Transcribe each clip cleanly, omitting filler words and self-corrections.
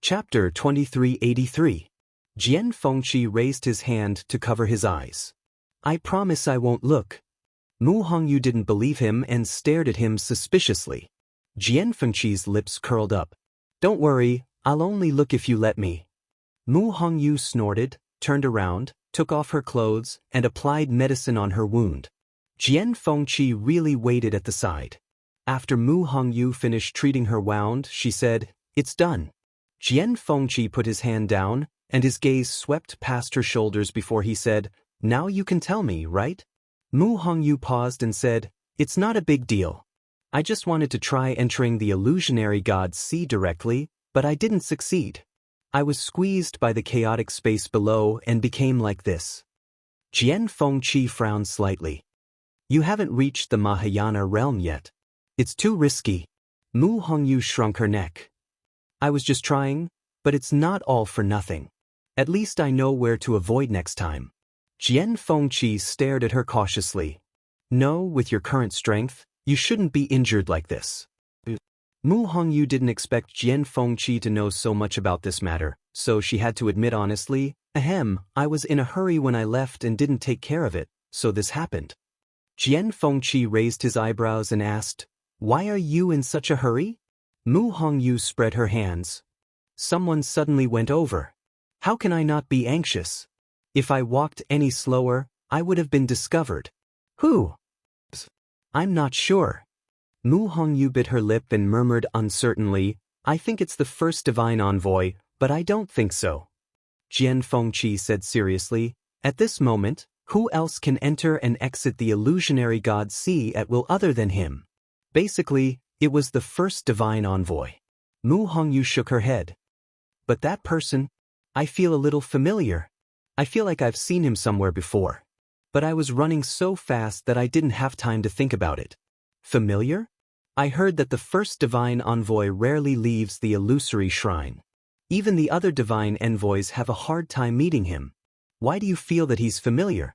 Chapter 2383. Jian Fengqi raised his hand to cover his eyes. I promise I won't look. Mu Hongyu didn't believe him and stared at him suspiciously. Jian Fengqi's lips curled up. Don't worry, I'll only look if you let me. Mu Hongyu snorted, turned around, took off her clothes, and applied medicine on her wound. Jian Fengqi really waited at the side. After Mu Hongyu finished treating her wound, she said, It's done. Jian Fengqi put his hand down, and his gaze swept past her shoulders before he said, Now you can tell me, right? Mu Hongyu paused and said, It's not a big deal. I just wanted to try entering the illusionary god's sea directly, but I didn't succeed. I was squeezed by the chaotic space below and became like this. Jian Fengqi frowned slightly. You haven't reached the Mahayana realm yet. It's too risky. Mu Hongyu shrunk her neck. I was just trying, but it's not all for nothing. At least I know where to avoid next time. Jian Fengqi stared at her cautiously. No, with your current strength, you shouldn't be injured like this. Mu Hongyu didn't expect Jian Fengqi to know so much about this matter, so she had to admit honestly, I was in a hurry when I left and didn't take care of it, so this happened. Jian Fengqi raised his eyebrows and asked, Why are you in such a hurry? Mu Hongyu spread her hands. Someone suddenly went over. How can I not be anxious? If I walked any slower, I would have been discovered. Who? I'm not sure. Mu Hongyu bit her lip and murmured uncertainly, I think it's the first divine envoy, but I don't think so. Jian Fengqi said seriously, At this moment, who else can enter and exit the illusionary god's sea at will other than him? Basically, it was the first divine envoy. Mu Hongyu shook her head. But that person? I feel a little familiar. I feel like I've seen him somewhere before. But I was running so fast that I didn't have time to think about it. Familiar? I heard that the first divine envoy rarely leaves the illusory shrine. Even the other divine envoys have a hard time meeting him. Why do you feel that he's familiar?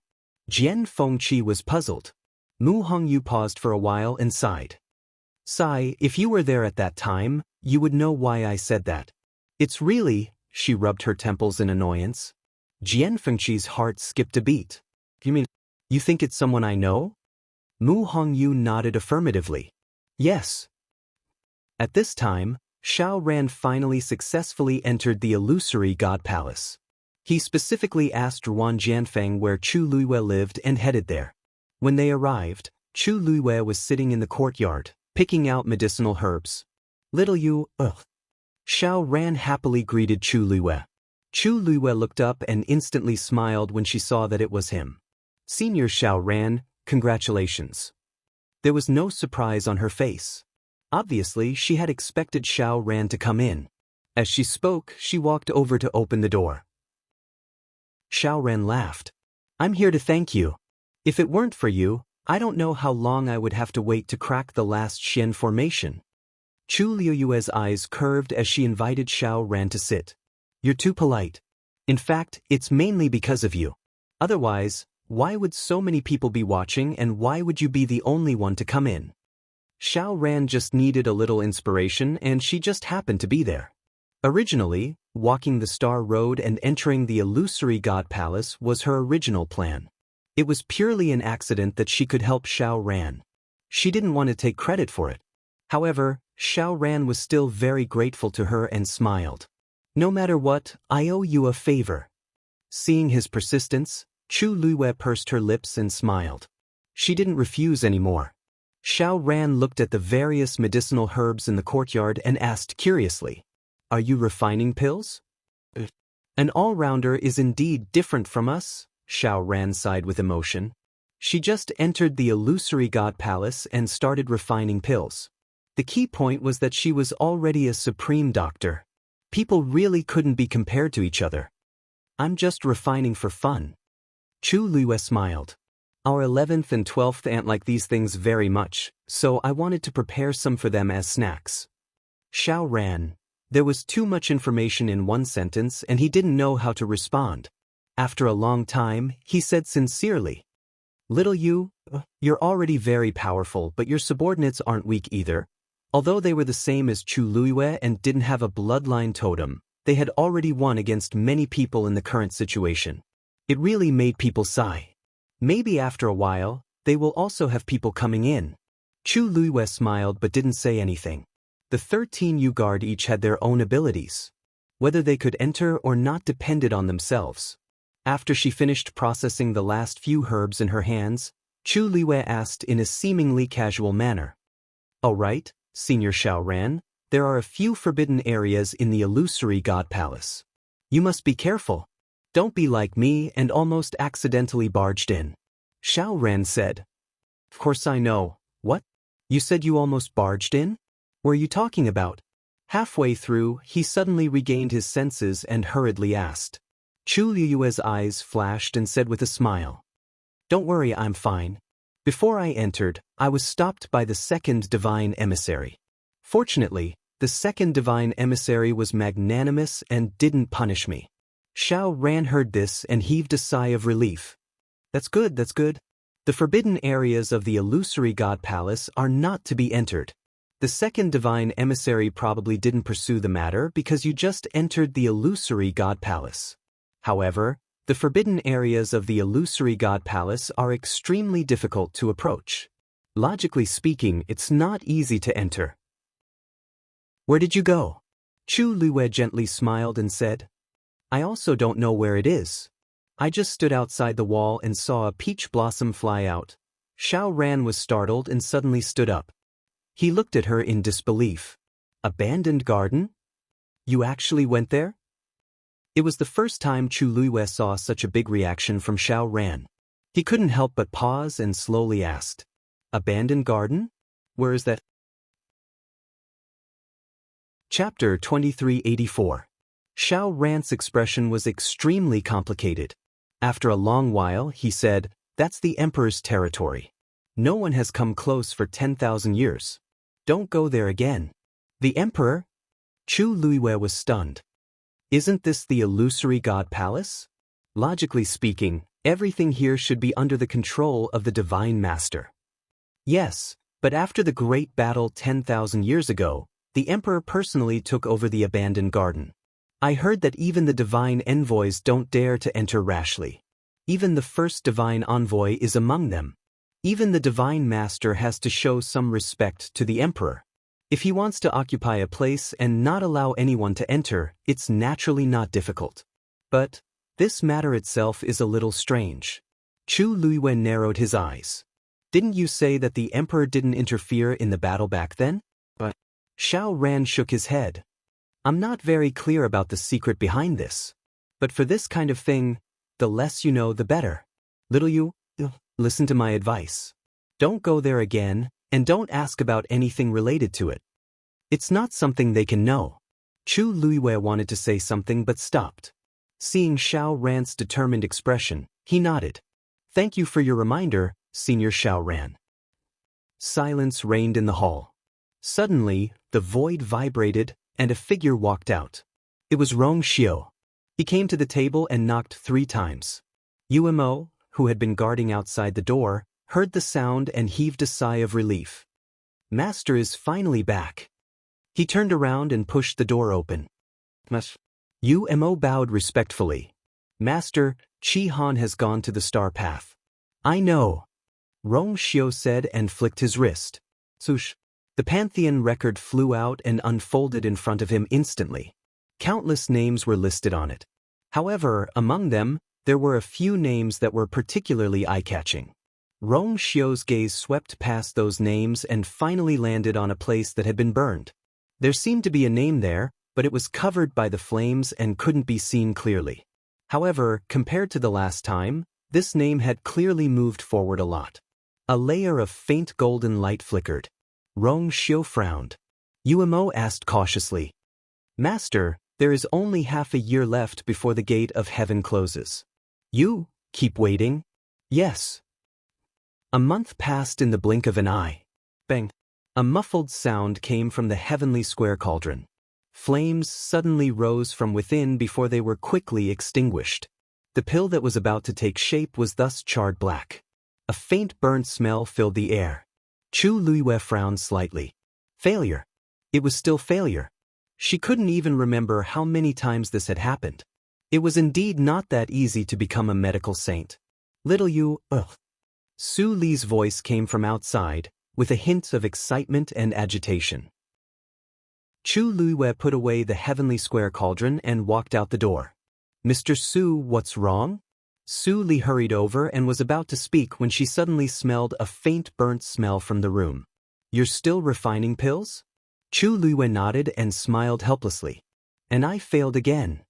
Jian Fengqi was puzzled. Mu Hongyu paused for a while and sighed. Sigh, if you were there at that time, you would know why I said that. It's really, she rubbed her temples in annoyance. Jian Fengqi's heart skipped a beat. You think it's someone I know? Mu Hongyu nodded affirmatively. Yes. At this time, Xiaoran finally successfully entered the illusory god palace. He specifically asked Ruan Jianfeng where Chu Luiyue lived and headed there. When they arrived, Chu Luiyue was sitting in the courtyard, picking out medicinal herbs. Little you, Xiaoran happily greeted Chu Luiyue. Chu Luiyue looked up and instantly smiled when she saw that it was him. Senior Xiaoran, congratulations. There was no surprise on her face. Obviously, she had expected Xiaoran to come in. As she spoke, she walked over to open the door. Xiaoran laughed. I'm here to thank you. If it weren't for you, I don't know how long I would have to wait to crack the last Xian formation. Chu Luiyue's eyes curved as she invited Xiaoran to sit. You're too polite. In fact, it's mainly because of you. Otherwise, why would so many people be watching and why would you be the only one to come in? Xiaoran just needed a little inspiration and she just happened to be there. Originally, walking the Star Road and entering the illusory god palace was her original plan. It was purely an accident that she could help Xiaoran. She didn't want to take credit for it. However, Xiaoran was still very grateful to her and smiled. No matter what, I owe you a favor. Seeing his persistence, Chu Luiyue pursed her lips and smiled. She didn't refuse anymore. Xiaoran looked at the various medicinal herbs in the courtyard and asked curiously, Are you refining pills? An all-rounder is indeed different from us, Xiaoran sighed with emotion. She just entered the illusory god palace and started refining pills. The key point was that she was already a supreme doctor. People really couldn't be compared to each other. I'm just refining for fun. Chu Luiyue smiled. Our 11th and 12th aunt like these things very much, so I wanted to prepare some for them as snacks. Xiaoran. There was too much information in one sentence and he didn't know how to respond. After a long time, he said sincerely, Little you, you're already very powerful but your subordinates aren't weak either. Although they were the same as Chu Luiyue and didn't have a bloodline totem, they had already won against many people in the current situation. It really made people sigh. Maybe after a while, they will also have people coming in. Chu Luiyue smiled but didn't say anything. The 13 U-Guard each had their own abilities. Whether they could enter or not depended on themselves. After she finished processing the last few herbs in her hands, Chu Luiyue asked in a seemingly casual manner. "All right, Senior Xiaoran, there are a few forbidden areas in the illusory God Palace. You must be careful. Don't be like me and almost accidentally barged in." Xiaoran said. "Of course I know. What? You said you almost barged in? What are you talking about?" Halfway through, he suddenly regained his senses and hurriedly asked. Chu Luiyue's eyes flashed and said with a smile. "Don't worry, I'm fine. Before I entered, I was stopped by the second divine emissary. Fortunately, the second divine emissary was magnanimous and didn't punish me." Xiaoran heard this and heaved a sigh of relief. That's good, that's good. The forbidden areas of the illusory God Palace are not to be entered. The second divine emissary probably didn't pursue the matter because you just entered the illusory God Palace. However, the forbidden areas of the illusory God Palace are extremely difficult to approach. Logically speaking, it's not easy to enter. "Where did you go?" Chu Luiyue gently smiled and said. "I also don't know where it is. I just stood outside the wall and saw a peach blossom fly out." Xiaoran was startled and suddenly stood up. He looked at her in disbelief. "Abandoned garden? You actually went there?" It was the first time Chu Luiyue saw such a big reaction from Xiaoran. He couldn't help but pause and slowly asked, "Abandoned garden? Where is that?" Chapter 2384. Xiaoran's expression was extremely complicated. After a long while, he said, "That's the Emperor's territory. No one has come close for 10,000 years. Don't go there again." "The Emperor?" Chu Luiyue was stunned. "Isn't this the illusory God Palace? Logically speaking, everything here should be under the control of the Divine Master." "Yes, but after the great battle 10,000 years ago, the Emperor personally took over the abandoned garden. I heard that even the divine envoys don't dare to enter rashly. Even the first divine envoy is among them. Even the Divine Master has to show some respect to the Emperor. If he wants to occupy a place and not allow anyone to enter, it's naturally not difficult. But this matter itself is a little strange." Chu Luiyue narrowed his eyes. "Didn't you say that the Emperor didn't interfere in the battle back then?" "But..." Xiaoran shook his head. "I'm not very clear about the secret behind this. But for this kind of thing, the less you know, the better. Little you, listen to my advice. Don't go there again, and don't ask about anything related to it. It's not something they can know." Chu Luiyue wanted to say something but stopped. Seeing Xiaoran's determined expression, he nodded. "Thank you for your reminder, Senior Xiaoran." Silence reigned in the hall. Suddenly, the void vibrated, and a figure walked out. It was Rong Xiu. He came to the table and knocked 3 times. Umo, who had been guarding outside the door, heard the sound and heaved a sigh of relief. "Master is finally back." He turned around and pushed the door open. Umo bowed respectfully. "Master, Qi Han has gone to the star path." "I know," Rong Xiu said and flicked his wrist. Swoosh. The Pantheon record flew out and unfolded in front of him instantly. Countless names were listed on it. However, among them, there were a few names that were particularly eye-catching. Rong Xiu's gaze swept past those names and finally landed on a place that had been burned. There seemed to be a name there, but it was covered by the flames and couldn't be seen clearly. However, compared to the last time, this name had clearly moved forward a lot. A layer of faint golden light flickered. Rong Xiu frowned. Umo asked cautiously, "Master, there is only half a year left before the gate of heaven closes. You keep waiting?" "Yes." A month passed in the blink of an eye. Bang! A muffled sound came from the heavenly square cauldron. Flames suddenly rose from within before they were quickly extinguished. The pill that was about to take shape was thus charred black. A faint burnt smell filled the air. Chu Luiyue frowned slightly. Failure. It was still failure. She couldn't even remember how many times this had happened. It was indeed not that easy to become a medical saint. Little you, ugh. Su Li's voice came from outside, with a hint of excitement and agitation. Chu Luiwei put away the heavenly square cauldron and walked out the door. Mr. Su, what's wrong? Su Li hurried over and was about to speak when she suddenly smelled a faint burnt smell from the room. You're still refining pills? Chu Luiwei nodded and smiled helplessly. And I failed again.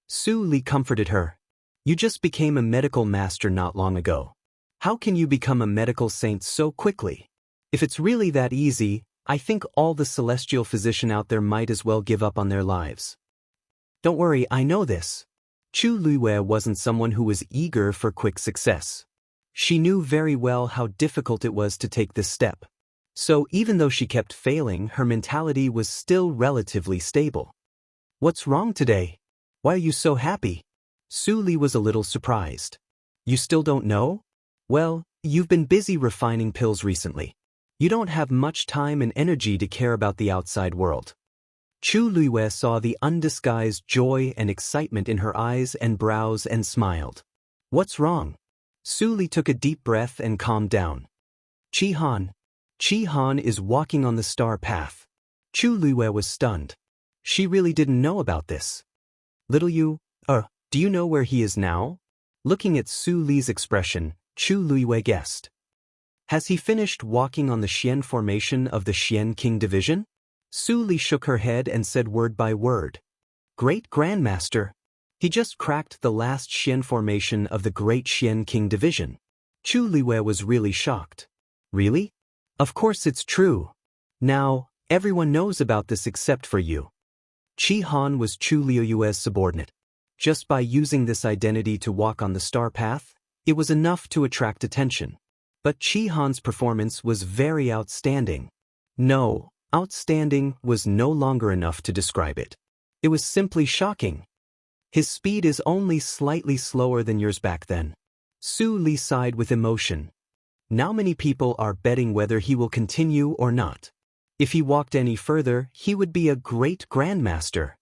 Su Li comforted her. You just became a medical master not long ago. How can you become a medical saint so quickly? If it's really that easy, I think all the celestial physicians out there might as well give up on their lives. Don't worry, I know this. Chu Luiwei wasn't someone who was eager for quick success. She knew very well how difficult it was to take this step. So even though she kept failing, her mentality was still relatively stable. What's wrong today? Why are you so happy? Su Li was a little surprised. You still don't know? Well, you've been busy refining pills recently. You don't have much time and energy to care about the outside world. Chu Luiwei saw the undisguised joy and excitement in her eyes and brows and smiled. What's wrong? Su Li took a deep breath and calmed down. Chi Han is walking on the star path. Chu Luiwei was stunned. She really didn't know about this. Little you, do you know where he is now? Looking at Su Li's expression, Chu Luiwei guessed. Has he finished walking on the Xian formation of the Xian King division? Su Li shook her head and said word by word. Great Grandmaster. He just cracked the last Xian formation of the Great Xian King division. Chu Luiwei was really shocked. Really? Of course it's true. Now, everyone knows about this except for you. Chi Han was Chu Luiwei's subordinate. Just by using this identity to walk on the star path, it was enough to attract attention. But Chi Han's performance was very outstanding. No, outstanding was no longer enough to describe it. It was simply shocking. His speed is only slightly slower than yours back then. Su Li sighed with emotion. Now many people are betting whether he will continue or not. If he walked any further, he would be a great grandmaster.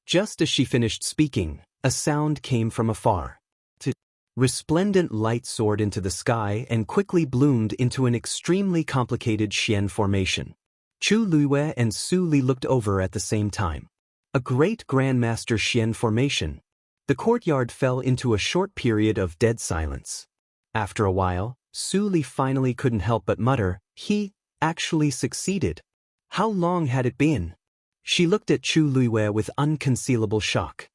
Just as she finished speaking, a sound came from afar. Resplendent light soared into the sky and quickly bloomed into an extremely complicated Xian formation. Chu Luiwei and Su Li looked over at the same time. A great Grandmaster Xian formation. The courtyard fell into a short period of dead silence. After a while, Su Li finally couldn't help but mutter, he actually succeeded. How long had it been? She looked at Chu Luiwei with unconcealable shock.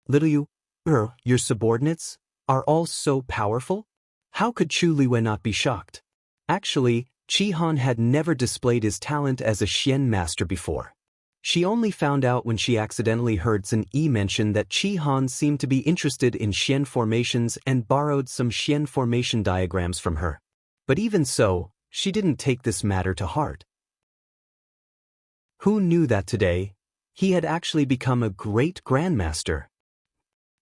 Little you, your subordinates? Are all so powerful? How could Chu Luiwei not be shocked? Actually, Chi Han had never displayed his talent as a Xian master before. She only found out when she accidentally heard Sun Yi mention that Chi Han seemed to be interested in Xian formations and borrowed some Xian formation diagrams from her. But even so, she didn't take this matter to heart. Who knew that today, he had actually become a great grandmaster?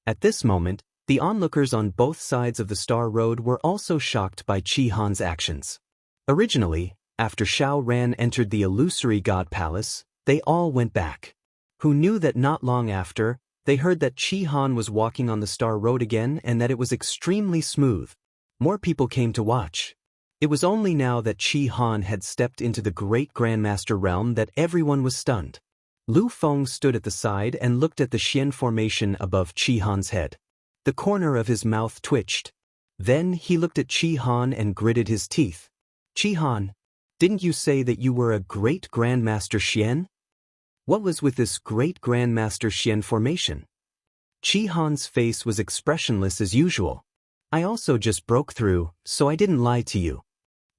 At this moment, the onlookers on both sides of the Star Road were also shocked by Chi Han's actions. Originally, after Xiao Ran entered the illusory God Palace, they all went back. Who knew that not long after, they heard that Chi Han was walking on the Star Road again and that it was extremely smooth. More people came to watch. It was only now that Chi Han had stepped into the great Grandmaster realm that everyone was stunned. Lu Feng stood at the side and looked at the Xian formation above Chi Han's head. The corner of his mouth twitched. Then he looked at Chi Han and gritted his teeth. Chi Han, didn't you say that you were a great Grandmaster Xian? What was with this great Grandmaster Xian formation? Chi Han's face was expressionless as usual. I also just broke through, so I didn't lie to you.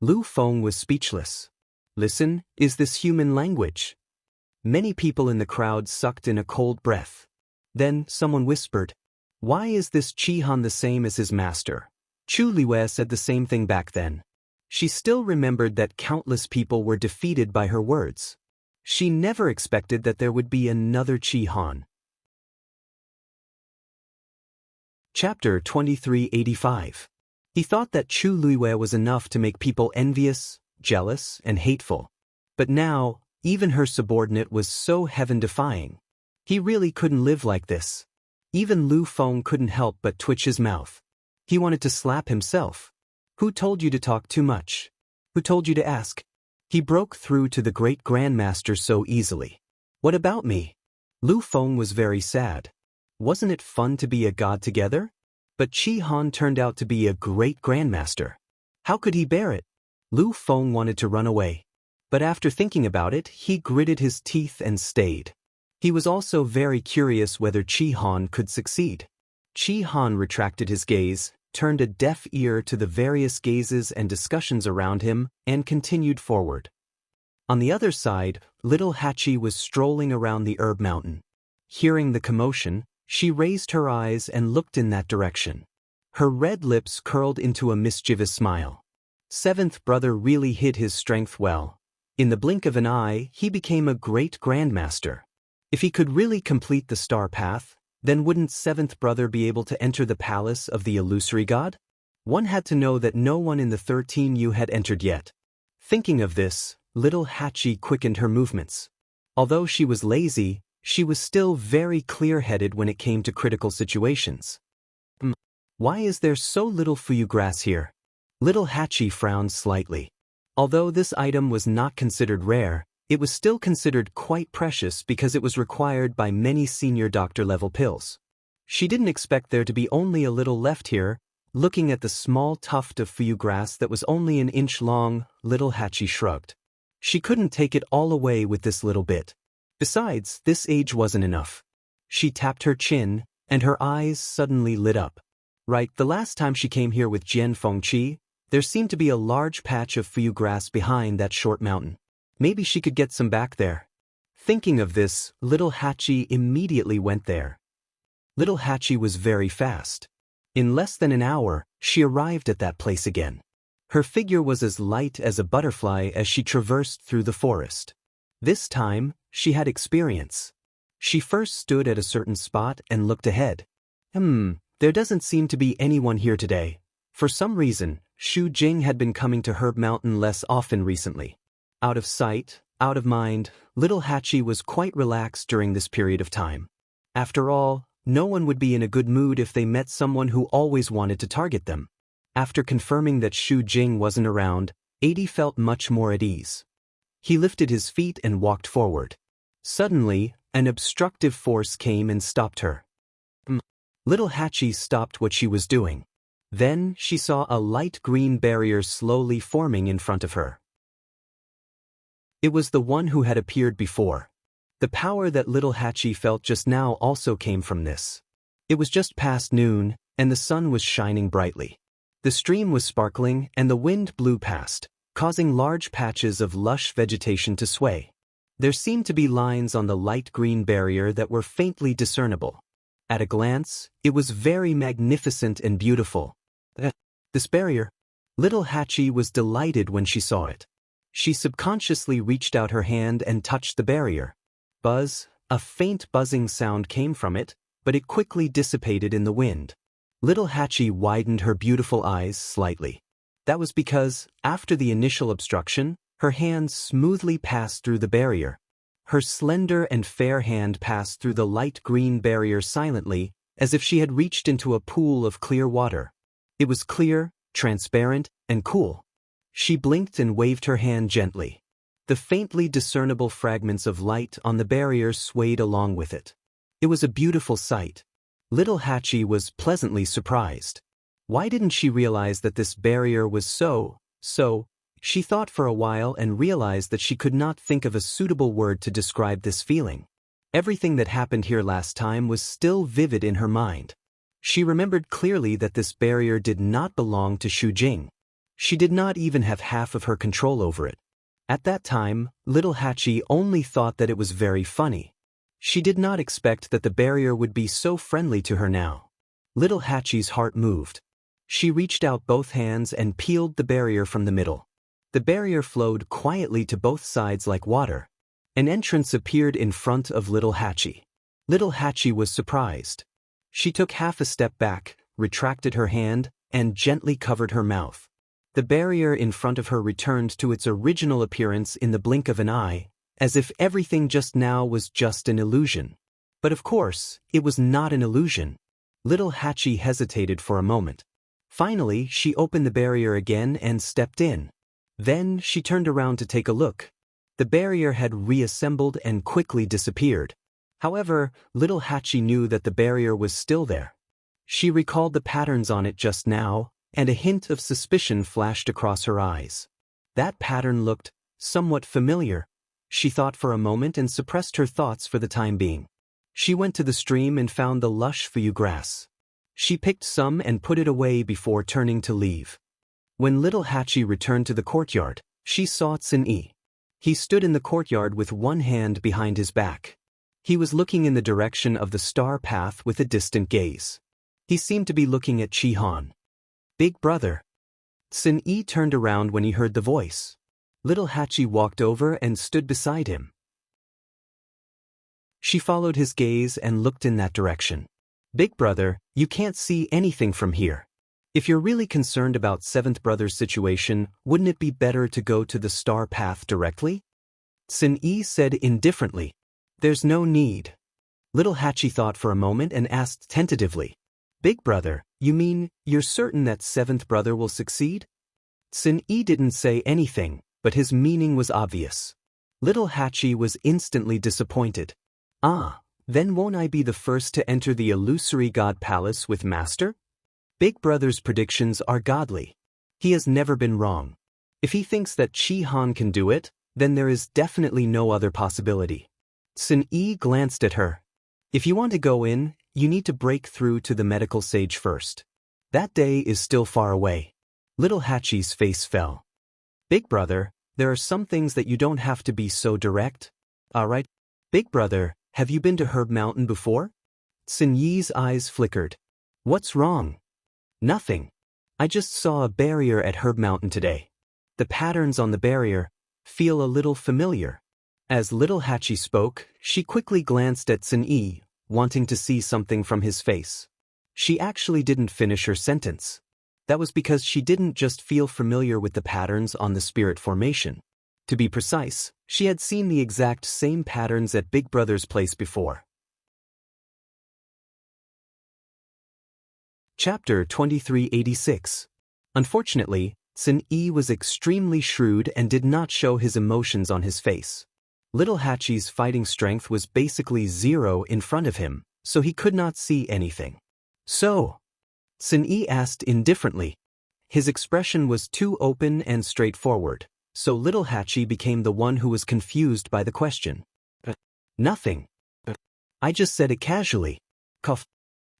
Lu Feng was speechless. Listen, is this human language? Many people in the crowd sucked in a cold breath. Then someone whispered, why is this Chi Han the same as his master? Chu Luiwei said the same thing back then. She still remembered that countless people were defeated by her words. She never expected that there would be another Chi Han. Chapter 2385. He thought that Chu Luiwei was enough to make people envious, jealous, and hateful. But now, even her subordinate was so heaven-defying. He really couldn't live like this. Even Lu Feng couldn't help but twitch his mouth. He wanted to slap himself. Who told you to talk too much? Who told you to ask? He broke through to the great grandmaster so easily. What about me? Lu Feng was very sad. Wasn't it fun to be a god together? But Qi Han turned out to be a great grandmaster. How could he bear it? Lu Feng wanted to run away. But after thinking about it, he gritted his teeth and stayed. He was also very curious whether Qi Han could succeed. Qi Han retracted his gaze, turned a deaf ear to the various gazes and discussions around him, and continued forward. On the other side, little Hachi was strolling around the herb mountain. Hearing the commotion, she raised her eyes and looked in that direction. Her red lips curled into a mischievous smile. Seventh brother really hid his strength well. In the blink of an eye, he became a great grandmaster. If he could really complete the star path, then wouldn't seventh brother be able to enter the palace of the illusory god? One had to know that no one in the 13U had entered yet. Thinking of this, little Hachi quickened her movements. Although she was lazy, she was still very clear-headed when it came to critical situations. Why is there so little fuyu grass here? Little Hachi frowned slightly. Although this item was not considered rare, it was still considered quite precious because it was required by many senior doctor-level pills. She didn't expect there to be only a little left here. Looking at the small tuft of fuyu grass that was only an inch long, little Hachi shrugged. She couldn't take it all away with this little bit. Besides, this age wasn't enough. She tapped her chin, and her eyes suddenly lit up. Right, the last time she came here with Jian Fengqi, there seemed to be a large patch of fuyu grass behind that short mountain. Maybe she could get some back there. Thinking of this, little Hachi immediately went there. Little Hachi was very fast. In less than an hour, she arrived at that place again. Her figure was as light as a butterfly as she traversed through the forest. This time, she had experience. She first stood at a certain spot and looked ahead. There doesn't seem to be anyone here today. For some reason, Shu Jing had been coming to Herb Mountain less often recently. Out of sight, out of mind, little Hachi was quite relaxed during this period of time. After all, no one would be in a good mood if they met someone who always wanted to target them. After confirming that Shu Jing wasn't around, 80 felt much more at ease. He lifted his feet and walked forward. Suddenly, an obstructive force came and stopped her. Little Hachi stopped what she was doing. Then, she saw a light green barrier slowly forming in front of her. It was the one who had appeared before. The power that little Hachi felt just now also came from this. It was just past noon, and the sun was shining brightly. The stream was sparkling, and the wind blew past, causing large patches of lush vegetation to sway. There seemed to be lines on the light green barrier that were faintly discernible. At a glance, it was very magnificent and beautiful. This barrier? Little Hachi was delighted when she saw it. She subconsciously reached out her hand and touched the barrier. Buzz, a faint buzzing sound came from it, but it quickly dissipated in the wind. Little Hachi widened her beautiful eyes slightly. That was because, after the initial obstruction, her hand smoothly passed through the barrier. Her slender and fair hand passed through the light green barrier silently, as if she had reached into a pool of clear water. It was clear, transparent, and cool. She blinked and waved her hand gently. The faintly discernible fragments of light on the barrier swayed along with it. It was a beautiful sight. Little Hachi was pleasantly surprised. Why didn't she realize that this barrier was so? She thought for a while and realized that she could not think of a suitable word to describe this feeling. Everything that happened here last time was still vivid in her mind. She remembered clearly that this barrier did not belong to Shu Jing. She did not even have half of her control over it. At that time, little Hachi only thought that it was very funny. She did not expect that the barrier would be so friendly to her now. Little Hachi's heart moved. She reached out both hands and peeled the barrier from the middle. The barrier flowed quietly to both sides like water. An entrance appeared in front of little Hachi. Little Hachi was surprised. She took half a step back, retracted her hand, and gently covered her mouth. The barrier in front of her returned to its original appearance in the blink of an eye, as if everything just now was just an illusion. But of course, it was not an illusion. Little Hachi hesitated for a moment. Finally, she opened the barrier again and stepped in. Then, she turned around to take a look. The barrier had reassembled and quickly disappeared. However, Little Hachi knew that the barrier was still there. She recalled the patterns on it just now, and a hint of suspicion flashed across her eyes. That pattern looked somewhat familiar. She thought for a moment and suppressed her thoughts for the time being. She went to the stream and found the lush fuyu grass. She picked some and put it away before turning to leave. When Little Hachi returned to the courtyard, she saw Tsin-Yi. He stood in the courtyard with one hand behind his back. He was looking in the direction of the star path with a distant gaze. He seemed to be looking at Chi-Han. "Big brother." Tsin-Yi turned around when he heard the voice. Little Hachi walked over and stood beside him. She followed his gaze and looked in that direction. "Big brother, you can't see anything from here. If you're really concerned about seventh brother's situation, wouldn't it be better to go to the star path directly?" Tsin-Yi said indifferently. "There's no need." Little Hachi thought for a moment and asked tentatively, "Big brother, you mean you're certain that seventh brother will succeed?" Tsin-Yi didn't say anything, but his meaning was obvious. Little Hachi was instantly disappointed. "Ah, then won't I be the first to enter the illusory god palace with master?" Big brother's predictions are godly. He has never been wrong. If he thinks that Chi-Han can do it, then there is definitely no other possibility. Tsin-Yi glanced at her. "If you want to go in, you need to break through to the medical sage first. That day is still far away." Little Hachi's face fell. "Big brother, there are some things that you don't have to be so direct. All right? Big brother, have you been to Herb Mountain before?" Tsin-Yi's eyes flickered. "What's wrong?" "Nothing. I just saw a barrier at Herb Mountain today. The patterns on the barrier feel a little familiar." As Little Hachi spoke, she quickly glanced at Tsin-Yi, wanting to see something from his face. She actually didn't finish her sentence. That was because she didn't just feel familiar with the patterns on the spirit formation. To be precise, she had seen the exact same patterns at Big Brother's place before. Chapter 2386. Unfortunately, Tsin-Yi was extremely shrewd and did not show his emotions on his face. Little Hachi's fighting strength was basically zero in front of him, so he could not see anything. "So?" Tsin-Yi asked indifferently. His expression was too open and straightforward, so Little Hachi became the one who was confused by the question. "Nothing. I just said it casually." Cough.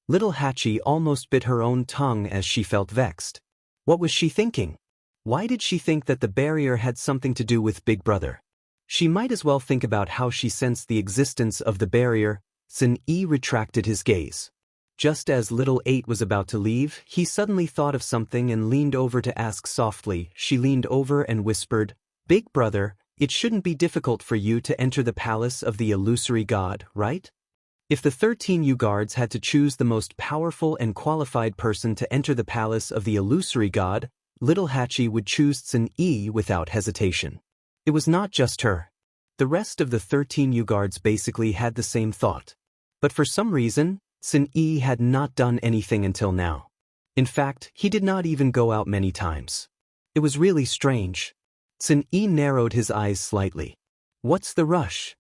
Little Hachi almost bit her own tongue as she felt vexed. What was she thinking? Why did she think that the barrier had something to do with Big Brother? She might as well think about how she sensed the existence of the barrier. Tsin-Yi retracted his gaze. Just as Little 8 was about to leave, he suddenly thought of something and leaned over to ask softly. She leaned over and whispered, "Big brother, it shouldn't be difficult for you to enter the palace of the illusory god, right? If the 13 you guards had to choose the most powerful and qualified person to enter the palace of the illusory god, Little Hachi would choose Tsin-Yi without hesitation." It was not just her. The rest of the 13 you guards basically had the same thought. But for some reason, Tsin-Yi had not done anything until now. In fact, he did not even go out many times. It was really strange. Tsin-Yi narrowed his eyes slightly. What's the rush?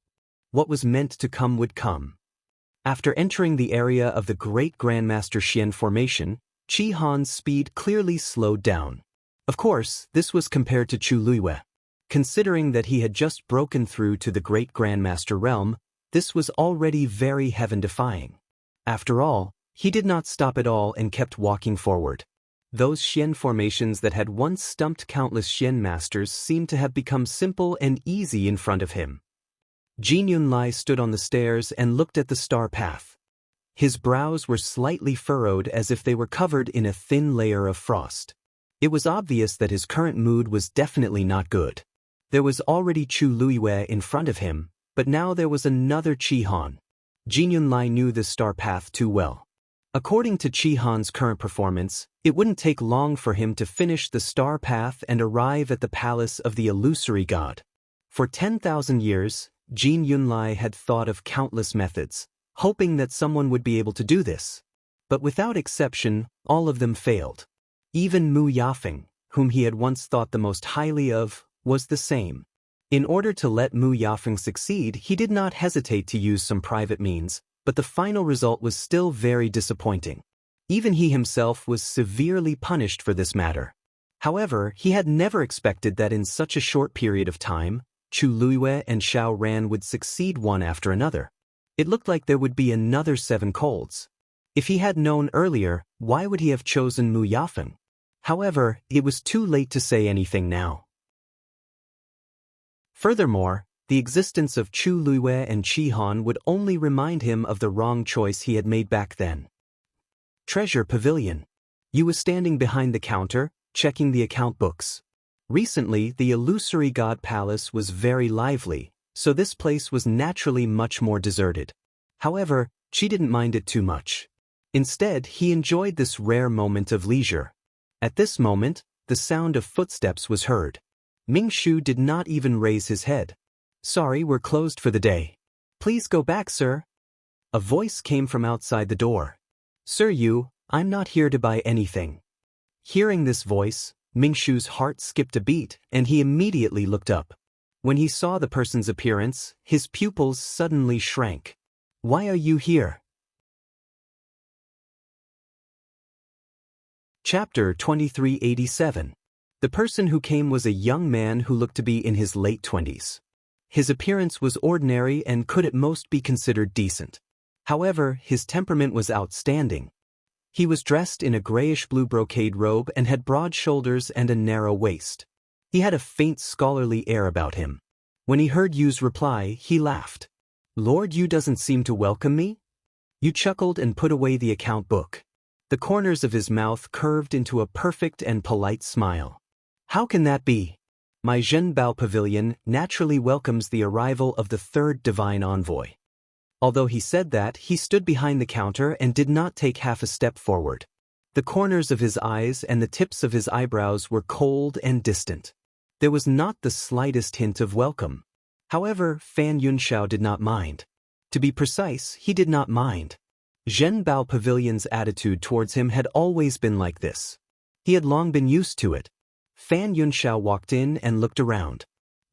What was meant to come would come. After entering the area of the Great Grandmaster Xian formation, Chi-Han's speed clearly slowed down. Of course, this was compared to Chu Luiyue. Considering that he had just broken through to the Great Grandmaster realm, this was already very heaven-defying. After all, he did not stop at all and kept walking forward. Those Xian formations that had once stumped countless Xian masters seemed to have become simple and easy in front of him. Jin Yunlai stood on the stairs and looked at the star path. His brows were slightly furrowed as if they were covered in a thin layer of frost. It was obvious that his current mood was definitely not good. There was already Chu Luiyue in front of him, but now there was another Chi-Han. Jin Yunlai knew this star path too well. According to Chi-Han's current performance, it wouldn't take long for him to finish the star path and arrive at the palace of the illusory god. For 10,000 years, Jin Yunlai had thought of countless methods, hoping that someone would be able to do this. But without exception, all of them failed. Even Mu Yafeng, whom he had once thought the most highly of, was the same. In order to let Mu Yafeng succeed, he did not hesitate to use some private means, but the final result was still very disappointing. Even he himself was severely punished for this matter. However, he had never expected that in such a short period of time, Chu Luiyue and Xiao Ran would succeed one after another. It looked like there would be another 7 colds. If he had known earlier, why would he have chosen Mu Yafeng? However, it was too late to say anything now. Furthermore, the existence of Chu Luiyue and Qi Han would only remind him of the wrong choice he had made back then. Treasure Pavilion. Yu was standing behind the counter, checking the account books. Recently, the illusory god palace was very lively, so this place was naturally much more deserted. However, Qi didn't mind it too much. Instead, he enjoyed this rare moment of leisure. At this moment, the sound of footsteps was heard. Ming Shu did not even raise his head. "Sorry, we're closed for the day. Please go back, sir." A voice came from outside the door. "Sir Yu, I'm not here to buy anything." Hearing this voice, Ming Shu's heart skipped a beat, and he immediately looked up. When he saw the person's appearance, his pupils suddenly shrank. "Why are you here?" Chapter 2387. The person who came was a young man who looked to be in his late 20s. His appearance was ordinary and could at most be considered decent. However, his temperament was outstanding. He was dressed in a grayish-blue brocade robe and had broad shoulders and a narrow waist. He had a faint scholarly air about him. When he heard Yu's reply, he laughed. "Lord Yu doesn't seem to welcome me?" Yu chuckled and put away the account book. The corners of his mouth curved into a perfect and polite smile. "How can that be? My Zhenbao Pavilion naturally welcomes the arrival of the 3rd divine envoy." Although he said that, he stood behind the counter and did not take half a step forward. The corners of his eyes and the tips of his eyebrows were cold and distant. There was not the slightest hint of welcome. However, Fan Yunxiao did not mind. To be precise, he did not mind. Zhenbao Pavilion's attitude towards him had always been like this. He had long been used to it. Fan Yunxiao walked in and looked around.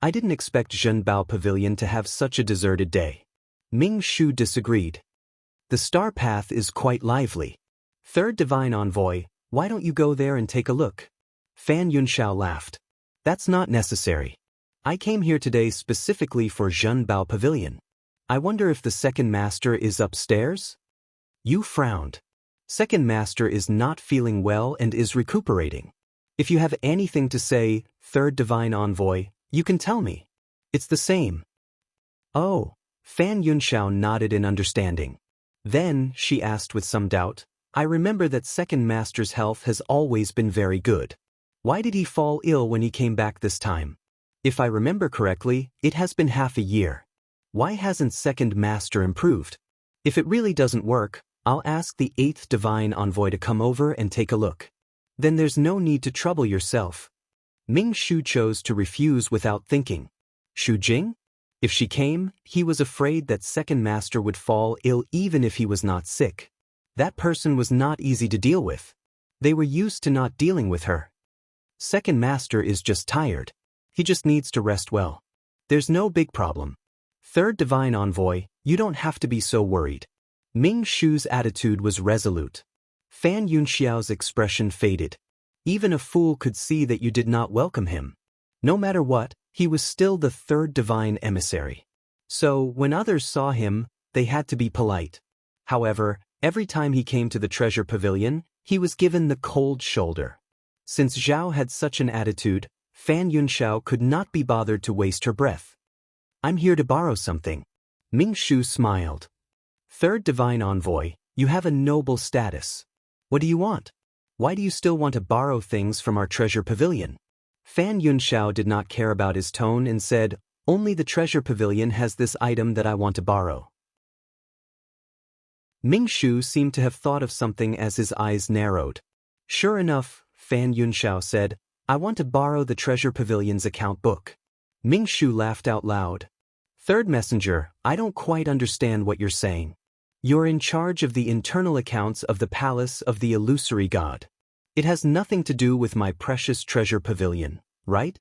"I didn't expect Zhenbao Pavilion to have such a deserted day." Ming Shu disagreed. "The star path is quite lively. 3rd divine envoy, why don't you go there and take a look?" Fan Yunxiao laughed. "That's not necessary. I came here today specifically for Zhenbao Pavilion. I wonder if the 2nd master is upstairs?" Yu frowned. "2nd master is not feeling well and is recuperating. If you have anything to say, 3rd divine envoy, you can tell me. It's the same." "Oh." Fan Yunxiao nodded in understanding. Then, she asked with some doubt, "I remember that 2nd master's health has always been very good. Why did he fall ill when he came back this time? If I remember correctly, it has been half a year. Why hasn't 2nd master improved? If it really doesn't work, I'll ask the 8th divine envoy to come over and take a look. Then there's no need to trouble yourself." Ming Shu chose to refuse without thinking. Shu Jing? If she came, he was afraid that 2nd master would fall ill even if he was not sick. That person was not easy to deal with. They were used to not dealing with her. 2nd master is just tired. He just needs to rest well. There's no big problem. 3rd divine envoy, you don't have to be so worried. Ming Shu's attitude was resolute. Fan Yunxiao's expression faded. Even a fool could see that you did not welcome him. No matter what, he was still the 3rd divine emissary. So, when others saw him, they had to be polite. However, every time he came to the treasure pavilion, he was given the cold shoulder. Since Zhao had such an attitude, Fan Yunxiao could not be bothered to waste her breath. "I'm here to borrow something." Ming Shu smiled. 3rd divine envoy, you have a noble status. What do you want? Why do you still want to borrow things from our treasure pavilion? Fan Yunxiao did not care about his tone and said, "Only the treasure pavilion has this item that I want to borrow." Ming Shu seemed to have thought of something as his eyes narrowed. "Sure enough," Fan Yunxiao said, "I want to borrow the treasure pavilion's account book." Ming Shu laughed out loud. "3rd messenger, I don't quite understand what you're saying." You're in charge of the internal accounts of the palace of the illusory god. It has nothing to do with my precious treasure pavilion, right?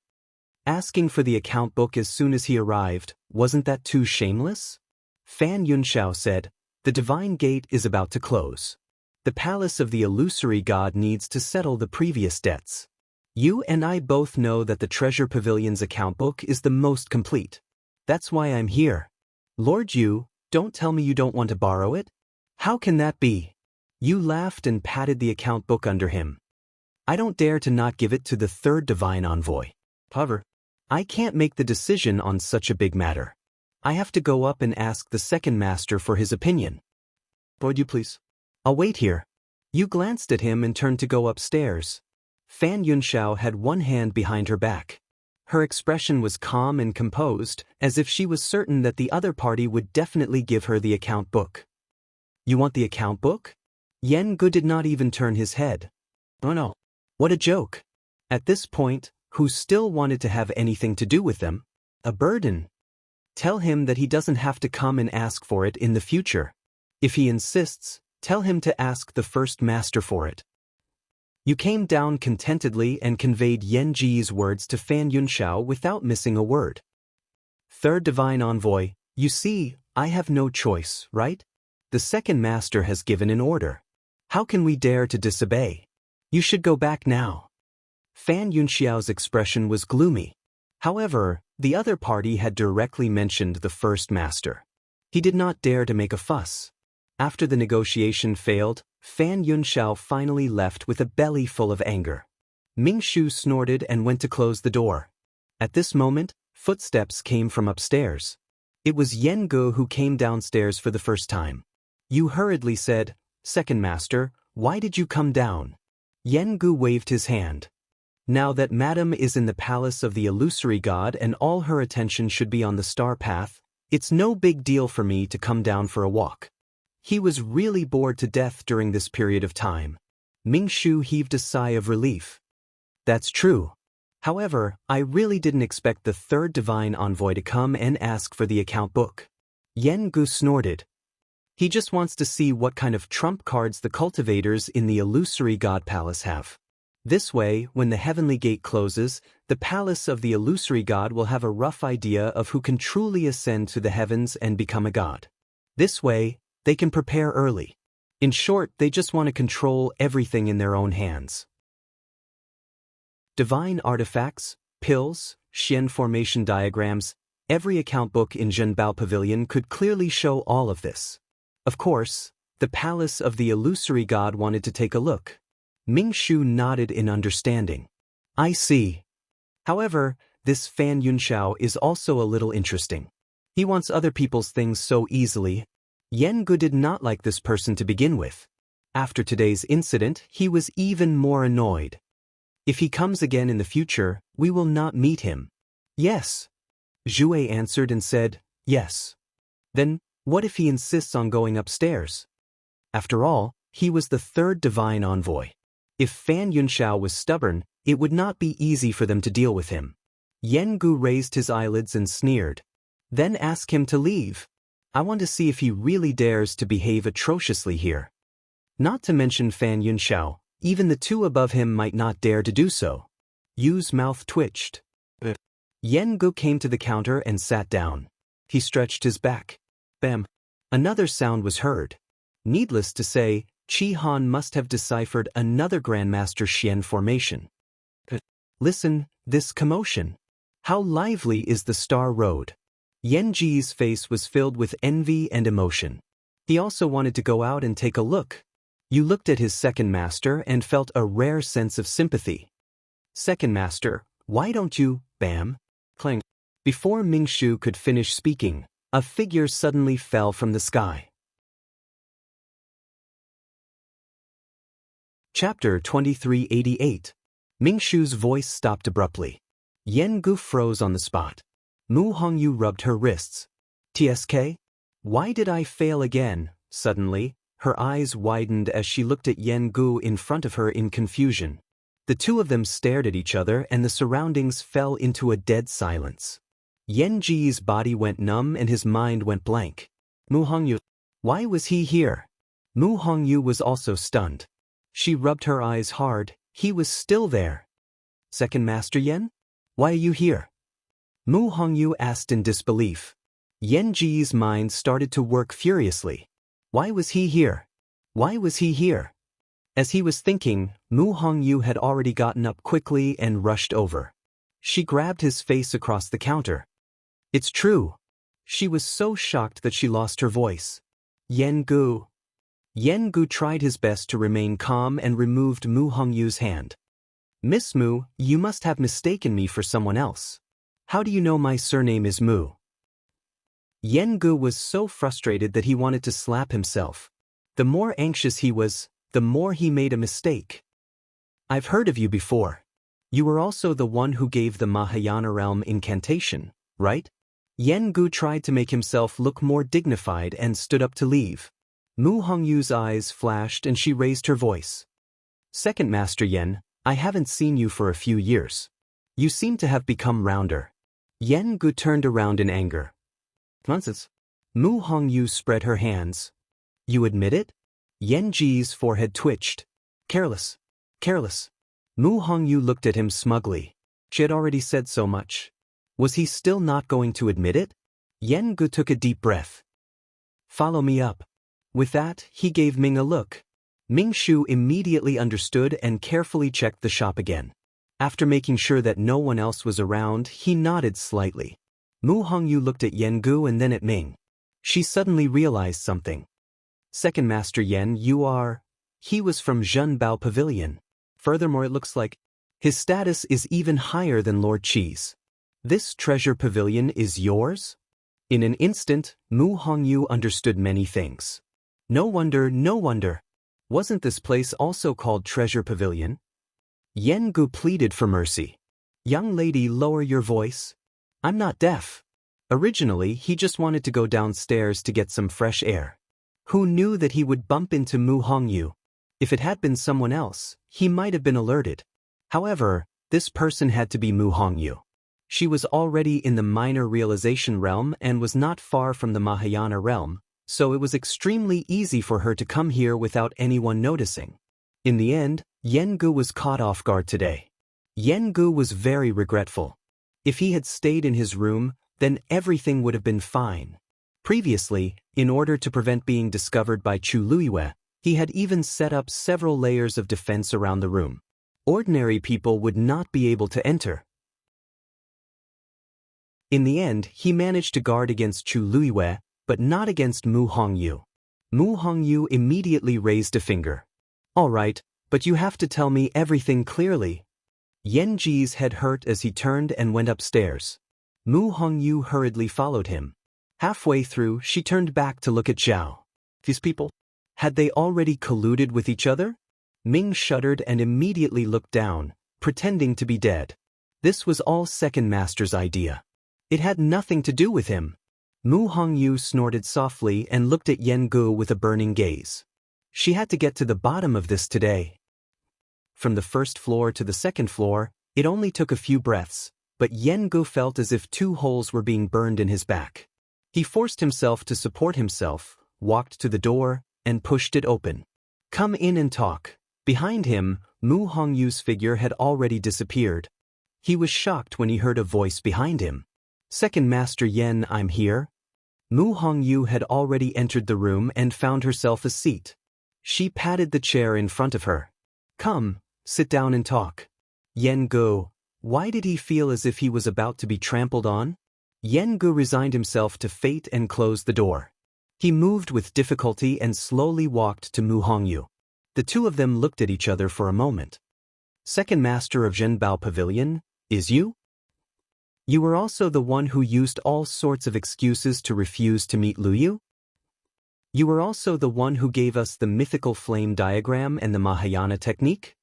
Asking for the account book as soon as he arrived, wasn't that too shameless? Fan Yunxiao said, the divine gate is about to close. The palace of the illusory god needs to settle the previous debts. You and I both know that the treasure pavilion's account book is the most complete. That's why I'm here. Lord Yu, don't tell me you don't want to borrow it? How can that be? Yu laughed and patted the account book under him. I don't dare to not give it to the third divine envoy. However, I can't make the decision on such a big matter. I have to go up and ask the second master for his opinion. Would you please? I'll wait here. Yu glanced at him and turned to go upstairs. Fan Yunxiao had one hand behind her back. Her expression was calm and composed, as if she was certain that the other party would definitely give her the account book. You want the account book? Yen Gu did not even turn his head. Oh no. What a joke. At this point, who still wanted to have anything to do with them? A burden. Tell him that he doesn't have to come and ask for it in the future. If he insists, tell him to ask the first master for it. You came down contentedly and conveyed Yen Ji's words to Fan Yunxiao without missing a word. Third divine envoy, you see, I have no choice, right? The second master has given an order. How can we dare to disobey? You should go back now. Fan Yunxiao's expression was gloomy. However, the other party had directly mentioned the first master. He did not dare to make a fuss. After the negotiation failed, Fan Yunxiao finally left with a belly full of anger. Ming Shu snorted and went to close the door. At this moment, footsteps came from upstairs. It was Yen Gu who came downstairs for the first time. Yu hurriedly said, Second master, why did you come down? Yen Gu waved his hand. Now that Madame is in the palace of the illusory god and all her attention should be on the star path, it's no big deal for me to come down for a walk. He was really bored to death during this period of time. Ming Shu heaved a sigh of relief. That's true. However, I really didn't expect the third divine envoy to come and ask for the account book. Yen Gu snorted. He just wants to see what kind of trump cards the cultivators in the illusory god palace have. This way, when the heavenly gate closes, the palace of the illusory god will have a rough idea of who can truly ascend to the heavens and become a god. This way, they can prepare early. In short, they just want to control everything in their own hands. Divine artifacts, pills, Xian formation diagrams, every account book in Zhenbao Pavilion could clearly show all of this. Of course, the palace of the illusory god wanted to take a look. Ming Shu nodded in understanding. I see. However, this Fan Yunxiao is also a little interesting. He wants other people's things so easily. Yen Gu did not like this person to begin with. After today's incident, he was even more annoyed. If he comes again in the future, we will not meet him. Yes. Zhuwei answered and said, yes. Then, what if he insists on going upstairs? After all, he was the third divine envoy. If Fan Yunxiao was stubborn, it would not be easy for them to deal with him. Yen Gu raised his eyelids and sneered. Then ask him to leave. I want to see if he really dares to behave atrociously here. Not to mention Fan Yunxiao, even the two above him might not dare to do so. Yu's mouth twitched. Yen Gu came to the counter and sat down. He stretched his back. Bam! Another sound was heard. Needless to say, Qi Han must have deciphered another Grandmaster Xian formation. Listen, this commotion. How lively is the Star Road? Yen Ji's face was filled with envy and emotion. He also wanted to go out and take a look. You looked at his second master and felt a rare sense of sympathy. Second master, why don't you, bam, clang? Before Ming Shu could finish speaking, a figure suddenly fell from the sky. Chapter 2388. Ming Shu's voice stopped abruptly. Yen Gu froze on the spot. Mu Hongyu rubbed her wrists. TSK? Why did I fail again? Suddenly, her eyes widened as she looked at Yen Gu in front of her in confusion. The two of them stared at each other and the surroundings fell into a dead silence. Yen Ji's body went numb and his mind went blank. Mu Hongyu. Why was he here? Mu Hongyu was also stunned. She rubbed her eyes hard. He was still there. Second Master Yen? Why are you here? Mu Hongyu asked in disbelief. Yen Ji's mind started to work furiously. Why was he here? Why was he here? As he was thinking, Mu Hongyu had already gotten up quickly and rushed over. She grabbed his face across the counter. It's true. She was so shocked that she lost her voice. Yen Gu. Yen Gu tried his best to remain calm and removed Mu Hongyu's hand. Miss Mu, you must have mistaken me for someone else. How do you know my surname is Mu? Yen Gu was so frustrated that he wanted to slap himself. The more anxious he was, the more he made a mistake. I've heard of you before. You were also the one who gave the Mahayana realm incantation, right? Yen Gu tried to make himself look more dignified and stood up to leave. Mu Hongyu's eyes flashed and she raised her voice. Second Master Yen, I haven't seen you for a few years. You seem to have become rounder. Yen Gu turned around in anger. Nonsense. Mu Hongyu spread her hands. You admit it? Yen Ji's forehead twitched. Careless. Careless. Mu Hongyu looked at him smugly. She had already said so much. Was he still not going to admit it? Yen Gu took a deep breath. Follow me up. With that, he gave Ming a look. Ming Shu immediately understood and carefully checked the shop again. After making sure that no one else was around, he nodded slightly. Mu Hongyu looked at Yen Gu and then at Ming. She suddenly realized something. Second Master Yen, you are... He was from Zhenbao Pavilion. Furthermore, it looks like his status is even higher than Lord Qi's. This treasure pavilion is yours? In an instant, Mu Hongyu understood many things. No wonder, no wonder. Wasn't this place also called Treasure Pavilion? Yen Gu pleaded for mercy. Young lady, lower your voice. I'm not deaf. Originally, he just wanted to go downstairs to get some fresh air. Who knew that he would bump into Mu Hongyu? If it had been someone else, he might have been alerted. However, this person had to be Mu Hongyu. She was already in the minor realization realm and was not far from the Mahayana realm, so it was extremely easy for her to come here without anyone noticing. In the end, Yen Gu was caught off guard today. Yen Gu was very regretful. If he had stayed in his room, then everything would have been fine. Previously, in order to prevent being discovered by Chu Luiyue, he had even set up several layers of defense around the room. Ordinary people would not be able to enter. In the end, he managed to guard against Chu Luiyue, but not against Mu Hongyu. Mu Hongyu immediately raised a finger. All right, but you have to tell me everything clearly. Yen Ji's head hurt as he turned and went upstairs. Mu Hongyu hurriedly followed him. Halfway through, she turned back to look at Zhao. These people? Had they already colluded with each other? Ming shuddered and immediately looked down, pretending to be dead. This was all Second Master's idea. It had nothing to do with him. Mu Hongyu snorted softly and looked at Yen Gu with a burning gaze. She had to get to the bottom of this today. From the first floor to the second floor, it only took a few breaths, but Yen Gu felt as if 2 holes were being burned in his back. He forced himself to support himself, walked to the door, and pushed it open. Come in and talk. Behind him, Mu Hongyu's figure had already disappeared. He was shocked when he heard a voice behind him. Second Master Yen, I'm here. Mu Hongyu had already entered the room and found herself a seat. She patted the chair in front of her. Come, sit down and talk. Yen Gu. Why did he feel as if he was about to be trampled on? Yen Gu resigned himself to fate and closed the door. He moved with difficulty and slowly walked to Mu Hongyu. The two of them looked at each other for a moment. Second Master of Zhenbao Pavilion, is you? You were also the one who used all sorts of excuses to refuse to meet Luyu? You were also the one who gave us the mythical flame diagram and the Mahayana technique?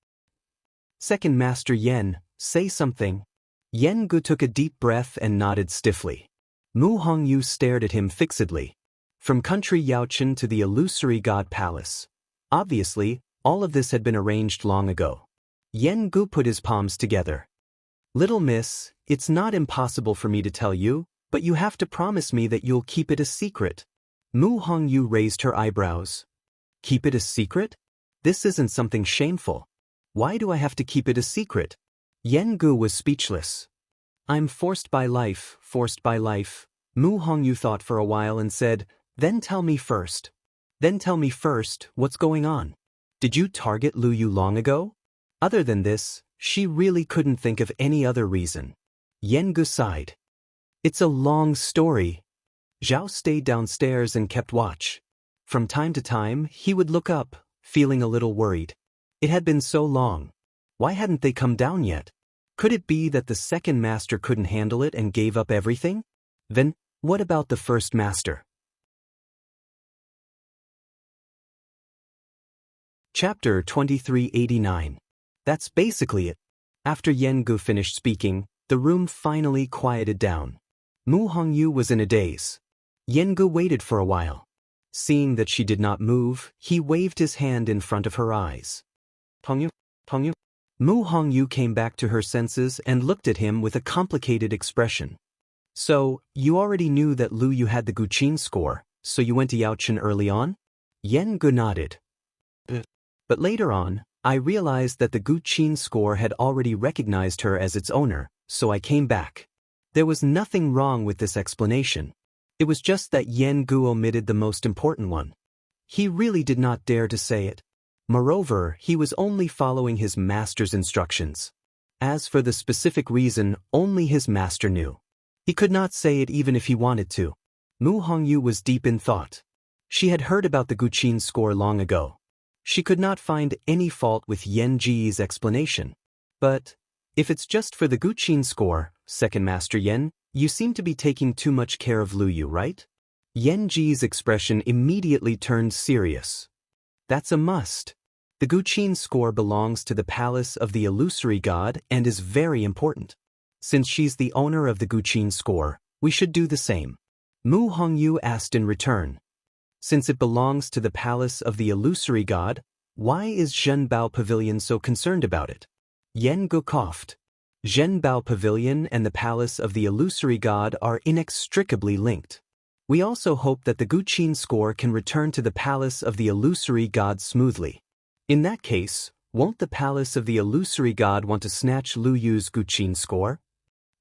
Second Master Yen, say something. Yen Gu took a deep breath and nodded stiffly. Mu Hongyu stared at him fixedly. From country Yaochen to the illusory god palace. Obviously, all of this had been arranged long ago. Yen Gu put his palms together. Little miss, it's not impossible for me to tell you, but you have to promise me that you'll keep it a secret. Mu Hongyu raised her eyebrows. Keep it a secret? This isn't something shameful. Why do I have to keep it a secret? Yen Gu was speechless. I'm forced by life, forced by life. Mu Hongyu thought for a while and said, Then tell me first. Then tell me first, what's going on? Did you target Lu Yu long ago? Other than this, she really couldn't think of any other reason. Yen Gu sighed. It's a long story. Zhao stayed downstairs and kept watch. From time to time, he would look up, feeling a little worried. It had been so long. Why hadn't they come down yet? Could it be that the second master couldn't handle it and gave up everything? Then, what about the first master? Chapter 2389. That's basically it. After Yen Gu finished speaking, the room finally quieted down. Mu Hongyu was in a daze. Yen Gu waited for a while. Seeing that she did not move, he waved his hand in front of her eyes. Hongyu, Hongyu. Mu Hongyu came back to her senses and looked at him with a complicated expression. So, you already knew that Lu Yu had the Guqin score, so you went to Yaochen early on? Yen Gu nodded. But later on, I realized that the Guqin score had already recognized her as its owner, so I came back. There was nothing wrong with this explanation. It was just that Yen Gu omitted the most important one. He really did not dare to say it. Moreover, he was only following his master's instructions. As for the specific reason, only his master knew. He could not say it even if he wanted to. Mu Hongyu was deep in thought. She had heard about the Guqin score long ago. She could not find any fault with Yen Ji's explanation. But, if it's just for the Guqin score, Second Master Yen, you seem to be taking too much care of Lu Yu, right? Yen Ji's expression immediately turned serious. That's a must. The Guqin score belongs to the palace of the illusory god and is very important. Since she's the owner of the Guqin score, we should do the same. Mu Hongyu asked in return. Since it belongs to the palace of the illusory god, why is Zhenbao Pavilion so concerned about it? Yen Gu coughed. Zhenbao Pavilion and the palace of the illusory god are inextricably linked. We also hope that the Guqin score can return to the palace of the illusory god smoothly. In that case, won't the palace of the illusory god want to snatch Lu Yu's Guqin score?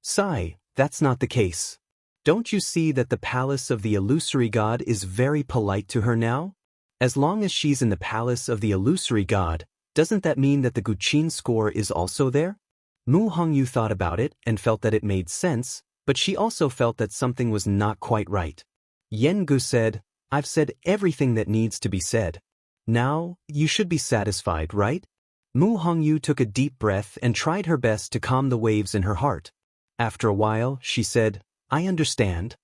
Sigh, that's not the case. Don't you see that the palace of the illusory god is very polite to her now? As long as she's in the palace of the illusory god, doesn't that mean that the Guqin score is also there? Mu Hongyu thought about it and felt that it made sense, but she also felt that something was not quite right. Yen Gu said, I've said everything that needs to be said. Now, you should be satisfied, right? Mu Hongyu took a deep breath and tried her best to calm the waves in her heart. After a while, she said, I understand.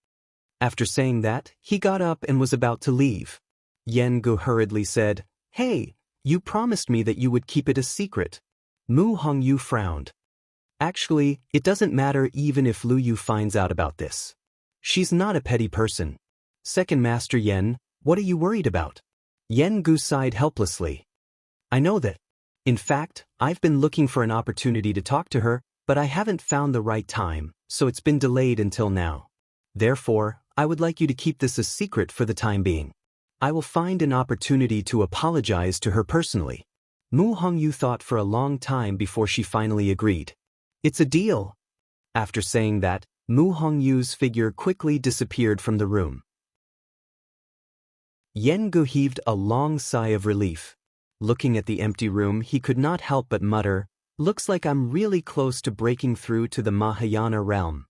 After saying that, he got up and was about to leave. Yen Gu hurriedly said, Hey, you promised me that you would keep it a secret. Mu Hongyu frowned. Actually, it doesn't matter even if Lu Yu finds out about this. She's not a petty person. Second Master Yen, what are you worried about? Yen Gu sighed helplessly. I know that. In fact, I've been looking for an opportunity to talk to her, but I haven't found the right time, so it's been delayed until now. Therefore, I would like you to keep this a secret for the time being. I will find an opportunity to apologize to her personally. Mu Hongyu thought for a long time before she finally agreed. It's a deal. After saying that, Mu Hongyu's figure quickly disappeared from the room. Yen Gu heaved a long sigh of relief. Looking at the empty room, he could not help but mutter, Looks like I'm really close to breaking through to the Mahayana realm.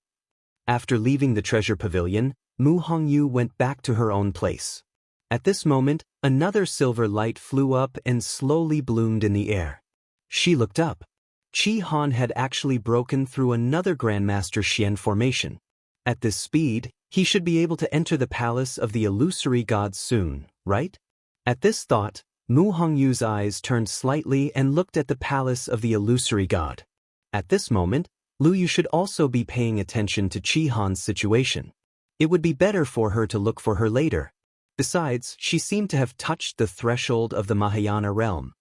After leaving the treasure pavilion, Mu Hongyu went back to her own place. At this moment, another silver light flew up and slowly bloomed in the air. She looked up. Qi Han had actually broken through another Grandmaster Xian formation. At this speed, he should be able to enter the palace of the illusory god soon, right? At this thought, Mu Hongyu's eyes turned slightly and looked at the palace of the illusory god. At this moment, Lu Yu should also be paying attention to Qi Han's situation. It would be better for her to look for her later. Besides, she seemed to have touched the threshold of the Mahayana realm.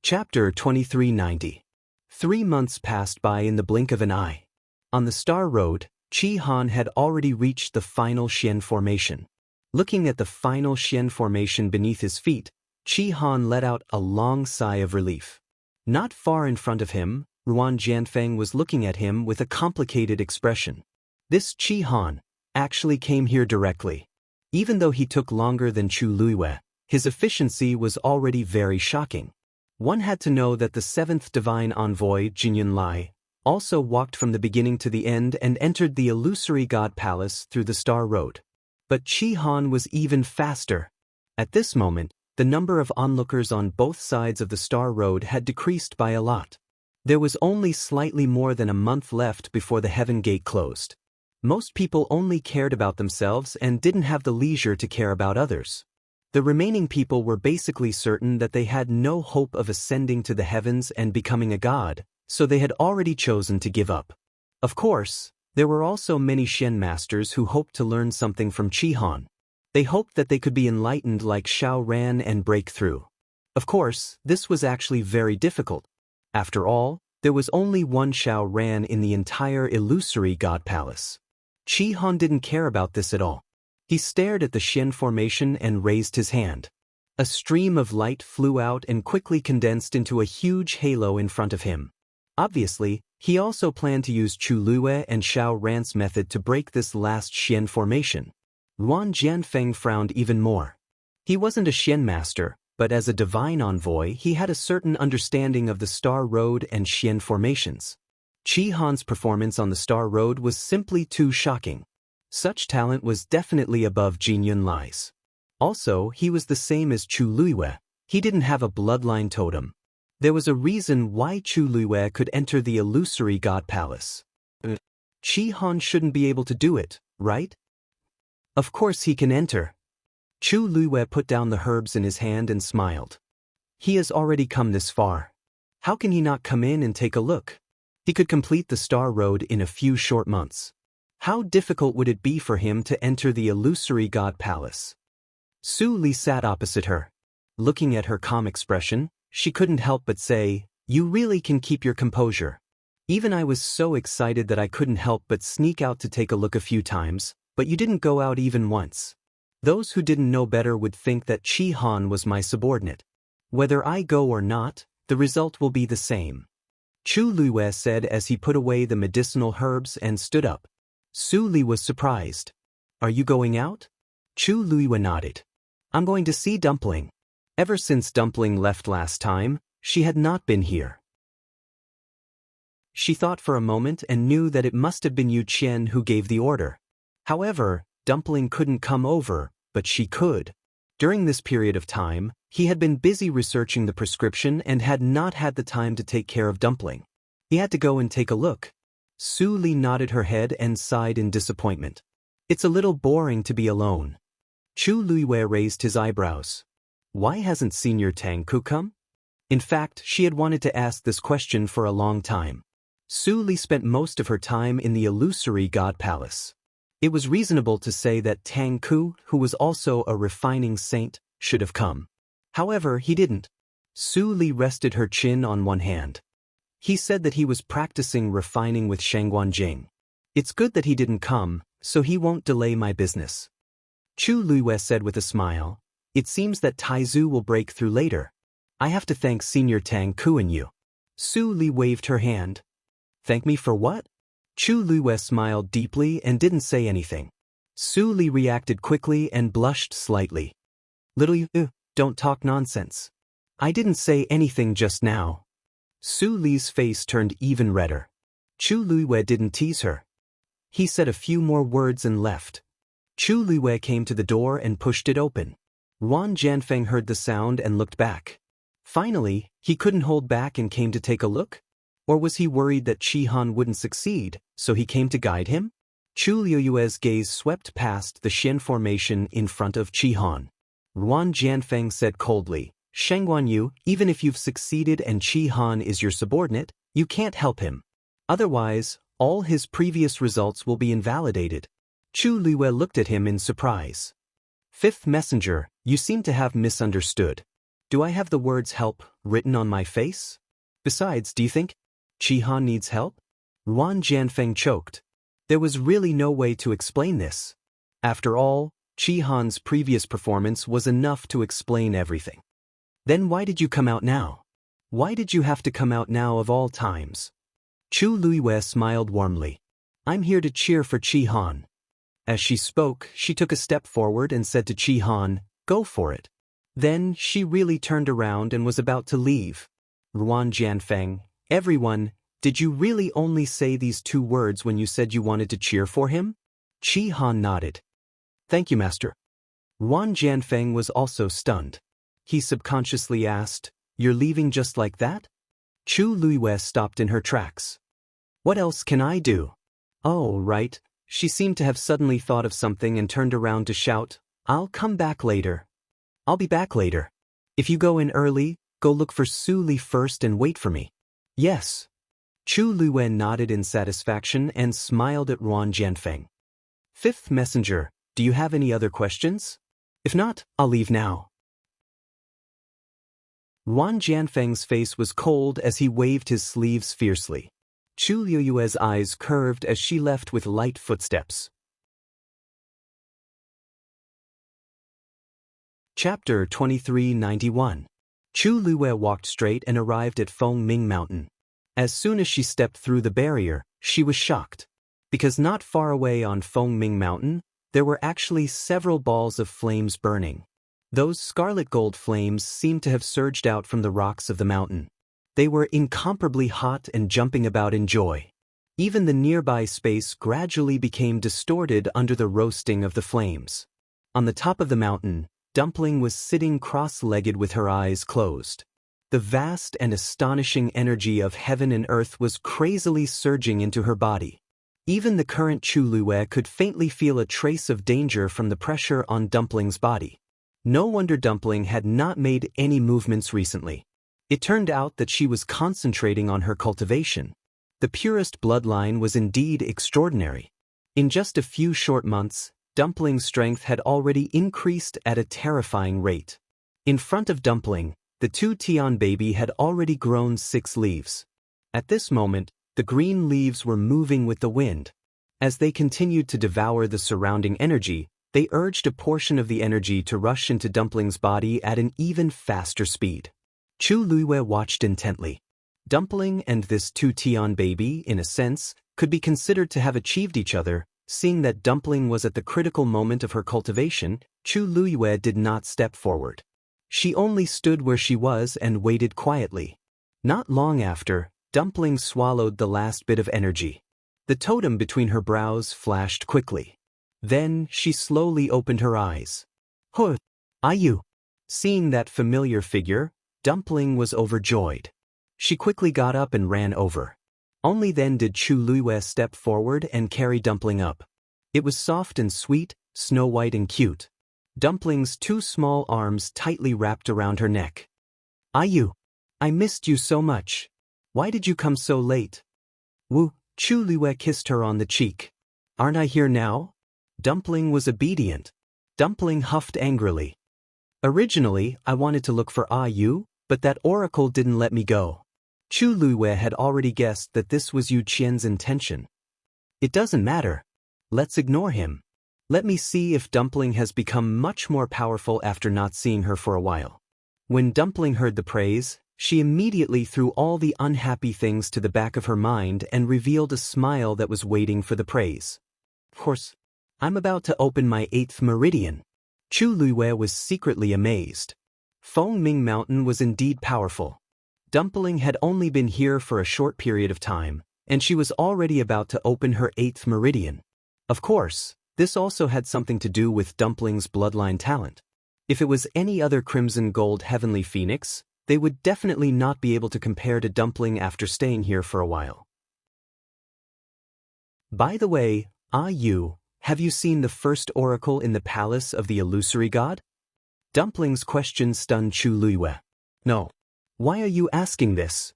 Chapter 2390. 3 months passed by in the blink of an eye. On the Star Road, Qi Han had already reached the final Xian formation. Looking at the final Xian formation beneath his feet, Qi Han let out a long sigh of relief. Not far in front of him, Ruan Jianfeng was looking at him with a complicated expression. This Qi Han actually came here directly. Even though he took longer than Chu Luiwei, his efficiency was already very shocking. One had to know that the seventh divine envoy, Jinyun Lai, also walked from the beginning to the end and entered the illusory god palace through the Star Road. But Qi Han was even faster. At this moment, the number of onlookers on both sides of the Star Road had decreased by a lot. There was only slightly more than a month left before the Heaven Gate closed. Most people only cared about themselves and didn't have the leisure to care about others. The remaining people were basically certain that they had no hope of ascending to the heavens and becoming a god, so they had already chosen to give up. Of course, there were also many Xian masters who hoped to learn something from Qi Han. They hoped that they could be enlightened like Xiao Ran and break through. Of course, this was actually very difficult. After all, there was only one Xiao Ran in the entire illusory god palace. Qi Han didn't care about this at all. He stared at the Xian formation and raised his hand. A stream of light flew out and quickly condensed into a huge halo in front of him. Obviously, he also planned to use Chu Luiwei and Xiao Ran's method to break this last Xian formation. Ruan Jianfeng frowned even more. He wasn't a Xian master, but as a divine envoy he had a certain understanding of the Star Road and Xian formations. Qi Han's performance on the Star Road was simply too shocking. Such talent was definitely above Jinyun Lai's. Also, he was the same as Chu Luiwei. He didn't have a bloodline totem. There was a reason why Chu Luiwei could enter the illusory god palace. Qi Han shouldn't be able to do it, right? Of course he can enter. Chu Luiwei put down the herbs in his hand and smiled. He has already come this far. How can he not come in and take a look? He could complete the Star Road in a few short months. How difficult would it be for him to enter the illusory god palace? Su Li sat opposite her. Looking at her calm expression, she couldn't help but say, "You really can keep your composure. Even I was so excited that I couldn't help but sneak out to take a look a few times, but you didn't go out even once. Those who didn't know better would think that Qi Han was my subordinate. Whether I go or not, the result will be the same." Chu Luiwei said as he put away the medicinal herbs and stood up. Su Li was surprised. "Are you going out?" Chu Luiwei nodded. "I'm going to see Dumpling." Ever since Dumpling left last time, she had not been here. She thought for a moment and knew that it must have been Yu Qian who gave the order. However, Dumpling couldn't come over, but she could. During this period of time, he had been busy researching the prescription and had not had the time to take care of Dumpling. He had to go and take a look. Su Li nodded her head and sighed in disappointment. "It's a little boring to be alone." Chu Luiwei raised his eyebrows. Why hasn't Senior Tang Ku come? In fact, she had wanted to ask this question for a long time. Su Li spent most of her time in the illusory god palace. It was reasonable to say that Tang Ku, who was also a refining saint, should have come. However, he didn't. Su Li rested her chin on one hand. He said that he was practicing refining with Shangguan Jing. "It's good that he didn't come, so he won't delay my business." Chu Luiwei said with a smile, "It seems that Taizu will break through later. I have to thank Senior Tang Ku and you." Su Li waved her hand. "Thank me for what?" Chu Luiwei smiled deeply and didn't say anything. Su Li reacted quickly and blushed slightly. "Little you, don't talk nonsense. I didn't say anything just now." Su Li's face turned even redder. Chu Luiwei didn't tease her. He said a few more words and left. Chu Luiwei came to the door and pushed it open. Ruan Jianfeng heard the sound and looked back. Finally, he couldn't hold back and came to take a look? Or was he worried that Qi Han wouldn't succeed, so he came to guide him? Chu Luiwei's gaze swept past the Xian formation in front of Qi Han. Ruan Jianfeng said coldly, "Shangguan Yu, even if you've succeeded and Qi Han is your subordinate, you can't help him. Otherwise, all his previous results will be invalidated." Chu Luiwei looked at him in surprise. "Fifth messenger, you seem to have misunderstood. Do I have the words help written on my face? Besides, do you think Qi Han needs help?" Ruan Jianfeng choked. There was really no way to explain this. After all, Chi Han's previous performance was enough to explain everything. Then why did you come out now? Why did you have to come out now of all times? Chu Luiyue smiled warmly. I'm here to cheer for Chi Han. As she spoke, she took a step forward and said to Chi Han, go for it. Then she really turned around and was about to leave. Ruan Jianfeng, everyone, did you really only say these 2 words when you said you wanted to cheer for him? Chi Han nodded. Thank you, Master. Ruan Jianfeng was also stunned. He subconsciously asked, you're leaving just like that? Chu Luiyue stopped in her tracks. What else can I do? Oh, right. She seemed to have suddenly thought of something and turned around to shout, I'll come back later. I'll be back later. If you go in early, go look for Su Li first and wait for me. Yes. Chu Luiyue nodded in satisfaction and smiled at Ruan Jianfeng. 5th messenger, do you have any other questions? If not, I'll leave now. Ruan Jianfeng's face was cold as he waved his sleeves fiercely. Chu Luiyue's eyes curved as she left with light footsteps. Chapter 2391. Chu Luiyue walked straight and arrived at Feng Ming Mountain. As soon as she stepped through the barrier, she was shocked. Because not far away on Feng Ming Mountain, there were actually several balls of flames burning. Those scarlet gold flames seemed to have surged out from the rocks of the mountain. They were incomparably hot and jumping about in joy. Even the nearby space gradually became distorted under the roasting of the flames. On the top of the mountain, Dumpling was sitting cross-legged with her eyes closed. The vast and astonishing energy of heaven and earth was crazily surging into her body. Even the current Chu Luiyue could faintly feel a trace of danger from the pressure on Dumpling's body. No wonder Dumpling had not made any movements recently. It turned out that she was concentrating on her cultivation. The purest bloodline was indeed extraordinary. In just a few short months, Dumpling's strength had already increased at a terrifying rate. In front of Dumpling, the 2 Tian baby had already grown 6 leaves. At this moment, the green leaves were moving with the wind. As they continued to devour the surrounding energy, they urged a portion of the energy to rush into Dumpling's body at an even faster speed. Chu Luiyue watched intently. Dumpling and this 2 Tian baby, in a sense, could be considered to have achieved each other. Seeing that Dumpling was at the critical moment of her cultivation, Chu Luiyue did not step forward. She only stood where she was and waited quietly. Not long after, Dumpling swallowed the last bit of energy. The totem between her brows flashed quickly. Then she slowly opened her eyes. Huh, Ayu. Seeing that familiar figure, Dumpling was overjoyed. She quickly got up and ran over. Only then did Chu Luiyue step forward and carry Dumpling up. It was soft and sweet, snow-white and cute. Dumpling's 2 small arms tightly wrapped around her neck. Ayu, I missed you so much. Why did you come so late? Chu Luiyue kissed her on the cheek. Aren't I here now? Dumpling was obedient. Dumpling huffed angrily. Originally, I wanted to look for Ayu, but that oracle didn't let me go. Chu Luiyue had already guessed that this was Yu Qian's intention. It doesn't matter. Let's ignore him. Let me see if Dumpling has become much more powerful after not seeing her for a while. When Dumpling heard the praise, she immediately threw all the unhappy things to the back of her mind and revealed a smile that was waiting for the praise. Of course, I'm about to open my 8th meridian. Chu Luiyue was secretly amazed. Feng Ming Mountain was indeed powerful. Dumpling had only been here for a short period of time, and she was already about to open her 8th meridian. Of course, this also had something to do with Dumpling's bloodline talent. If it was any other crimson gold heavenly phoenix, they would definitely not be able to compare to Dumpling after staying here for a while. By the way, Ayu, have you seen the first oracle in the palace of the illusory god? Dumpling's question stunned Chu Luiyue. No. Why are you asking this?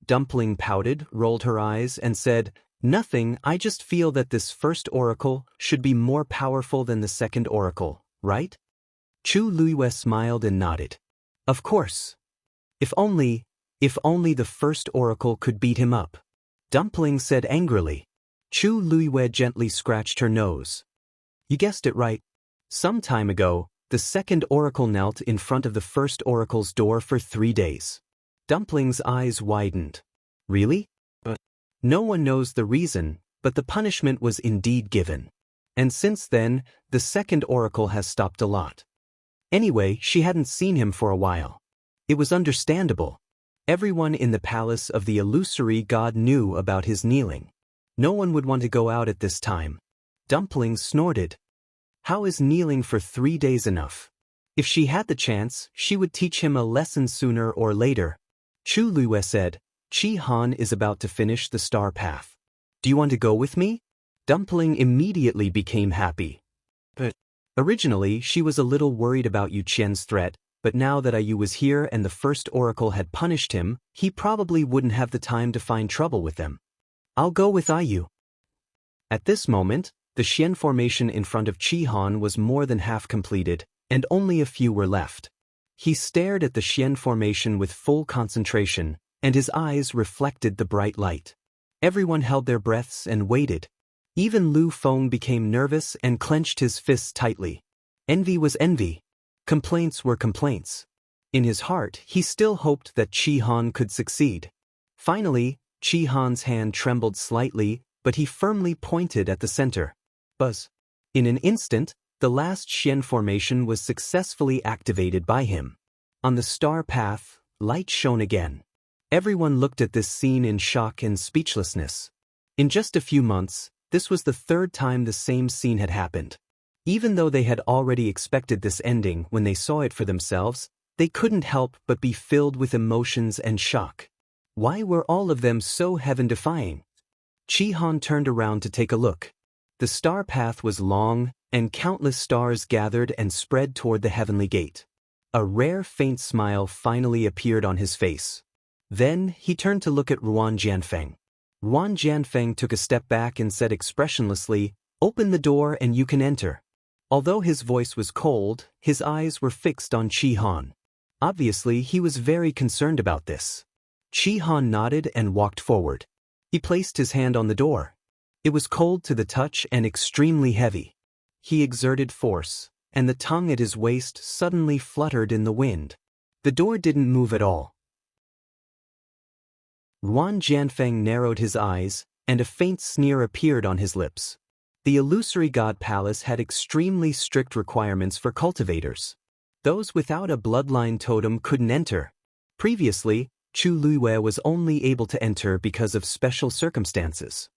Dumpling pouted, rolled her eyes, and said, Nothing, I just feel that this first oracle should be more powerful than the second oracle, right? Chu Luiyue smiled and nodded. Of course. If only the first oracle could beat him up. Dumpling said angrily. Chu Luiwei gently scratched her nose. You guessed it right. Some time ago, the second oracle knelt in front of the first oracle's door for 3 days. Dumpling's eyes widened. Really? No one knows the reason, but the punishment was indeed given. And since then, the second oracle has stopped a lot. Anyway, she hadn't seen him for a while. It was understandable. Everyone in the palace of the illusory god knew about his kneeling. No one would want to go out at this time. Dumpling snorted. How is kneeling for 3 days enough? If she had the chance, she would teach him a lesson sooner or later. Chu Luiwei said, Chi Han is about to finish the star path. Do you want to go with me? Dumpling immediately became happy. But originally, she was a little worried about Yu Qian's threat, but now that Ayu was here and the first oracle had punished him, he probably wouldn't have the time to find trouble with them. I'll go with Ayu. At this moment, the Xian formation in front of Chi Han was more than half completed, and only a few were left. He stared at the Xian formation with full concentration, and his eyes reflected the bright light. Everyone held their breaths and waited. Even Lu Feng became nervous and clenched his fists tightly. Envy was envy. Complaints were complaints. In his heart, he still hoped that Chi Han could succeed. Finally, Chi Han's hand trembled slightly, but he firmly pointed at the center. Buzz. In an instant, the last Xian formation was successfully activated by him. On the star path, light shone again. Everyone looked at this scene in shock and speechlessness. In just a few months, this was the third time the same scene had happened. Even though they had already expected this ending when they saw it for themselves, they couldn't help but be filled with emotions and shock. Why were all of them so heaven-defying? Chi Han turned around to take a look. The star path was long, and countless stars gathered and spread toward the heavenly gate. A rare faint smile finally appeared on his face. Then, he turned to look at Ruan Jianfeng. Ruan Jianfeng took a step back and said expressionlessly, "Open the door and you can enter." Although his voice was cold, his eyes were fixed on Chi Han. Obviously, he was very concerned about this. Chi Han nodded and walked forward. He placed his hand on the door. It was cold to the touch and extremely heavy. He exerted force, and the tongue at his waist suddenly fluttered in the wind. The door didn't move at all. Ruan Jianfeng narrowed his eyes, and a faint sneer appeared on his lips. The illusory god palace had extremely strict requirements for cultivators. Those without a bloodline totem couldn't enter. Previously, Chu Luiwei was only able to enter because of special circumstances.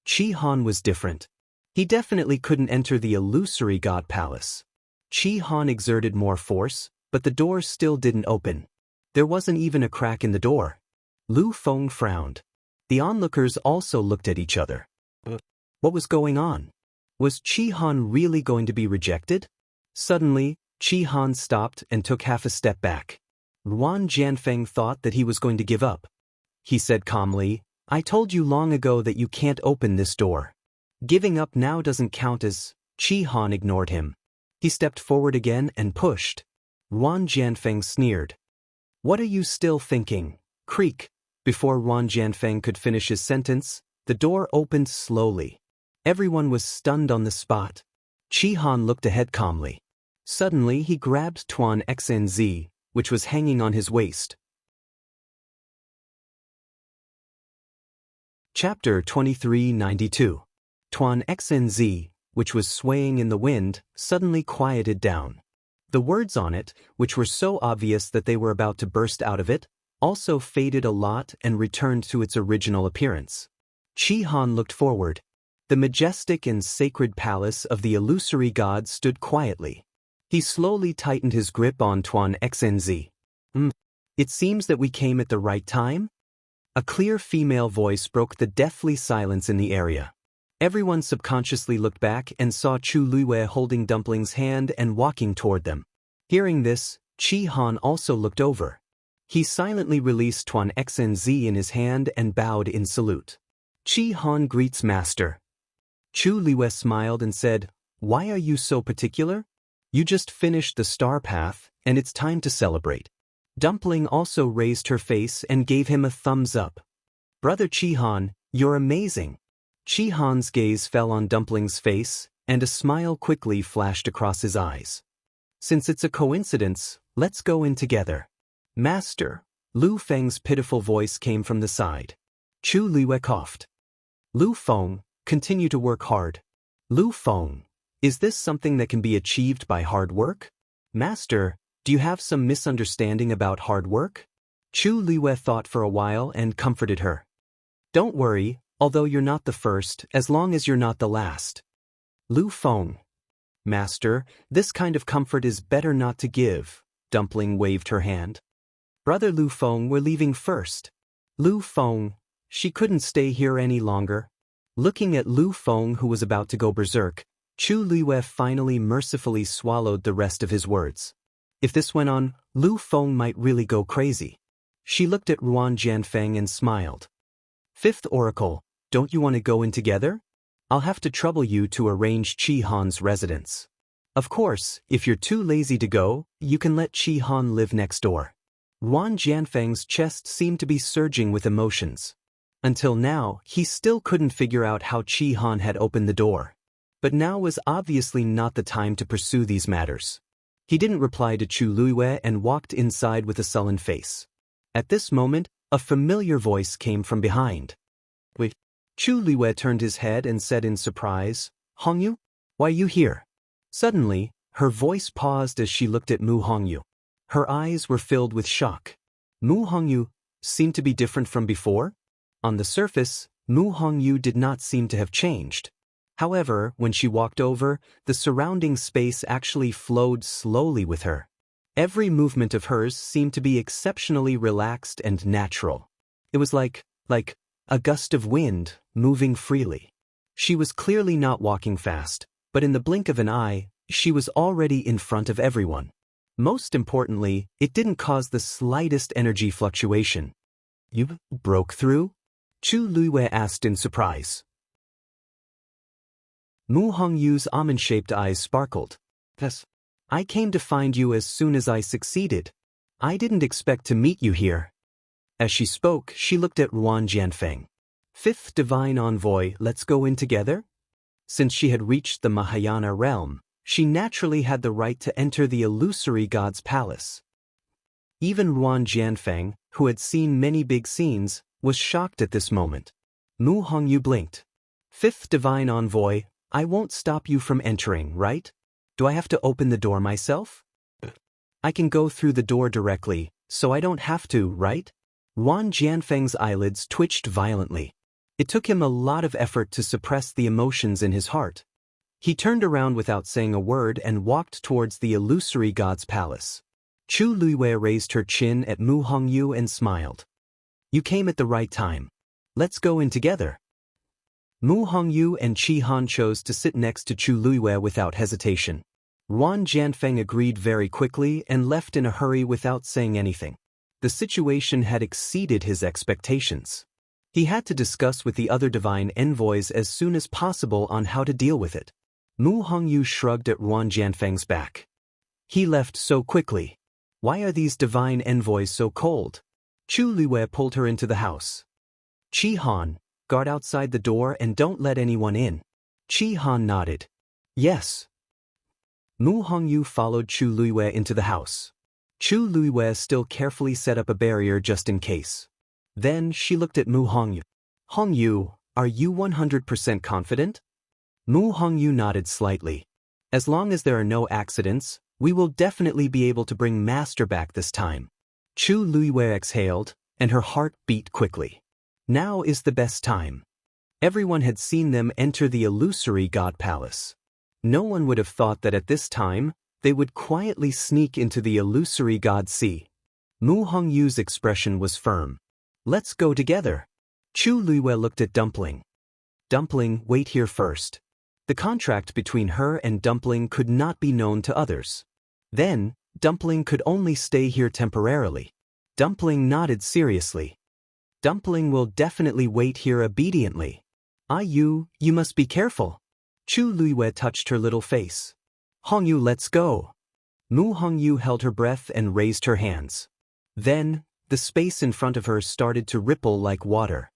Chi Han was different. He definitely couldn't enter the illusory god palace. Chi Han exerted more force, but the door still didn't open. There wasn't even a crack in the door. Lu Feng frowned. The onlookers also looked at each other. What was going on? Was Chi Han really going to be rejected? Suddenly, Chi Han stopped and took half a step back. Ruan Jianfeng thought that he was going to give up. He said calmly, "I told you long ago that you can't open this door. Giving up now doesn't count as..." Chi Han ignored him. He stepped forward again and pushed. Ruan Jianfeng sneered. "What are you still thinking?" Creak. Before Ruan Jianfeng could finish his sentence, the door opened slowly. Everyone was stunned on the spot. Chi Han looked ahead calmly. Suddenly he grabbed Tuan Xnz, which was hanging on his waist. Chapter 2392. Tuan Xnz, which was swaying in the wind, suddenly quieted down. The words on it, which were so obvious that they were about to burst out of it, also faded a lot and returned to its original appearance. Chi Han looked forward. The majestic and sacred palace of the illusory god stood quietly. He slowly tightened his grip on Tuan Xnz. It seems that we came at the right time?" A clear female voice broke the deathly silence in the area. Everyone subconsciously looked back and saw Chu Luiwei holding Dumpling's hand and walking toward them. Hearing this, Chi Han also looked over. He silently released Tuan Xnz in his hand and bowed in salute. "Chi Han greets master." Chu Luiwei smiled and said, "Why are you so particular? You just finished the star path, and it's time to celebrate." Dumpling also raised her face and gave him a thumbs up. "Brother Chi Han, you're amazing. Chi Han's gaze fell on Dumpling's face, and a smile quickly flashed across his eyes. Since it's a coincidence, let's go in together. Master. Lu Feng's pitiful voice came from the side. Chu Liwei coughed. Lu Feng, continue to work hard. Lu Feng, is this something that can be achieved by hard work? Master, do you have some misunderstanding about hard work? Chu Liwei thought for a while and comforted her. Don't worry, although you're not the first, as long as you're not the last. Lu Feng. Master, this kind of comfort is better not to give. Dumpling waved her hand. Brother Lu Feng, we're leaving first. Lu Feng, she couldn't stay here any longer. Looking at Lu Feng, who was about to go berserk, Chu Liwei finally mercifully swallowed the rest of his words. If this went on, Lu Feng might really go crazy. She looked at Ruan Jianfeng and smiled. Fifth Oracle, don't you want to go in together? I'll have to trouble you to arrange Chi Han's residence. Of course, if you're too lazy to go, you can let Chi Han live next door. Ruan Jianfeng's chest seemed to be surging with emotions. Until now, he still couldn't figure out how Chi Han had opened the door. But now was obviously not the time to pursue these matters. He didn't reply to Chu Liwei and walked inside with a sullen face. At this moment, a familiar voice came from behind. Wait. Chu Liwei turned his head and said in surprise, Hongyu? Why are you here? Suddenly, her voice paused as she looked at Mu Hongyu. Her eyes were filled with shock. Mu Hongyu seemed to be different from before? On the surface, Mu Hongyu did not seem to have changed. However, when she walked over, the surrounding space actually flowed slowly with her. Every movement of hers seemed to be exceptionally relaxed and natural. It was like a gust of wind, moving freely. She was clearly not walking fast, but in the blink of an eye, she was already in front of everyone. Most importantly, it didn't cause the slightest energy fluctuation. You broke through? Chu Liwei asked in surprise. Mu Hongyu's almond-shaped eyes sparkled. Yes. I came to find you as soon as I succeeded. I didn't expect to meet you here. As she spoke, she looked at Ruan Jianfeng. Fifth Divine Envoy, let's go in together? Since she had reached the Mahayana realm, she naturally had the right to enter the illusory god's palace. Even Ruan Jianfeng, who had seen many big scenes, was shocked at this moment. Mu Hongyu blinked. Fifth Divine Envoy, I won't stop you from entering, right? Do I have to open the door myself? I can go through the door directly, so I don't have to, right? Ruan Jianfeng's eyelids twitched violently. It took him a lot of effort to suppress the emotions in his heart. He turned around without saying a word and walked towards the illusory god's palace. Chu Liwei raised her chin at Mu Hongyu and smiled. You came at the right time. Let's go in together. Mu Hongyu and Chi Han chose to sit next to Chu Liwei without hesitation. Ruan Jianfeng agreed very quickly and left in a hurry without saying anything. The situation had exceeded his expectations. He had to discuss with the other divine envoys as soon as possible on how to deal with it. Mu Hongyu shrugged at Ruan Jianfeng's back. He left so quickly. Why are these divine envoys so cold? Chu Liwei pulled her into the house. Chi Han, guard outside the door and don't let anyone in. Chi Han nodded. Yes. Mu Hongyu followed Chu Liwei into the house. Chu Liwei still carefully set up a barrier just in case. Then she looked at Mu Hongyu. Hongyu, are you 100% confident? Mu Hongyu nodded slightly. As long as there are no accidents, we will definitely be able to bring Master back this time. Chu Liwei exhaled, and her heart beat quickly. Now is the best time. Everyone had seen them enter the illusory god palace. No one would have thought that at this time, they would quietly sneak into the illusory god sea. Mu Hongyu's expression was firm. Let's go together. Chu Liwei looked at Dumpling. Dumpling, wait here first. The contract between her and Dumpling could not be known to others. Then, Dumpling could only stay here temporarily. Dumpling nodded seriously. Dumpling will definitely wait here obediently. You must be careful. Chu Liwei touched her little face. Hongyu, let's go. Mu Hongyu held her breath and raised her hands. Then, the space in front of her started to ripple like water.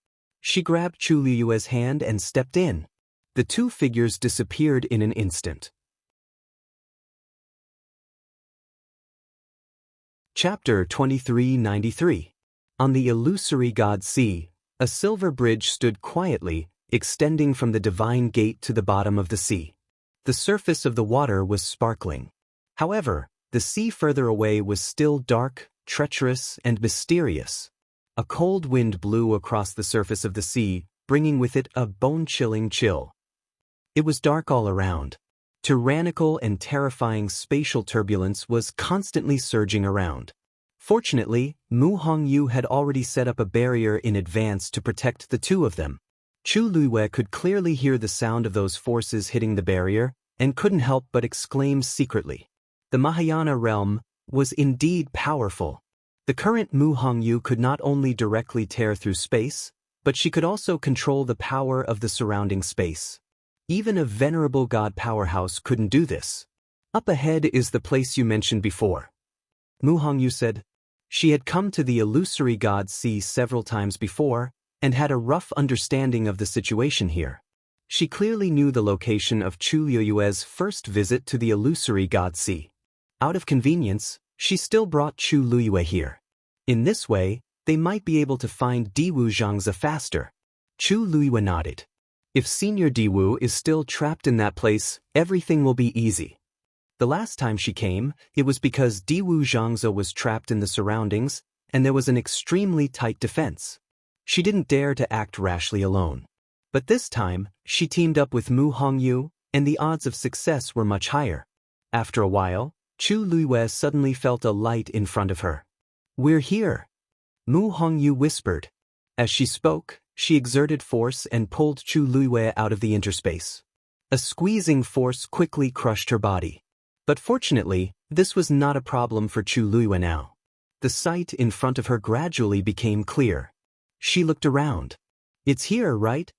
She grabbed Chu Liyue's hand and stepped in. The two figures disappeared in an instant. Chapter 2393. On the illusory God Sea, a silver bridge stood quietly, extending from the divine gate to the bottom of the sea. The surface of the water was sparkling. However, the sea further away was still dark, treacherous, and mysterious. A cold wind blew across the surface of the sea, bringing with it a bone-chilling chill. It was dark all around. Tyrannical and terrifying spatial turbulence was constantly surging around. Fortunately, Mu Hongyu had already set up a barrier in advance to protect the two of them. Chu Liyue could clearly hear the sound of those forces hitting the barrier, and couldn't help but exclaim secretly. The Mahayana realm was indeed powerful. The current Mu Hongyu could not only directly tear through space, but she could also control the power of the surrounding space. Even a venerable god powerhouse couldn't do this. Up ahead is the place you mentioned before, Mu Hongyu said. She had come to the illusory god sea several times before, and had a rough understanding of the situation here. She clearly knew the location of Chu Liyue's first visit to the illusory god sea. Out of convenience, she still brought Chu Liyue here. In this way, they might be able to find Diwu Xianxia faster. Chu Liyue nodded. If Senior Diwu is still trapped in that place, everything will be easy. The last time she came, it was because Diwu Xianxia was trapped in the surroundings, and there was an extremely tight defense. She didn't dare to act rashly alone. But this time, she teamed up with Mu Hongyu, and the odds of success were much higher. After a while, Chu Liyue suddenly felt a light in front of her. "We're here," Mu Hongyu whispered. As she spoke, she exerted force and pulled Chu Liyue out of the interspace. A squeezing force quickly crushed her body. But fortunately, this was not a problem for Chu Liyue now. The sight in front of her gradually became clear. She looked around. "It's here, right?"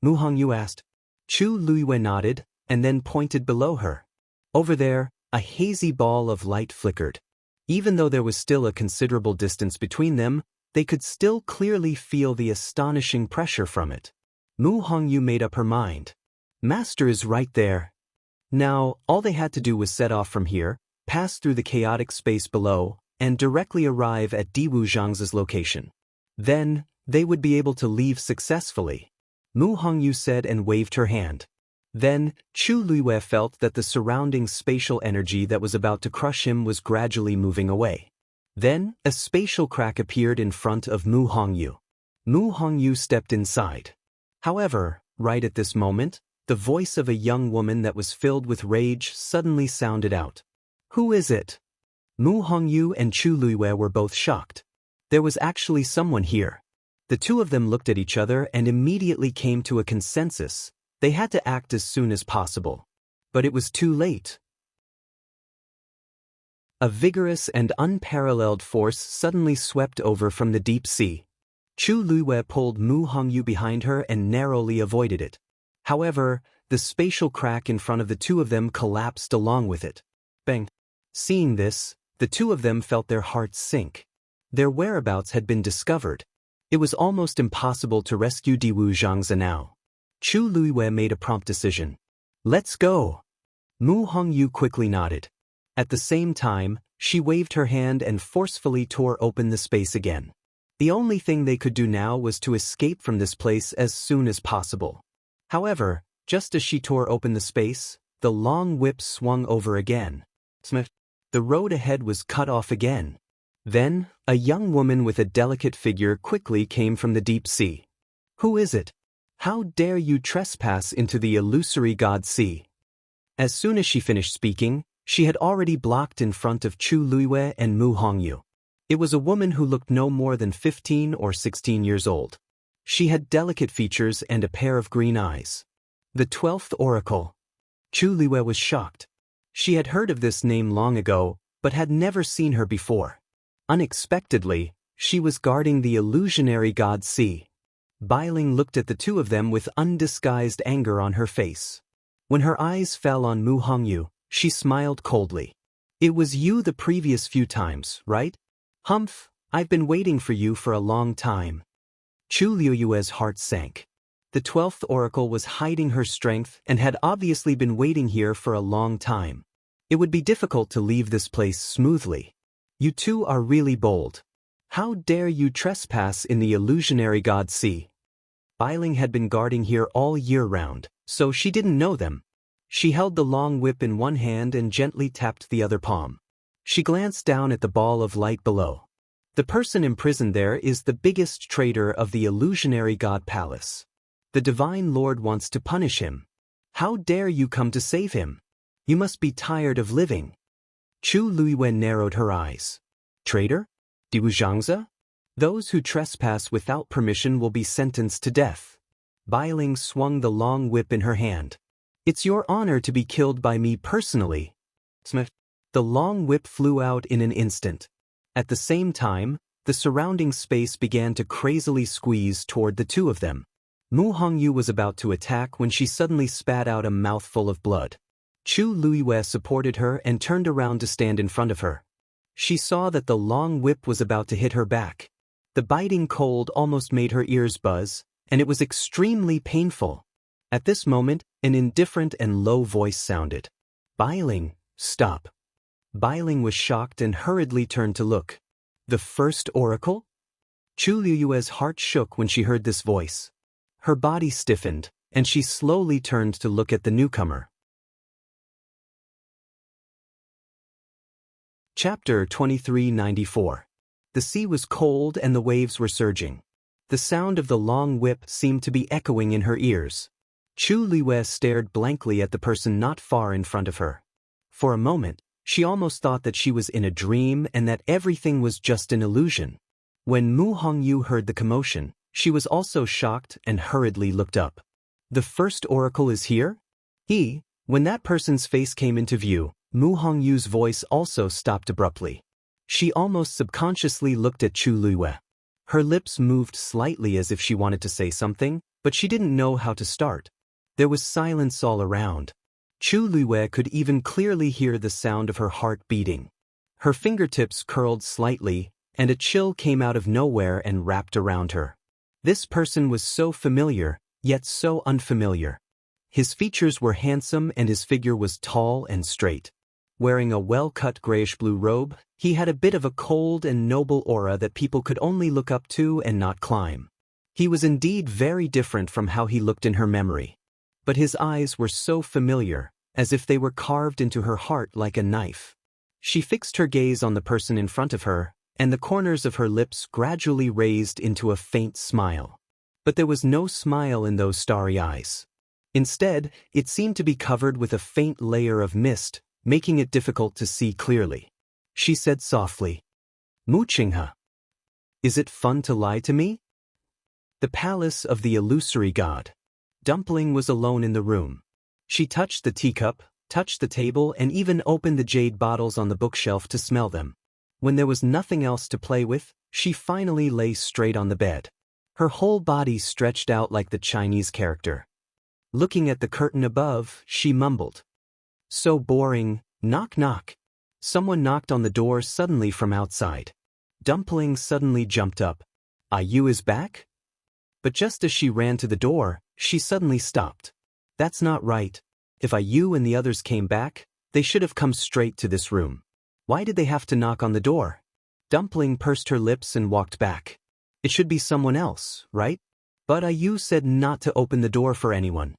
Mu Hongyu asked. Chu Liyue nodded, and then pointed below her. Over there, a hazy ball of light flickered. Even though there was still a considerable distance between them, they could still clearly feel the astonishing pressure from it. Mu Hongyu made up her mind. Master is right there. Now, all they had to do was set off from here, pass through the chaotic space below, and directly arrive at Diwu Xianxia's location. Then, they would be able to leave successfully, Mu Hongyu said and waved her hand. Then, Chu Liyue felt that the surrounding spatial energy that was about to crush him was gradually moving away. Then, a spatial crack appeared in front of Mu Hongyu. Mu Hongyu stepped inside. However, right at this moment, the voice of a young woman that was filled with rage suddenly sounded out. "Who is it?" Mu Hongyu and Chu Liyue were both shocked. There was actually someone here. The two of them looked at each other and immediately came to a consensus. They had to act as soon as possible. But it was too late. A vigorous and unparalleled force suddenly swept over from the deep sea. Chu Liyue pulled Mu Hongyu behind her and narrowly avoided it. However, the spatial crack in front of the two of them collapsed along with it. Bang! Seeing this, the two of them felt their hearts sink. Their whereabouts had been discovered. It was almost impossible to rescue Diwu Xianxia now. Chu Liyue made a prompt decision. "Let's go." Mu Hongyu quickly nodded. At the same time, she waved her hand and forcefully tore open the space again. The only thing they could do now was to escape from this place as soon as possible. However, just as she tore open the space, the long whip swung over again. The road ahead was cut off again. Then, a young woman with a delicate figure quickly came from the deep sea. "Who is it? How dare you trespass into the illusory god sea?" As soon as she finished speaking, she had already blocked in front of Chu Liyue and Mu Hongyu. It was a woman who looked no more than 15 or 16 years old. She had delicate features and a pair of green eyes. The 12th Oracle. Chu Liyue was shocked. She had heard of this name long ago, but had never seen her before. Unexpectedly, she was guarding the illusionary god sea. Bailing looked at the two of them with undisguised anger on her face. When her eyes fell on Mu Hongyu, she smiled coldly. "It was you the previous few times, right? Humph, I've been waiting for you for a long time." Chu Liuyue's heart sank. The 12th oracle was hiding her strength and had obviously been waiting here for a long time. It would be difficult to leave this place smoothly. You two are really bold. How dare you trespass in the illusionary god sea? Bailing had been guarding here all year round, so she didn't know them. She held the long whip in one hand and gently tapped the other palm. She glanced down at the ball of light below. The person imprisoned there is the biggest traitor of the illusionary god palace. The divine lord wants to punish him. How dare you come to save him? You must be tired of living. Chu Luiyue narrowed her eyes. Traitor? Diwu Zhangzi? Those who trespass without permission will be sentenced to death. Bailing swung the long whip in her hand. It's your honor to be killed by me personally. Smith. The long whip flew out in an instant. At the same time, the surrounding space began to crazily squeeze toward the two of them. Mu Hongyu was about to attack when she suddenly spat out a mouthful of blood. Chu Luiyue supported her and turned around to stand in front of her. She saw that the long whip was about to hit her back. The biting cold almost made her ears buzz, and it was extremely painful. At this moment, an indifferent and low voice sounded. Bailing, stop. Bailing was shocked and hurriedly turned to look. The first oracle? Chu Liuyue's heart shook when she heard this voice. Her body stiffened, and she slowly turned to look at the newcomer. Chapter 2394. The sea was cold and the waves were surging. The sound of the long whip seemed to be echoing in her ears. Chu Liuyue stared blankly at the person not far in front of her. For a moment, she almost thought that she was in a dream and that everything was just an illusion. When Mu Hongyu heard the commotion, she was also shocked and hurriedly looked up. The first oracle is here? When that person's face came into view, Mu Hongyu's voice also stopped abruptly. She almost subconsciously looked at Chu Liuyue. Her lips moved slightly as if she wanted to say something, but she didn't know how to start. There was silence all around. Chu Liuyue could even clearly hear the sound of her heart beating. Her fingertips curled slightly, and a chill came out of nowhere and wrapped around her. This person was so familiar, yet so unfamiliar. His features were handsome and his figure was tall and straight. Wearing a well-cut grayish-blue robe, he had a bit of a cold and noble aura that people could only look up to and not climb. He was indeed very different from how he looked in her memory. But his eyes were so familiar, as if they were carved into her heart like a knife. She fixed her gaze on the person in front of her, and the corners of her lips gradually raised into a faint smile. But there was no smile in those starry eyes. Instead, it seemed to be covered with a faint layer of mist, making it difficult to see clearly. She said softly, Mu Qinghe. Is it fun to lie to me? The palace of the illusory god. Dumpling was alone in the room. She touched the teacup, touched the table, and even opened the jade bottles on the bookshelf to smell them. When there was nothing else to play with, she finally lay straight on the bed. Her whole body stretched out like the Chinese character. Looking at the curtain above, she mumbled, So boring, knock knock. Someone knocked on the door suddenly from outside. Dumpling suddenly jumped up. Yu is back? But just as she ran to the door, she suddenly stopped. That's not right. If Yu and the others came back, they should have come straight to this room. Why did they have to knock on the door? Dumpling pursed her lips and walked back. It should be someone else, right? But Yu said not to open the door for anyone.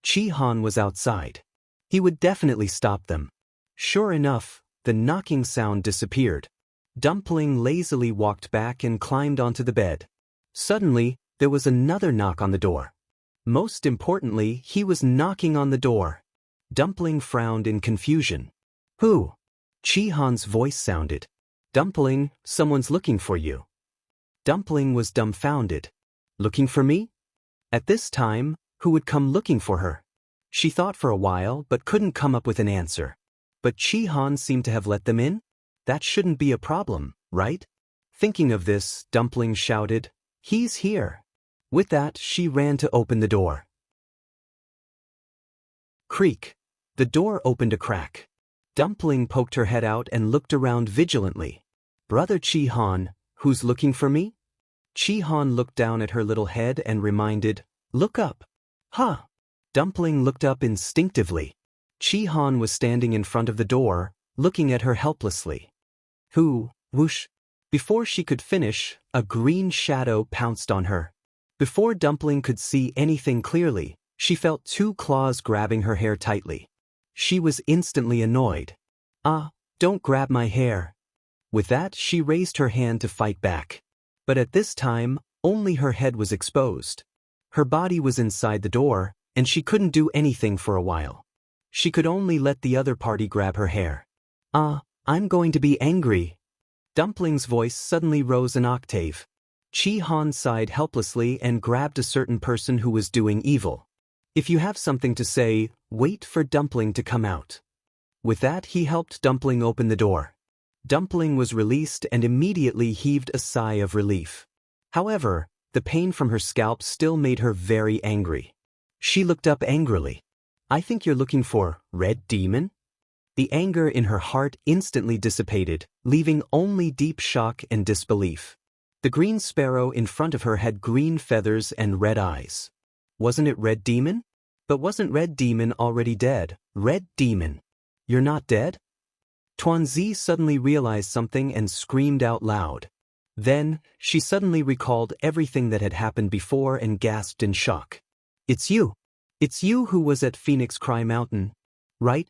Qi Han was outside. He would definitely stop them. Sure enough, the knocking sound disappeared. Dumpling lazily walked back and climbed onto the bed. Suddenly, there was another knock on the door. Most importantly, he was knocking on the door. Dumpling frowned in confusion. Who? Qi Han's voice sounded. Dumpling, someone's looking for you. Dumpling was dumbfounded. Looking for me? At this time, who would come looking for her? She thought for a while but couldn't come up with an answer. But Qi Han seemed to have let them in? That shouldn't be a problem, right? Thinking of this, Dumpling shouted, He's here. With that, she ran to open the door. Creak. The door opened a crack. Dumpling poked her head out and looked around vigilantly. Brother Qi Han, who's looking for me? Chi Han looked down at her little head and reminded, "Look up." "Huh." Dumpling looked up instinctively. Chi Han was standing in front of the door, looking at her helplessly. Whoosh. Before she could finish, a green shadow pounced on her. Before Dumpling could see anything clearly, she felt two claws grabbing her hair tightly. She was instantly annoyed. "Ah, don't grab my hair." With that, she raised her hand to fight back. But at this time, only her head was exposed. Her body was inside the door, and she couldn't do anything for a while. She could only let the other party grab her hair. I'm going to be angry." Dumpling's voice suddenly rose an octave. Chi Han sighed helplessly and grabbed a certain person who was doing evil. "If you have something to say, wait for Dumpling to come out." With that, he helped Dumpling open the door. Dumpling was released and immediately heaved a sigh of relief. However, the pain from her scalp still made her very angry. She looked up angrily. "I think you're looking for Red Demon?" The anger in her heart instantly dissipated, leaving only deep shock and disbelief. The green sparrow in front of her had green feathers and red eyes. Wasn't it Red Demon? But wasn't Red Demon already dead? Red Demon. You're not dead? Tuanzi suddenly realized something and screamed out loud. Then, she suddenly recalled everything that had happened before and gasped in shock. "It's you! It's you who was at Phoenix Cry Mountain, right?"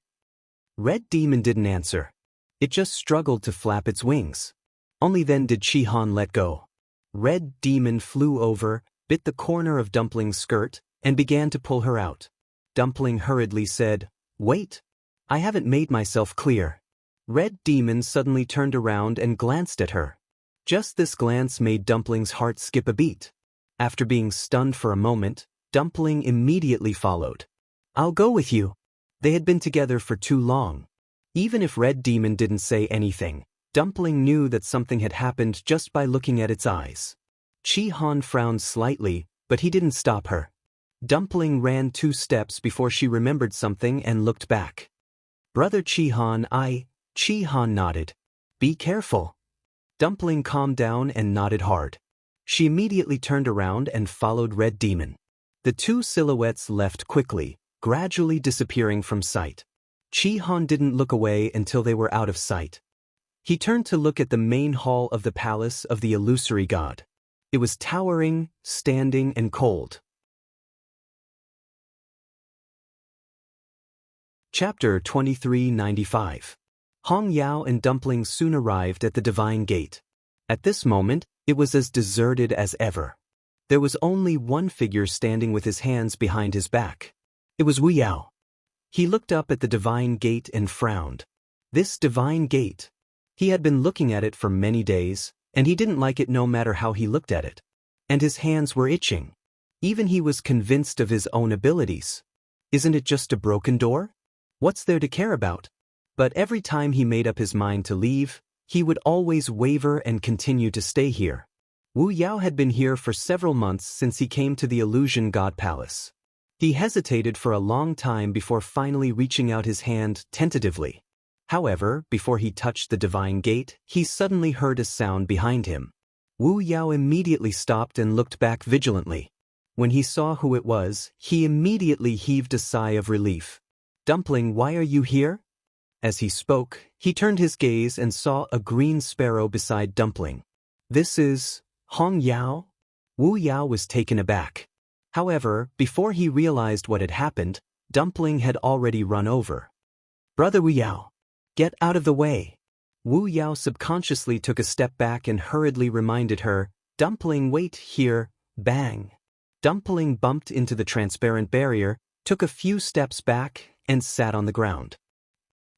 Red Demon didn't answer. It just struggled to flap its wings. Only then did Chi Han let go. Red Demon flew over, bit the corner of Dumpling's skirt, and began to pull her out. Dumpling hurriedly said, "Wait. I haven't made myself clear." Red Demon suddenly turned around and glanced at her. Just this glance made Dumpling's heart skip a beat. After being stunned for a moment, Dumpling immediately followed. "I'll go with you." They had been together for too long. Even if Red Demon didn't say anything, Dumpling knew that something had happened just by looking at its eyes. Chi Han frowned slightly, but he didn't stop her. Dumpling ran 2 steps before she remembered something and looked back. "Brother Chi Han, Chi Han nodded. "Be careful." Dumpling calmed down and nodded hard. She immediately turned around and followed Red Demon. The two silhouettes left quickly, gradually disappearing from sight. Chi Han didn't look away until they were out of sight. He turned to look at the main hall of the palace of the illusory god. It was towering, standing, and cold. Chapter 2395. Hong Yao and Dumpling soon arrived at the Divine Gate. At this moment, it was as deserted as ever. There was only one figure standing with his hands behind his back. It was Wu Yao. He looked up at the Divine Gate and frowned. This Divine Gate. He had been looking at it for many days, and he didn't like it no matter how he looked at it. And his hands were itching. Even he was convinced of his own abilities. Isn't it just a broken door? What's there to care about? But every time he made up his mind to leave, he would always waver and continue to stay here. Wu Yao had been here for several months since he came to the Illusion God Palace. He hesitated for a long time before finally reaching out his hand tentatively. However, before he touched the Divine Gate, he suddenly heard a sound behind him. Wu Yao immediately stopped and looked back vigilantly. When he saw who it was, he immediately heaved a sigh of relief. "Dumpling, why are you here?" As he spoke, he turned his gaze and saw a green sparrow beside Dumpling. "This is Hong Yao?" Wu Yao was taken aback. However, before he realized what had happened, Dumpling had already run over. "Brother Wu Yao, get out of the way." Wu Yao subconsciously took a step back and hurriedly reminded her, "Dumpling, wait here." Bang! Dumpling bumped into the transparent barrier, took a few steps back, and sat on the ground.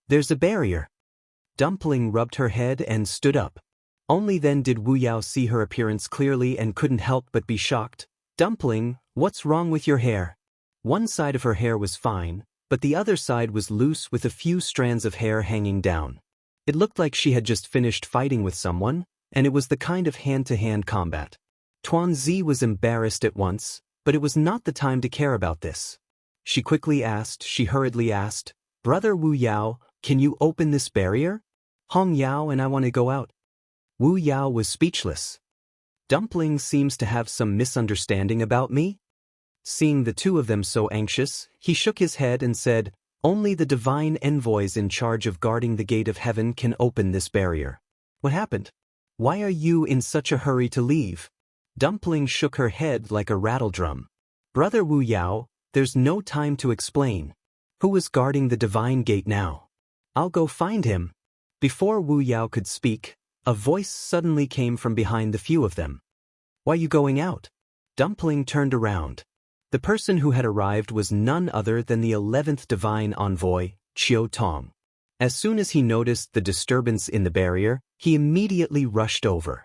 "There's a barrier." Dumpling rubbed her head and stood up. Only then did Wu Yao see her appearance clearly and couldn't help but be shocked. "Dumpling, what's wrong with your hair?" One side of her hair was fine, but the other side was loose with a few strands of hair hanging down. It looked like she had just finished fighting with someone, and it was the kind of hand-to-hand combat. Tuanzi was embarrassed at once, but it was not the time to care about this. She hurriedly asked, "Brother Wu Yao, can you open this barrier? Hong Yao and I want to go out." Wu Yao was speechless. Dumpling seems to have some misunderstanding about me? Seeing the two of them so anxious, he shook his head and said, "Only the divine envoys in charge of guarding the gate of heaven can open this barrier." "What happened? Why are you in such a hurry to leave?" Dumpling shook her head like a rattledrum. "Brother Wu Yao, there's no time to explain. Who is guarding the divine gate now? I'll go find him." Before Wu Yao could speak, a voice suddenly came from behind the few of them. "Why are you going out?" Dumpling turned around. The person who had arrived was none other than the 11th divine envoy, Chiu Tong. As soon as he noticed the disturbance in the barrier, he immediately rushed over.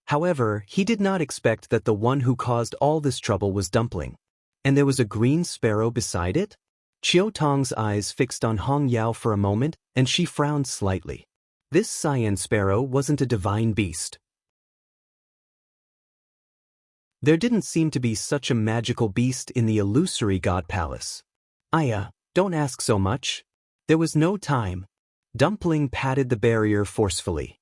However, he did not expect that the one who caused all this trouble was Dumpling. And there was a green sparrow beside it? Chiu Tong's eyes fixed on Hong Yao for a moment, and she frowned slightly. This cyan sparrow wasn't a divine beast. There didn't seem to be such a magical beast in the illusory god palace. Don't ask so much. There was no time. Dumpling patted the barrier forcefully.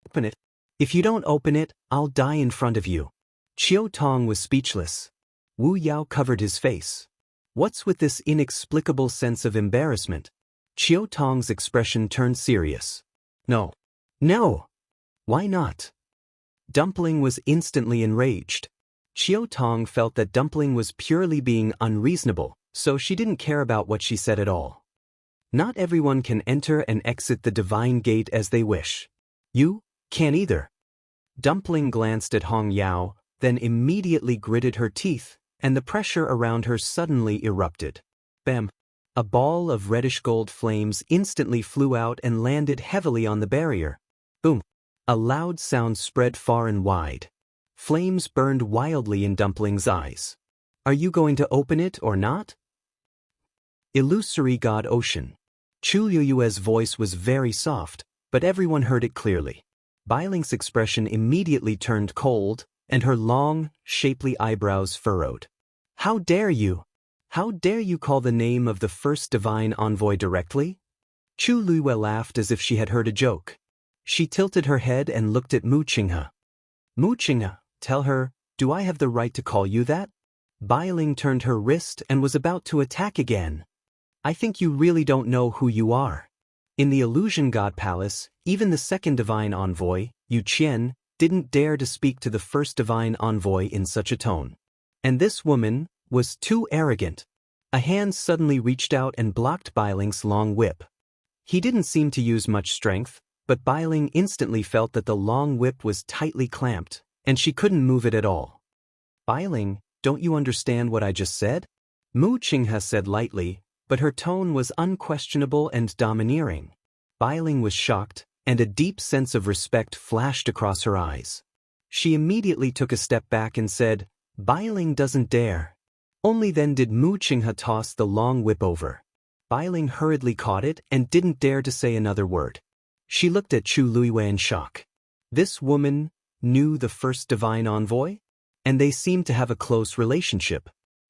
"Open it. If you don't open it, I'll die in front of you." Chiu Tong was speechless. Wu Yao covered his face. What's with this inexplicable sense of embarrassment? Chiu Tong's expression turned serious. No. No! Why not? Dumpling was instantly enraged. Chiu Tong felt that Dumpling was purely being unreasonable, so she didn't care about what she said at all. Not everyone can enter and exit the divine gate as they wish. You can't either. Dumpling glanced at Hong Yao, then immediately gritted her teeth, and the pressure around her suddenly erupted. Bam! A ball of reddish-gold flames instantly flew out and landed heavily on the barrier. Boom! A loud sound spread far and wide. Flames burned wildly in Dumpling's eyes. "Are you going to open it or not?" Illusory God Ocean. Chu Liyue's voice was very soft, but everyone heard it clearly. Bailing's expression immediately turned cold, and her long, shapely eyebrows furrowed. "How dare you? How dare you call the name of the first divine envoy directly?" Chu Liyue laughed as if she had heard a joke. She tilted her head and looked at Mu Qinghe. "Mu Qinghe, tell her, do I have the right to call you that?" Bailing turned her wrist and was about to attack again. "I think you really don't know who you are." In the Illusion God Palace, even the second divine envoy, Yu Qian, didn't dare to speak to the first divine envoy in such a tone. And this woman was too arrogant. A hand suddenly reached out and blocked Bailing's long whip. He didn't seem to use much strength, but Bailing instantly felt that the long whip was tightly clamped, and she couldn't move it at all. "Bailing, don't you understand what I just said?" Mu Qinghe said lightly, but her tone was unquestionable and domineering. Bailing was shocked, and a deep sense of respect flashed across her eyes. She immediately took a step back and said, "Bailing doesn't dare." Only then did Mu Qinghe toss the long whip over. Bailing hurriedly caught it and didn't dare to say another word. She looked at Chu Liyue in shock. This woman knew the first divine envoy? And they seemed to have a close relationship.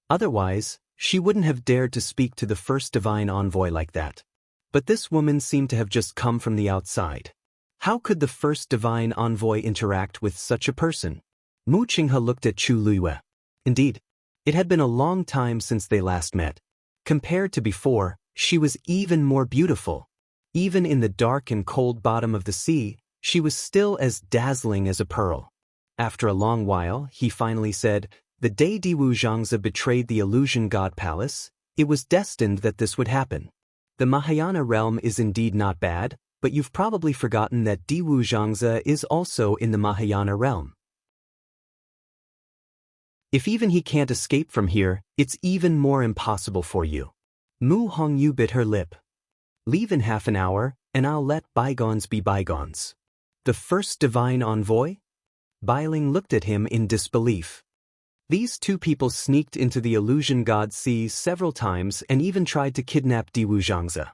Otherwise, she wouldn't have dared to speak to the first divine envoy like that. But this woman seemed to have just come from the outside. How could the first divine envoy interact with such a person? Mu Qinghe looked at Chu Liyue. Indeed, it had been a long time since they last met. Compared to before, she was even more beautiful. Even in the dark and cold bottom of the sea, she was still as dazzling as a pearl. After a long while, he finally said, "The day Diwu Zhangzi betrayed the Illusion God Palace, it was destined that this would happen. The Mahayana realm is indeed not bad, but you've probably forgotten that Diwu Zhangzi is also in the Mahayana realm. If even he can't escape from here, it's even more impossible for you." Mu Hongyu bit her lip. "Leave in half an hour, and I'll let bygones be bygones." The first divine envoy? Bailing looked at him in disbelief. These two people sneaked into the illusion god seas several times and even tried to kidnap Diwu Zhangzi.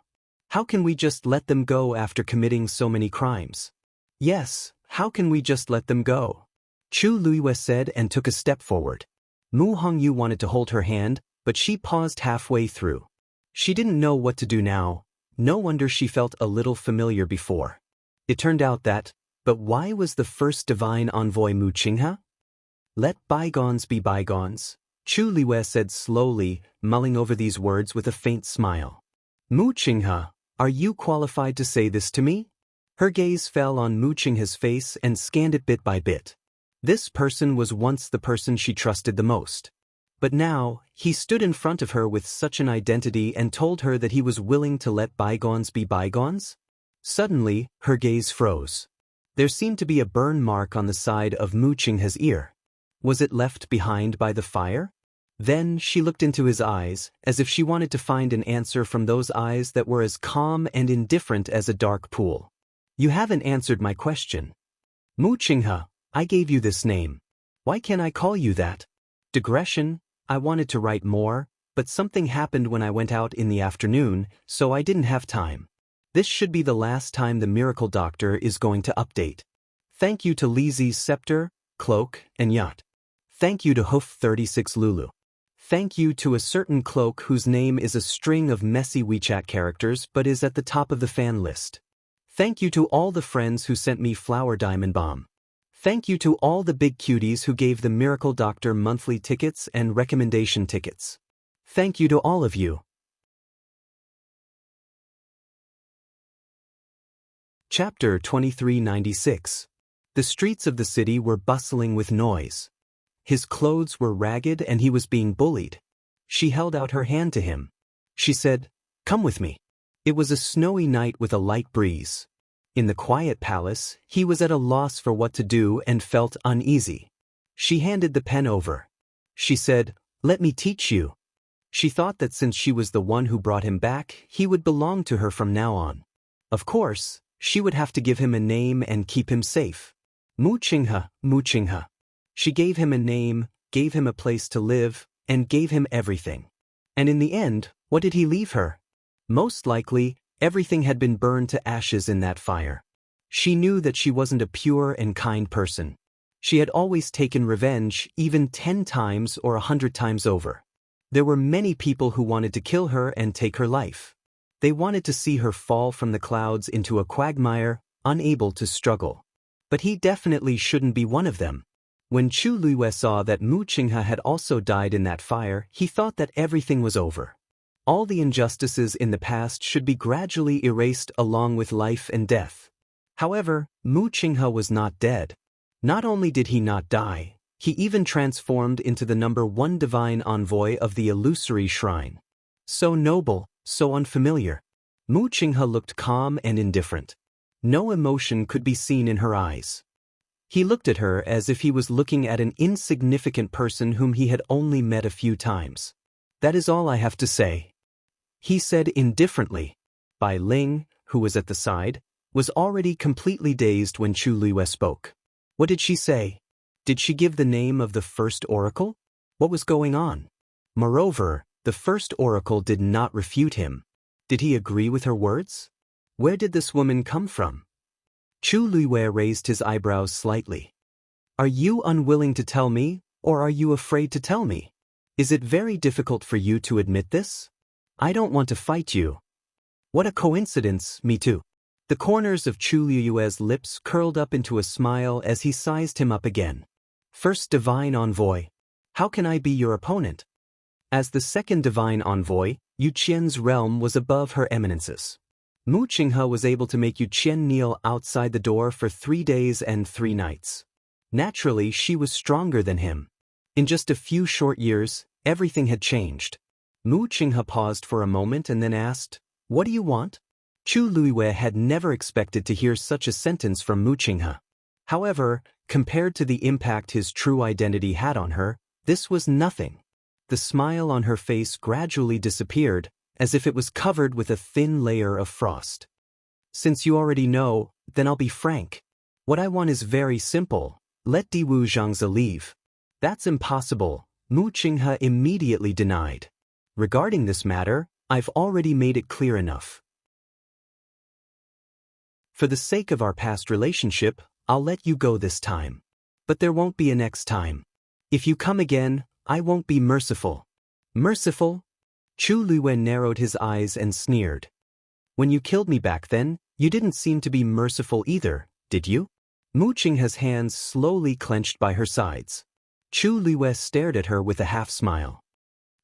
How can we just let them go after committing so many crimes? Yes, how can we just let them go? Chu Liyue said and took a step forward. Mu Hongyu wanted to hold her hand, but she paused halfway through. She didn't know what to do now. No wonder she felt a little familiar before. It turned out that, but why was the first divine envoy Mu Qinghe? Let bygones be bygones, Chu Liwei said slowly, mulling over these words with a faint smile. Mu Qinghe, are you qualified to say this to me? Her gaze fell on Mu Qinghe's face and scanned it bit by bit. This person was once the person she trusted the most. But now, he stood in front of her with such an identity and told her that he was willing to let bygones be bygones? Suddenly, her gaze froze. There seemed to be a burn mark on the side of Mu Qinghe's ear. Was it left behind by the fire? Then she looked into his eyes, as if she wanted to find an answer from those eyes that were as calm and indifferent as a dark pool. You haven't answered my question. Mu Qinghe, I gave you this name. Why can't I call you that? Digression, I wanted to write more, but something happened when I went out in the afternoon, so I didn't have time. This should be the last time the miracle doctor is going to update. Thank you to Lizi's scepter, cloak, and yacht. Thank you to Hoof 36 Lulu. Thank you to a certain cloak whose name is a string of messy WeChat characters but is at the top of the fan list. Thank you to all the friends who sent me Flower Diamond Bomb. Thank you to all the big cuties who gave the Miracle Doctor monthly tickets and recommendation tickets. Thank you to all of you. Chapter 2396. The streets of the city were bustling with noise. His clothes were ragged and he was being bullied. She held out her hand to him. She said, "Come with me." It was a snowy night with a light breeze. In the quiet palace, he was at a loss for what to do and felt uneasy. She handed the pen over. She said, "Let me teach you." She thought that since she was the one who brought him back, he would belong to her from now on. Of course, she would have to give him a name and keep him safe. Mu Qinghe, Mu Qinghe. She gave him a name, gave him a place to live, and gave him everything. And in the end, what did he leave her? Most likely, everything had been burned to ashes in that fire. She knew that she wasn't a pure and kind person. She had always taken revenge, even 10 times or 100 times over. There were many people who wanted to kill her and take her life. They wanted to see her fall from the clouds into a quagmire, unable to struggle. But he definitely shouldn't be one of them. When Chu Liwei saw that Mu Qinghe had also died in that fire, he thought that everything was over. All the injustices in the past should be gradually erased along with life and death. However, Mu Qinghe was not dead. Not only did he not die, he even transformed into the #1 divine envoy of the illusory shrine. So noble, so unfamiliar. Mu Qinghe looked calm and indifferent. No emotion could be seen in her eyes. He looked at her as if he was looking at an insignificant person whom he had only met a few times. "That is all I have to say," he said indifferently. Bai Ling, who was at the side, was already completely dazed when Chu Liwei spoke. What did she say? Did she give the name of the first oracle? What was going on? Moreover, the first oracle did not refute him. Did he agree with her words? Where did this woman come from? Chu Liwei raised his eyebrows slightly. Are you unwilling to tell me, or are you afraid to tell me? Is it very difficult for you to admit this? I don't want to fight you. What a coincidence, me too. The corners of Chu Liue's lips curled up into a smile as he sized him up again. First divine envoy. How can I be your opponent? As the second divine envoy, Yu Qian's realm was above her eminences. Mu Qinghe was able to make Yu Qian kneel outside the door for 3 days and 3 nights. Naturally, she was stronger than him. In just a few short years, everything had changed. Mu Qinghe paused for a moment and then asked, "What do you want?" Chu Liwei had never expected to hear such a sentence from Mu Qinghe. However, compared to the impact his true identity had on her, this was nothing. The smile on her face gradually disappeared, as if it was covered with a thin layer of frost. Since you already know, then I'll be frank. What I want is very simple. Let Diwu Zhangzi leave. That's impossible, Mu Qinghe immediately denied. Regarding this matter, I've already made it clear enough. For the sake of our past relationship, I'll let you go this time. But there won't be a next time. If you come again, I won't be merciful. Merciful? Chu Liwei narrowed his eyes and sneered. When you killed me back then, you didn't seem to be merciful either, did you? Mu Qinghe's hands slowly clenched by her sides. Chu Luiyue stared at her with a half-smile.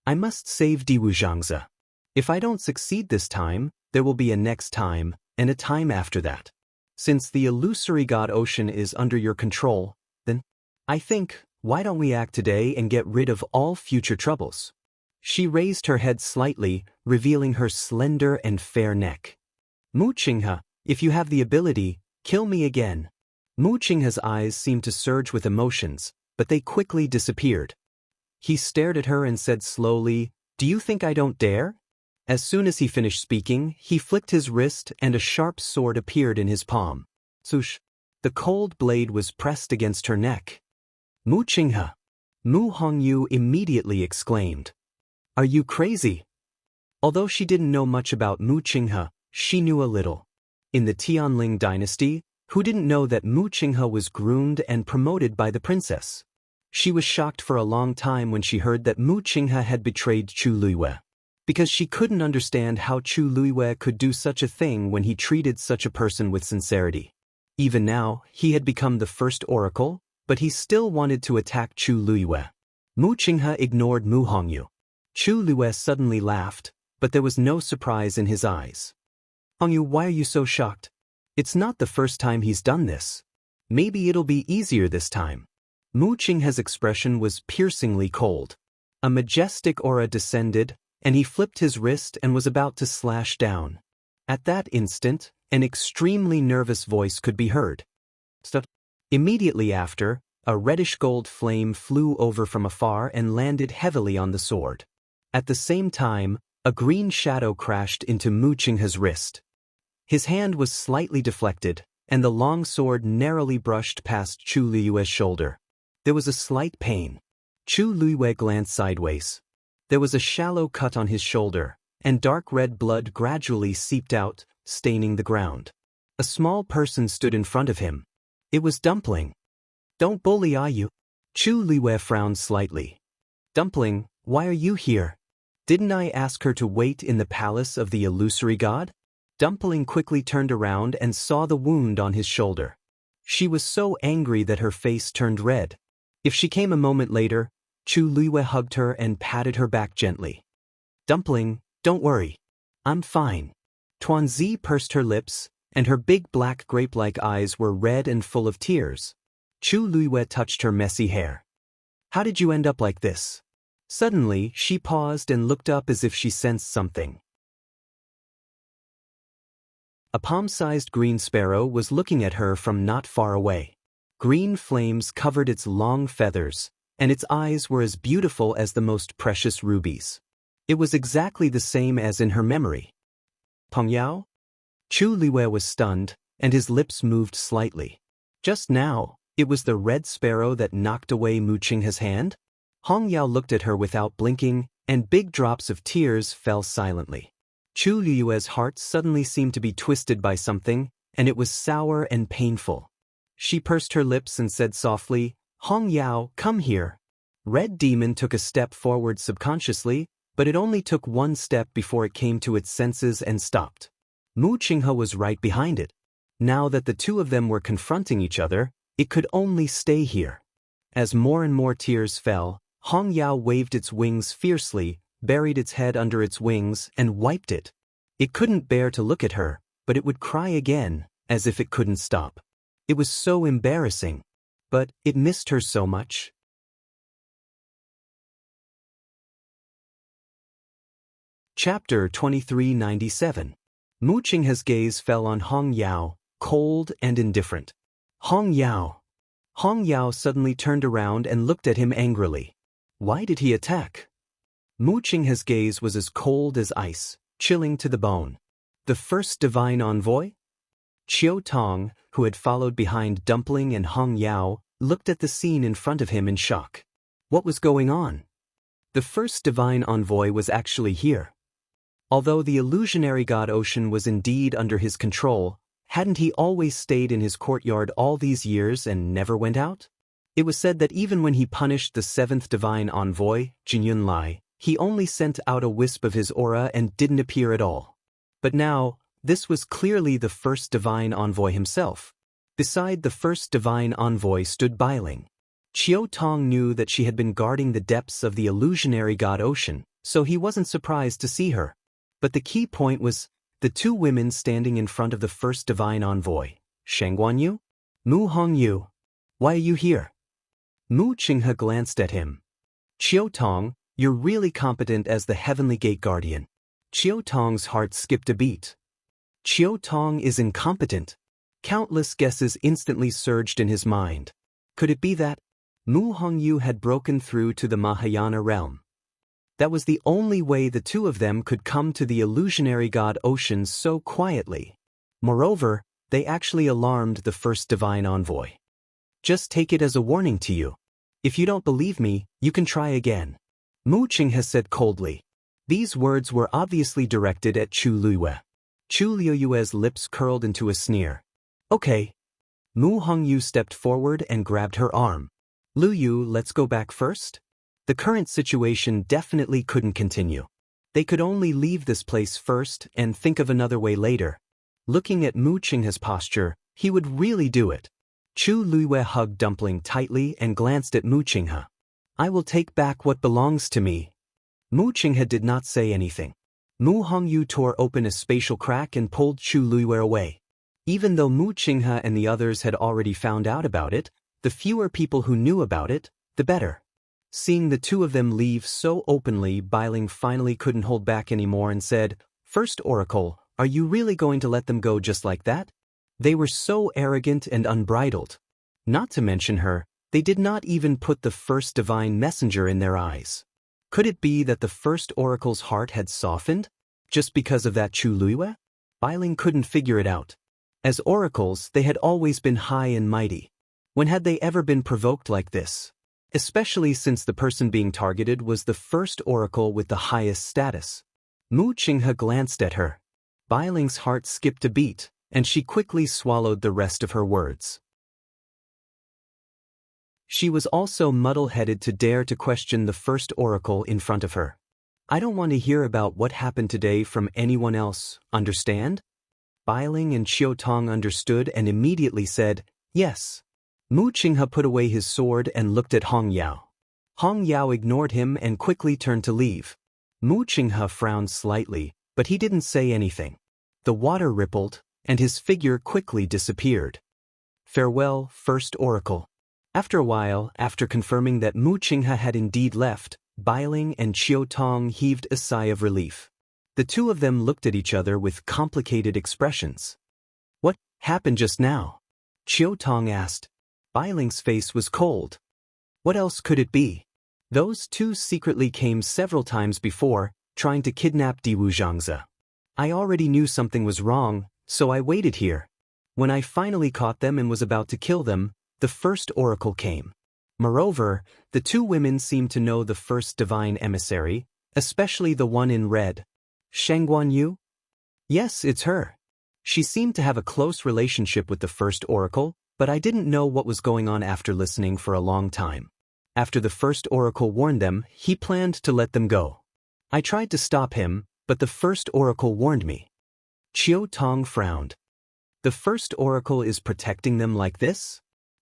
I must save Di Wuzhangzi. If I don't succeed this time, there will be a next time, and a time after that. Since the illusory god ocean is under your control, then, I think, why don't we act today and get rid of all future troubles? She raised her head slightly, revealing her slender and fair neck. Mu Qinghe, if you have the ability, kill me again. Mu Qinghe's eyes seemed to surge with emotions, but they quickly disappeared. He stared at her and said slowly, Do you think I don't dare? As soon as he finished speaking, he flicked his wrist and a sharp sword appeared in his palm. Swoosh! The cold blade was pressed against her neck. Mu Qinghe! Mu Hongyu immediately exclaimed. Are you crazy? Although she didn't know much about Mu Qinghe, she knew a little. In the Tianling dynasty, who didn't know that Mu Qinghe was groomed and promoted by the princess? She was shocked for a long time when she heard that Mu Qinghe had betrayed Chu Luiyue. Because she couldn't understand how Chu Luiyue could do such a thing when he treated such a person with sincerity. Even now, he had become the first oracle, but he still wanted to attack Chu Luiyue. Mu Qinghe ignored Mu Hongyu. Chu Luiyue suddenly laughed, but there was no surprise in his eyes. Hongyu, why are you so shocked? It's not the first time he's done this. Maybe it'll be easier this time. Mu Qinghe's expression was piercingly cold. A majestic aura descended, and he flipped his wrist and was about to slash down. At that instant, an extremely nervous voice could be heard. Stop. Immediately after, a reddish-gold flame flew over from afar and landed heavily on the sword. At the same time, a green shadow crashed into Mu Qinghe's wrist. His hand was slightly deflected, and the long sword narrowly brushed past Chu Luiyue's shoulder. There was a slight pain. Chu Luiyue glanced sideways. There was a shallow cut on his shoulder, and dark red blood gradually seeped out, staining the ground. A small person stood in front of him. It was Dumpling. Don't bully Ayu. Chu Luiyue frowned slightly. Dumpling, why are you here? Didn't I ask her to wait in the palace of the illusory god? Dumpling quickly turned around and saw the wound on his shoulder. She was so angry that her face turned red. If she came a moment later, Chu Luiyue hugged her and patted her back gently. Dumpling, don't worry. I'm fine. Tuanzi pursed her lips, and her big black grape-like eyes were red and full of tears. Chu Luiyue touched her messy hair. How did you end up like this? Suddenly, she paused and looked up as if she sensed something. A palm-sized green sparrow was looking at her from not far away. Green flames covered its long feathers, and its eyes were as beautiful as the most precious rubies. It was exactly the same as in her memory. Peng Yao? Chu Luiyue was stunned, and his lips moved slightly. Just now, it was the red sparrow that knocked away Mu Qinghe's hand? Hong Yao looked at her without blinking, and big drops of tears fell silently. Chu Luiyue's heart suddenly seemed to be twisted by something, and it was sour and painful. She pursed her lips and said softly, Hong Yao, come here. Red Demon took a step forward subconsciously, but it only took one step before it came to its senses and stopped. Mu Qinghe was right behind it. Now that the two of them were confronting each other, it could only stay here. As more and more tears fell, Hong Yao waved its wings fiercely, buried its head under its wings, and wiped it. It couldn't bear to look at her, but it would cry again, as if it couldn't stop. It was so embarrassing. But it missed her so much. Chapter 2397. Mu Qinghe's gaze fell on Hong Yao, cold and indifferent. Hong Yao. Hong Yao suddenly turned around and looked at him angrily. Why did he attack? Mu Qinghe's gaze was as cold as ice, chilling to the bone. The first divine envoy? Qiu Tong, who had followed behind Dumpling and Hong Yao, looked at the scene in front of him in shock. What was going on? The first divine envoy was actually here. Although the illusionary god Ocean was indeed under his control, hadn't he always stayed in his courtyard all these years and never went out? It was said that even when he punished the seventh divine envoy, Jinyun Lai, he only sent out a wisp of his aura and didn't appear at all. But now, this was clearly the first divine envoy himself. Beside the first divine envoy stood Bailing. Chiao Tong knew that she had been guarding the depths of the illusionary god ocean, so he wasn't surprised to see her. But the key point was the two women standing in front of the first divine envoy. Shangguanyu? Mu Hongyu. Why are you here? Mu Qinghe glanced at him. Chiao Tong, you're really competent as the heavenly gate guardian. Chiao Tong's heart skipped a beat. Chiao Tong is incompetent. Countless guesses instantly surged in his mind. Could it be that Mu Hongyu had broken through to the Mahayana realm? That was the only way the two of them could come to the illusionary god ocean so quietly. Moreover, they actually alarmed the first divine envoy. Just take it as a warning to you. If you don't believe me, you can try again. Mu Qinghe said coldly. These words were obviously directed at Chu Luiyue. Chu Luiyue's lips curled into a sneer. Okay. Mu Hongyu stepped forward and grabbed her arm. Luyu, let's go back first? The current situation definitely couldn't continue. They could only leave this place first and think of another way later. Looking at Mu Qinghe's posture, he would really do it. Chu Luiyue hugged Dumpling tightly and glanced at Mu Qinghe. I will take back what belongs to me. Mu Qinghe did not say anything. Mu Hongyu tore open a spatial crack and pulled Chu Luiyue away. Even though Mu Qinghe and the others had already found out about it, the fewer people who knew about it, the better. Seeing the two of them leave so openly, Bailing finally couldn't hold back anymore and said, First Oracle, are you really going to let them go just like that? They were so arrogant and unbridled. Not to mention her, they did not even put the first divine messenger in their eyes. Could it be that the first Oracle's heart had softened? Just because of that Chu Luiyue? Bailing couldn't figure it out. As oracles, they had always been high and mighty. When had they ever been provoked like this? Especially since the person being targeted was the first oracle with the highest status. Mu Qinghe glanced at her. Bailing's heart skipped a beat, and she quickly swallowed the rest of her words. She was also muddle-headed to dare to question the first oracle in front of her. I don't want to hear about what happened today from anyone else, understand? Bailing and Chiao Tong understood and immediately said, yes. Mu Qinghe put away his sword and looked at Hong Yao. Hong Yao ignored him and quickly turned to leave. Mu Qinghe frowned slightly, but he didn't say anything. The water rippled, and his figure quickly disappeared. Farewell, first oracle. After a while, after confirming that Mu Qinghe had indeed left, Bailing and Chiao Tong heaved a sigh of relief. The two of them looked at each other with complicated expressions. What happened just now? Chiao Tong asked. Bailing's face was cold. What else could it be? Those two secretly came several times before, trying to kidnap Diwu Zhangzi. I already knew something was wrong, so I waited here. When I finally caught them and was about to kill them, the first oracle came. Moreover, the two women seemed to know the first divine emissary, especially the one in red. Shangguanyu? Yes, it's her. She seemed to have a close relationship with the first oracle, but I didn't know what was going on after listening for a long time. After the first oracle warned them, he planned to let them go. I tried to stop him, but the first oracle warned me. Chiao Tong frowned. The first oracle is protecting them like this?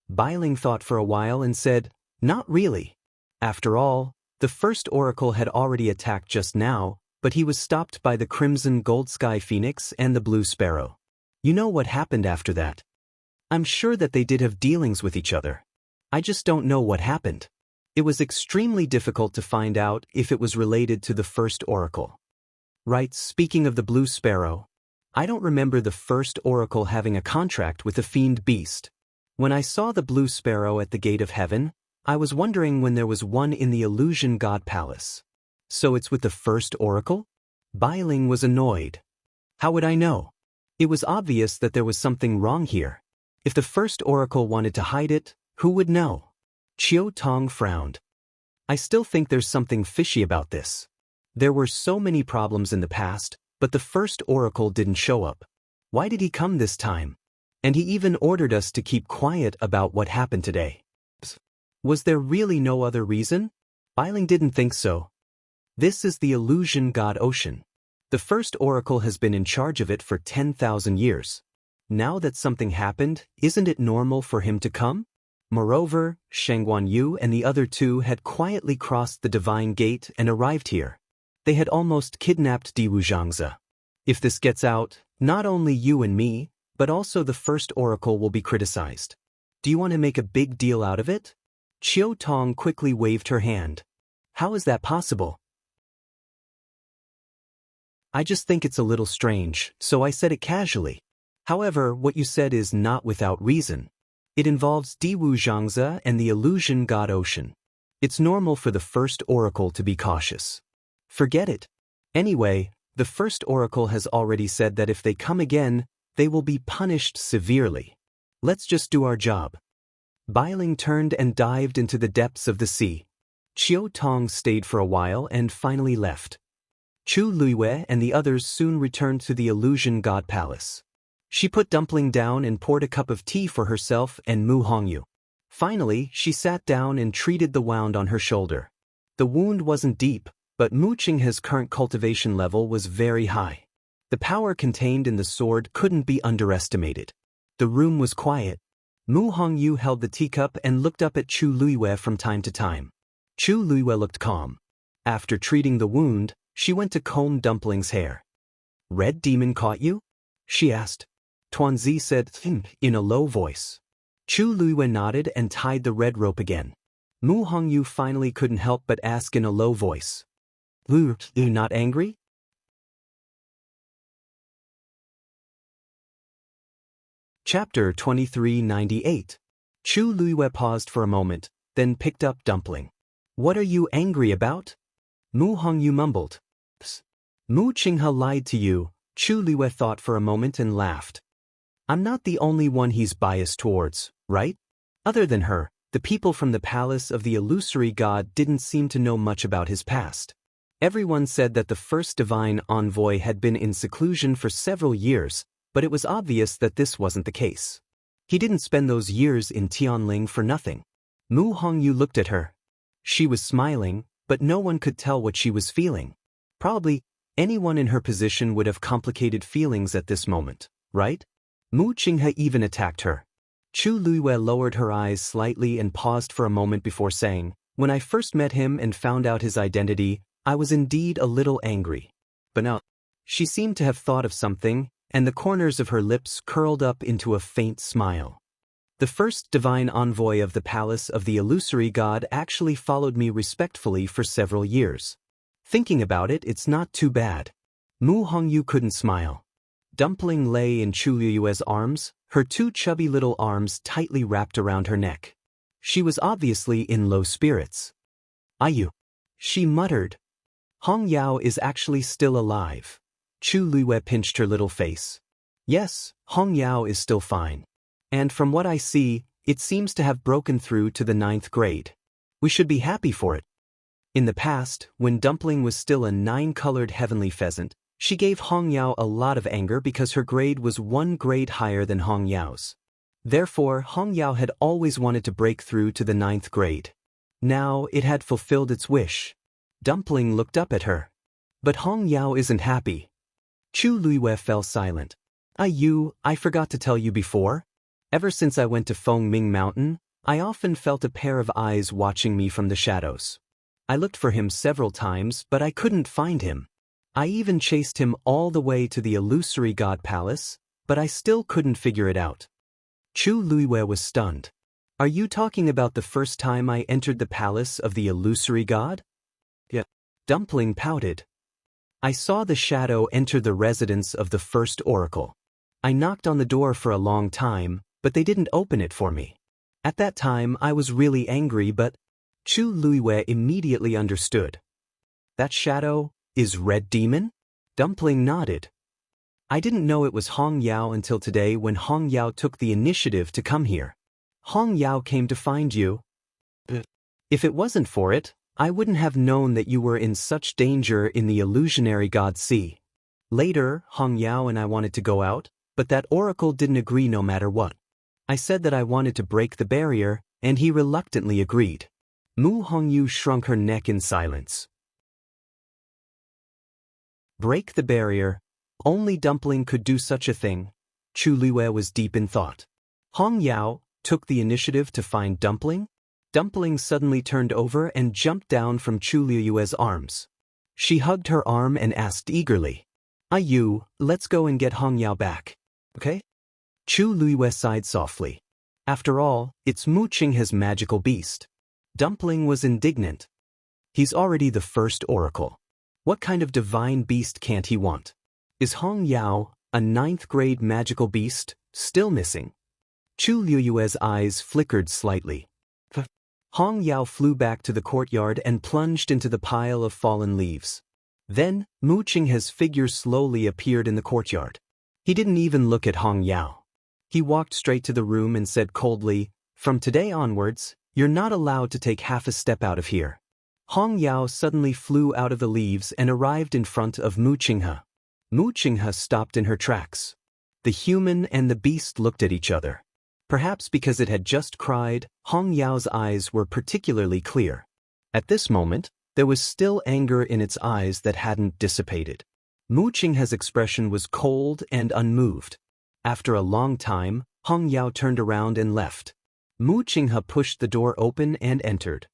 Bailing thought for a while and said, not really. After all, the first oracle had already attacked just now, but he was stopped by the crimson gold sky phoenix and the blue sparrow. You know what happened after that? I'm sure that they did have dealings with each other. I just don't know what happened. It was extremely difficult to find out if it was related to the first oracle. Right, speaking of the blue sparrow, I don't remember the first oracle having a contract with the fiend beast. When I saw the blue sparrow at the gate of heaven, I was wondering when there was one in the illusion god palace. So it's with the first oracle? Bailing was annoyed. How would I know? It was obvious that there was something wrong here. If the first oracle wanted to hide it, who would know? Chiao Tong frowned. I still think there's something fishy about this. There were so many problems in the past, but the first oracle didn't show up. Why did he come this time? And he even ordered us to keep quiet about what happened today. Was there really no other reason? Bailing didn't think so. This is the illusion god ocean. The first oracle has been in charge of it for 10,000 years. Now that something happened, isn't it normal for him to come? Moreover, Sheng Guanyu and the other two had quietly crossed the divine gate and arrived here. They had almost kidnapped Diwu Zhangzi. If this gets out, not only you and me, but also the first oracle will be criticized. Do you want to make a big deal out of it? Qiu Tong quickly waved her hand. How is that possible? I just think it's a little strange, so I said it casually. However, what you said is not without reason. It involves Diwu Zhangzi and the illusion god Ocean. It's normal for the first oracle to be cautious. Forget it. Anyway, the first oracle has already said that if they come again, they will be punished severely. Let's just do our job. Bailing turned and dived into the depths of the sea. Qiu Tong stayed for a while and finally left. Chu Luiwei and the others soon returned to the illusion god palace. She put Dumpling down and poured a cup of tea for herself and Mu Hongyu. Finally, she sat down and treated the wound on her shoulder. The wound wasn't deep, but Mu Qinghe's current cultivation level was very high. The power contained in the sword couldn't be underestimated. The room was quiet. Mu Hongyu held the teacup and looked up at Chu Luiwei from time to time. Chu Luiwei looked calm. After treating the wound, she went to comb Dumpling's hair. Red Demon caught you? She asked. Tuanzi said in a low voice. Chu Luiwei nodded and tied the red rope again. Mu Hongyu finally couldn't help but ask in a low voice. You not angry? Chapter 2398. Chu Luiwei paused for a moment, then picked up Dumpling. What are you angry about? Mu Hongyu mumbled. Mu Qinghe lied to you. Chu Luiwei thought for a moment and laughed. I'm not the only one he's biased towards, right? Other than her, the people from the palace of the illusory god didn't seem to know much about his past. Everyone said that the first divine envoy had been in seclusion for several years, but it was obvious that this wasn't the case. He didn't spend those years in Tianling for nothing. Mu Hongyu looked at her. She was smiling, but no one could tell what she was feeling. Probably, anyone in her position would have complicated feelings at this moment, right? Mu Qinghe even attacked her. Chu Luiwei lowered her eyes slightly and paused for a moment before saying, when I first met him and found out his identity, I was indeed a little angry. But now, she seemed to have thought of something, and the corners of her lips curled up into a faint smile. The first divine envoy of the palace of the illusory god actually followed me respectfully for several years. Thinking about it, it's not too bad. Mu Hongyu couldn't smile. Dumpling lay in Chu Luiwei's arms, her two chubby little arms tightly wrapped around her neck. She was obviously in low spirits. Ayu, she muttered. Hong Yao is actually still alive. Chu Luiwei pinched her little face. Yes, Hong Yao is still fine. And from what I see, it seems to have broken through to the 9th grade. We should be happy for it. In the past, when Dumpling was still a 9-colored heavenly pheasant, she gave Hong Yao a lot of anger because her grade was 1 grade higher than Hong Yao's. Therefore, Hong Yao had always wanted to break through to the 9th grade. Now, it had fulfilled its wish. Dumpling looked up at her. But Hong Yao isn't happy. Chu Luiwei fell silent. I forgot to tell you before. Ever since I went to Fengming Mountain, I often felt a pair of eyes watching me from the shadows. I looked for him several times, but I couldn't find him. I even chased him all the way to the illusory god palace, but I still couldn't figure it out. Chu Luiwei was stunned. Are you talking about the first time I entered the palace of the illusory god? Yeah. Dumpling pouted. I saw the shadow enter the residence of the first oracle. I knocked on the door for a long time, but they didn't open it for me. At that time I was really angry, but Chu Luiwei immediately understood. That shadow is Red Demon? Dumpling nodded. I didn't know it was Hong Yao until today when Hong Yao took the initiative to come here. Hong Yao came to find you. If it wasn't for it, I wouldn't have known that you were in such danger in the illusionary god sea. Later, Hong Yao and I wanted to go out, but that oracle didn't agree no matter what. I said that I wanted to break the barrier, and he reluctantly agreed. Mu Hongyu shrunk her neck in silence. Break the barrier. Only Dumpling could do such a thing. Chu Luiwei was deep in thought. Hong Yao, took the initiative to find Dumpling? Dumpling suddenly turned over and jumped down from Chu Liyue's arms. She hugged her arm and asked eagerly, "Yu, let's go and get Hong Yao back. Okay?" Chu Liyue sighed softly. After all, it's Mu Qinghe's magical beast. Dumpling was indignant. He's already the first oracle. What kind of divine beast can't he want? Is Hong Yao, a 9th-grade magical beast, still missing? Chu Liyue's eyes flickered slightly. Hong Yao flew back to the courtyard and plunged into the pile of fallen leaves. Then, Mu Qinghe's figure slowly appeared in the courtyard. He didn't even look at Hong Yao. He walked straight to the room and said coldly, "From today onwards, you're not allowed to take half a step out of here." Hong Yao suddenly flew out of the leaves and arrived in front of Mu Qinghe. Mu Qinghe stopped in her tracks. The human and the beast looked at each other. Perhaps because it had just cried, Hong Yao's eyes were particularly clear. At this moment, there was still anger in its eyes that hadn't dissipated. Mu Qinghe's expression was cold and unmoved. After a long time, Hong Yao turned around and left. Mu Qinghe pushed the door open and entered.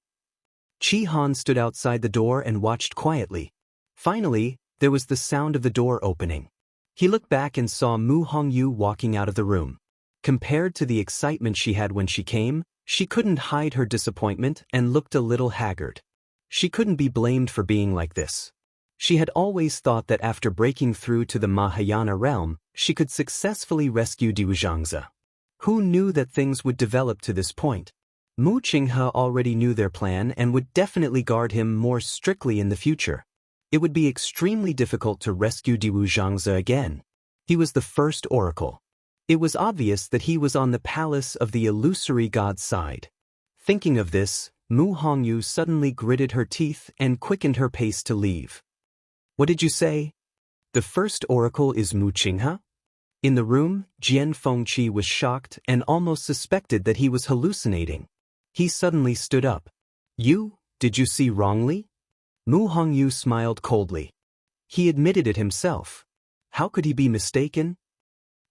Qi Han stood outside the door and watched quietly. Finally, there was the sound of the door opening. He looked back and saw Mu Hongyu walking out of the room. Compared to the excitement she had when she came, she couldn't hide her disappointment and looked a little haggard. She couldn't be blamed for being like this. She had always thought that after breaking through to the Mahayana realm, she could successfully rescue Xianxia. Who knew that things would develop to this point? Mu Qinghe already knew their plan and would definitely guard him more strictly in the future. It would be extremely difficult to rescue Xianxia again. He was the first oracle. It was obvious that he was on the palace of the illusory god's side. Thinking of this, Mu Hongyu suddenly gritted her teeth and quickened her pace to leave. "What did you say? The first oracle is Mu Qinghe?" In the room, Jian Fengqi was shocked and almost suspected that he was hallucinating. He suddenly stood up. Did you see wrongly?" Mu Hongyu smiled coldly. He admitted it himself. How could he be mistaken?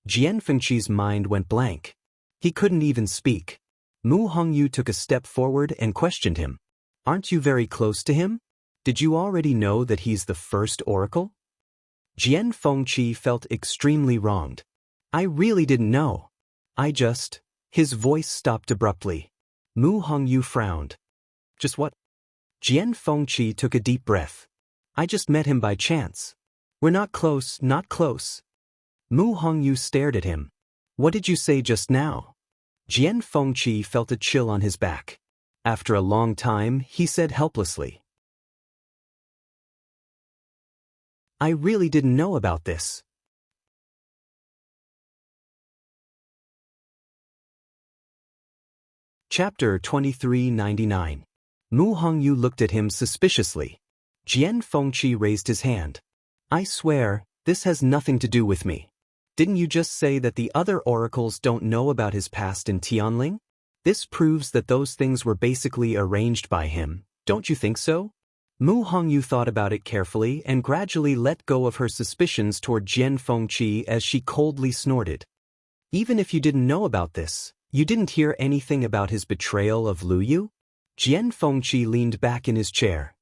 Jian Fengqi's mind went blank. He couldn't even speak. Mu Hongyu took a step forward and questioned him. "Aren't you very close to him? Did you already know that he's the first oracle?" Jian Fengqi felt extremely wronged. "I really didn't know. His voice stopped abruptly. Mu Hongyu frowned. "Just what?" Jian Fengqi took a deep breath. "I just met him by chance. We're not close, not close." Mu Hongyu stared at him. "What did you say just now?" Jian Fengqi felt a chill on his back. After a long time, he said helplessly, "I really didn't know about this." Chapter 2399. Mu Hongyu looked at him suspiciously. Jian Fengqi raised his hand. "I swear, this has nothing to do with me. Didn't you just say that the other oracles don't know about his past in Tianling? This proves that those things were basically arranged by him, don't you think so?" Mu Hongyu thought about it carefully and gradually let go of her suspicions toward Jian Fengqi as she coldly snorted. "Even if you didn't know about this, you didn't hear anything about his betrayal of Lu Yu?" Jian Fengqi leaned back in his chair.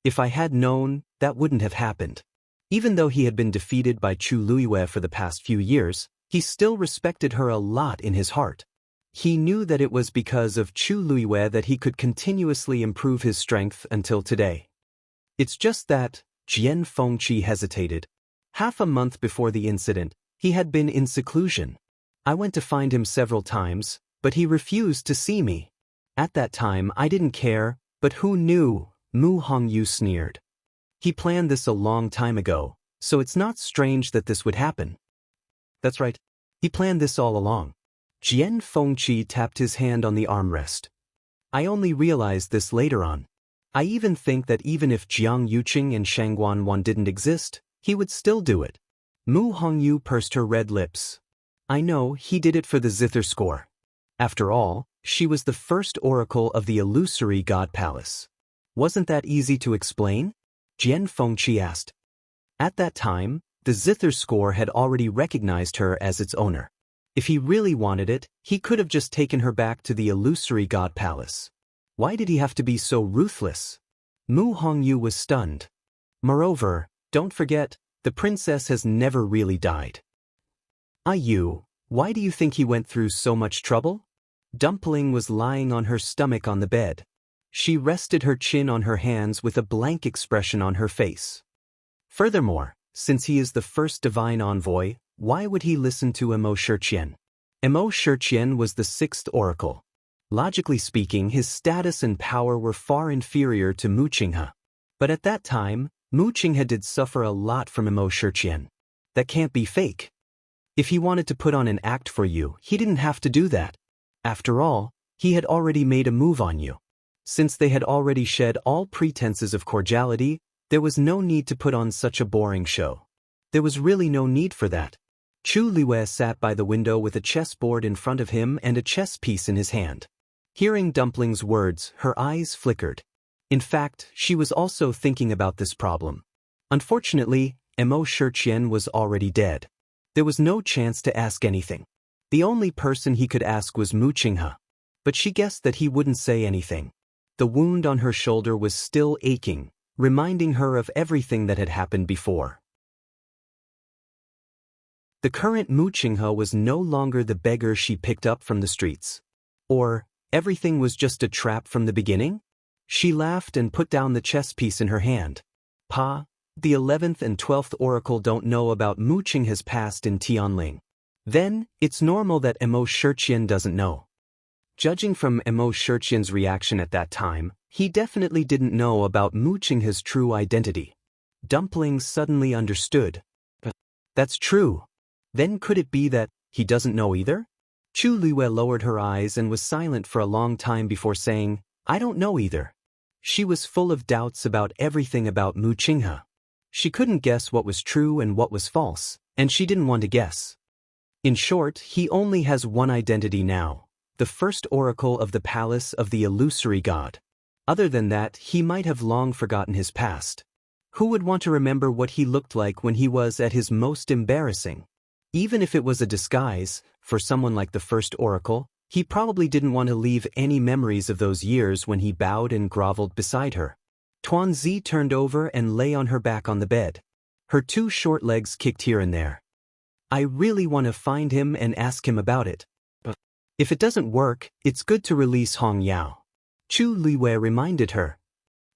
"If I had known, that wouldn't have happened." Even though he had been defeated by Chu Liyue for the past few years, he still respected her a lot in his heart. He knew that it was because of Chu Liyue that he could continuously improve his strength until today. It's just that, Jian Fengqi hesitated. Half a month before the incident, he had been in seclusion. I went to find him several times, but he refused to see me. At that time I didn't care, but who knew? Mu Hongyu sneered. He planned this a long time ago, so it's not strange that this would happen. That's right. He planned this all along. Jian Fengqi tapped his hand on the armrest. I only realized this later on. I even think that even if Jiang Yuqing and Shangguan Wan didn't exist, he would still do it. Mu Hongyu pursed her red lips. I know he did it for the zither score. After all, she was the first oracle of the illusory god palace. Wasn't that easy to explain? Jian Fengqi asked. At that time, the zither score had already recognized her as its owner. If he really wanted it, he could have just taken her back to the illusory god palace. Why did he have to be so ruthless? Mu Hongyu was stunned. Moreover, don't forget, the princess has never really died. Yu, why do you think he went through so much trouble? Dumpling was lying on her stomach on the bed. She rested her chin on her hands with a blank expression on her face. Furthermore, since he is the first divine envoy, why would he listen to Xianxia? Xianxia was the sixth oracle. Logically speaking, his status and power were far inferior to Mu Qinghe. But at that time, Mu Qinghe did suffer a lot from Xianxia. That can't be fake. If he wanted to put on an act for you, he didn't have to do that. After all, he had already made a move on you. Since they had already shed all pretenses of cordiality, there was no need to put on such a boring show. There was really no need for that. Chu Liwei sat by the window with a chessboard in front of him and a chess piece in his hand. Hearing Dumpling's words, her eyes flickered. In fact, she was also thinking about this problem. Unfortunately, Xianxia was already dead. There was no chance to ask anything. The only person he could ask was Mu Qinghe. But she guessed that he wouldn't say anything. The wound on her shoulder was still aching, reminding her of everything that had happened before. The current Mu Qinghe was no longer the beggar she picked up from the streets. Or, everything was just a trap from the beginning? She laughed and put down the chess piece in her hand. Pa, the 11th and 12th oracle don't know about Mu Qinghe's past in Tianling. Then, it's normal that Xianxia doesn't know. Judging from Xianxia's reaction at that time, he definitely didn't know about Mu Qinghe's true identity. Dumpling suddenly understood. But that's true. Then could it be that he doesn't know either? Chu Liwei lowered her eyes and was silent for a long time before saying, I don't know either. She was full of doubts about everything about Mu Qinghe. She couldn't guess what was true and what was false, and she didn't want to guess. In short, he only has one identity now, the first oracle of the palace of the illusory god. Other than that, he might have long forgotten his past. Who would want to remember what he looked like when he was at his most embarrassing? Even if it was a disguise, for someone like the first oracle, he probably didn't want to leave any memories of those years when he bowed and groveled beside her. Tuanzi turned over and lay on her back on the bed. Her two short legs kicked here and there. I really want to find him and ask him about it. But if it doesn't work, it's good to release Hong Yao. Chu Liwei reminded her.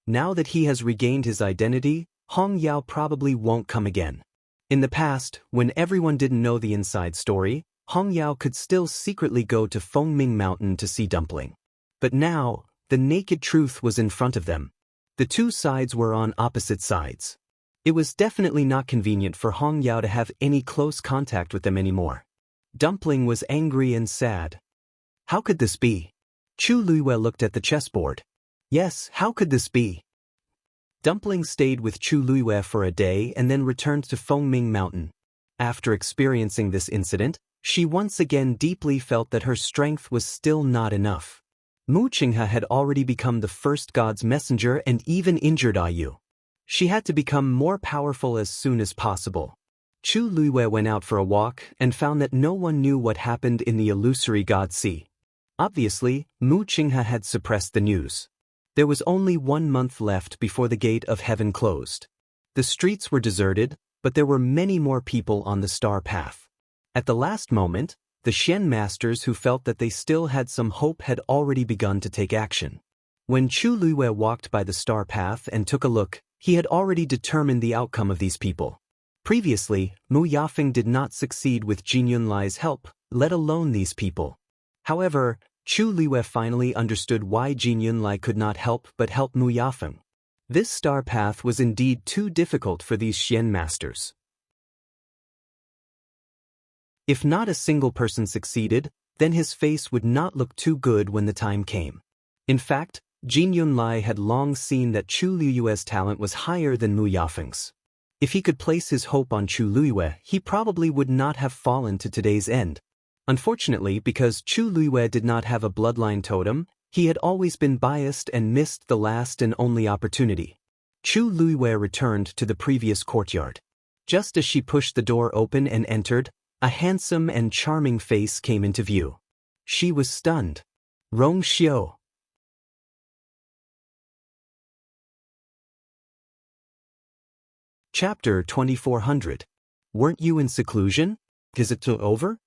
Now that he has regained his identity, Hong Yao probably won't come again. In the past, when everyone didn't know the inside story, Hong Yao could still secretly go to Fengming Mountain to see Dumpling. But now, the naked truth was in front of them. The two sides were on opposite sides. It was definitely not convenient for Hong Yao to have any close contact with them anymore. Dumpling was angry and sad. How could this be? Chu Liwei looked at the chessboard. Yes, how could this be? Dumpling stayed with Chu Liwei for a day and then returned to Fengming Mountain. After experiencing this incident, she once again deeply felt that her strength was still not enough. Mu Qinghe had already become the first god's messenger and even injured Yu. She had to become more powerful as soon as possible. Chu Liwei went out for a walk and found that no one knew what happened in the illusory god sea. Obviously, Mu Qinghe had suppressed the news. There was only 1 month left before the gate of heaven closed. The streets were deserted, but there were many more people on the star path. At the last moment, the Xian masters who felt that they still had some hope had already begun to take action. When Chu Liwei walked by the star path and took a look, he had already determined the outcome of these people. Previously, Mu Yafeng did not succeed with Jin Yunlai's help, let alone these people. However, Chu Liwei finally understood why Jin Yunlai could not help but help Mu Yafeng. This star path was indeed too difficult for these Xian masters. If not a single person succeeded, then his face would not look too good when the time came. In fact, Jin Yunlai had long seen that Chu Liu's talent was higher than Mu Yafeng's. If he could place his hope on Chu Liu, he probably would not have fallen to today's end. Unfortunately, because Chu Liu did not have a bloodline totem, he had always been biased and missed the last and only opportunity. Chu Liu returned to the previous courtyard. Just as she pushed the door open and entered, A handsome and charming face came into view. She was stunned. Rong Xiu. Chapter 2400. Weren't you in seclusion? Is it over?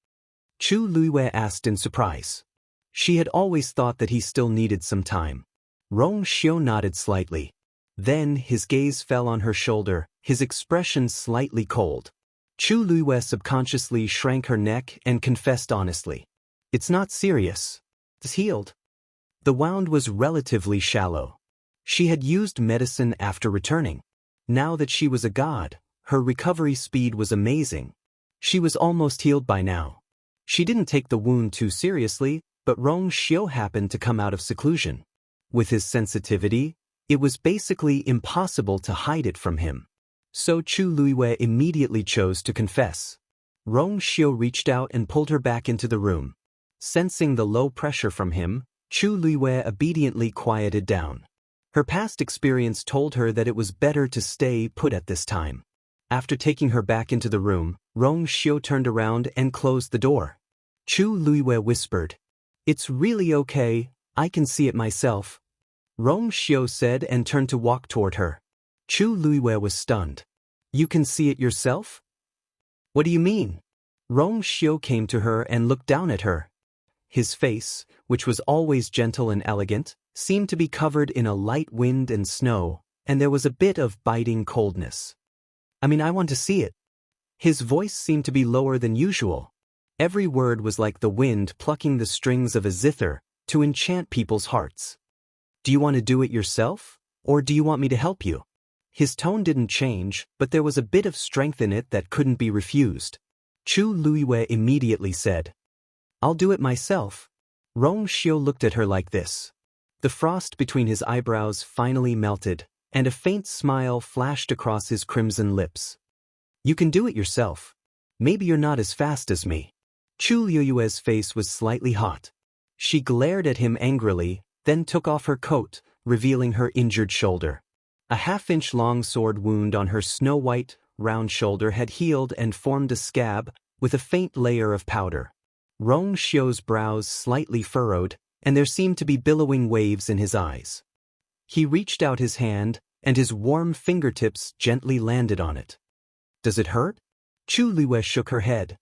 Chu Luiwei asked in surprise. She had always thought that he still needed some time. Rong Xiu nodded slightly. Then his gaze fell on her shoulder, his expression slightly cold. Chu Luiwei subconsciously shrank her neck and confessed honestly. It's not serious. It's healed. The wound was relatively shallow. She had used medicine after returning. Now that she was a god, her recovery speed was amazing. She was almost healed by now. She didn't take the wound too seriously, but Rong Xiu happened to come out of seclusion. With his sensitivity, it was basically impossible to hide it from him. So Chu Luiwei immediately chose to confess. Rong Xiu reached out and pulled her back into the room. Sensing the low pressure from him, Chu Luiwei obediently quieted down. Her past experience told her that it was better to stay put at this time. After taking her back into the room, Rong Xiu turned around and closed the door. Chu Luiwei whispered, "It's really okay, I can see it myself," Rong Xiu said and turned to walk toward her. Chu Luiwei was stunned. "You can see it yourself? What do you mean?" Rong Xiu came to her and looked down at her. His face, which was always gentle and elegant, seemed to be covered in a light wind and snow, and there was a bit of biting coldness. I want to see it." His voice seemed to be lower than usual. Every word was like the wind plucking the strings of a zither to enchant people's hearts. "Do you want to do it yourself, or do you want me to help you?" His tone didn't change, but there was a bit of strength in it that couldn't be refused. Chu Luiwei immediately said, "I'll do it myself." Rong Xiu looked at her like this. The frost between his eyebrows finally melted, and a faint smile flashed across his crimson lips. "You can do it yourself. Maybe you're not as fast as me." Chu Luiwei's face was slightly hot. She glared at him angrily, then took off her coat, revealing her injured shoulder. A half-inch long sword wound on her snow-white, round shoulder had healed and formed a scab with a faint layer of powder. Rong Xiu's brows slightly furrowed, and there seemed to be billowing waves in his eyes. He reached out his hand, and his warm fingertips gently landed on it. "Does it hurt?" Chu Luiwei shook her head.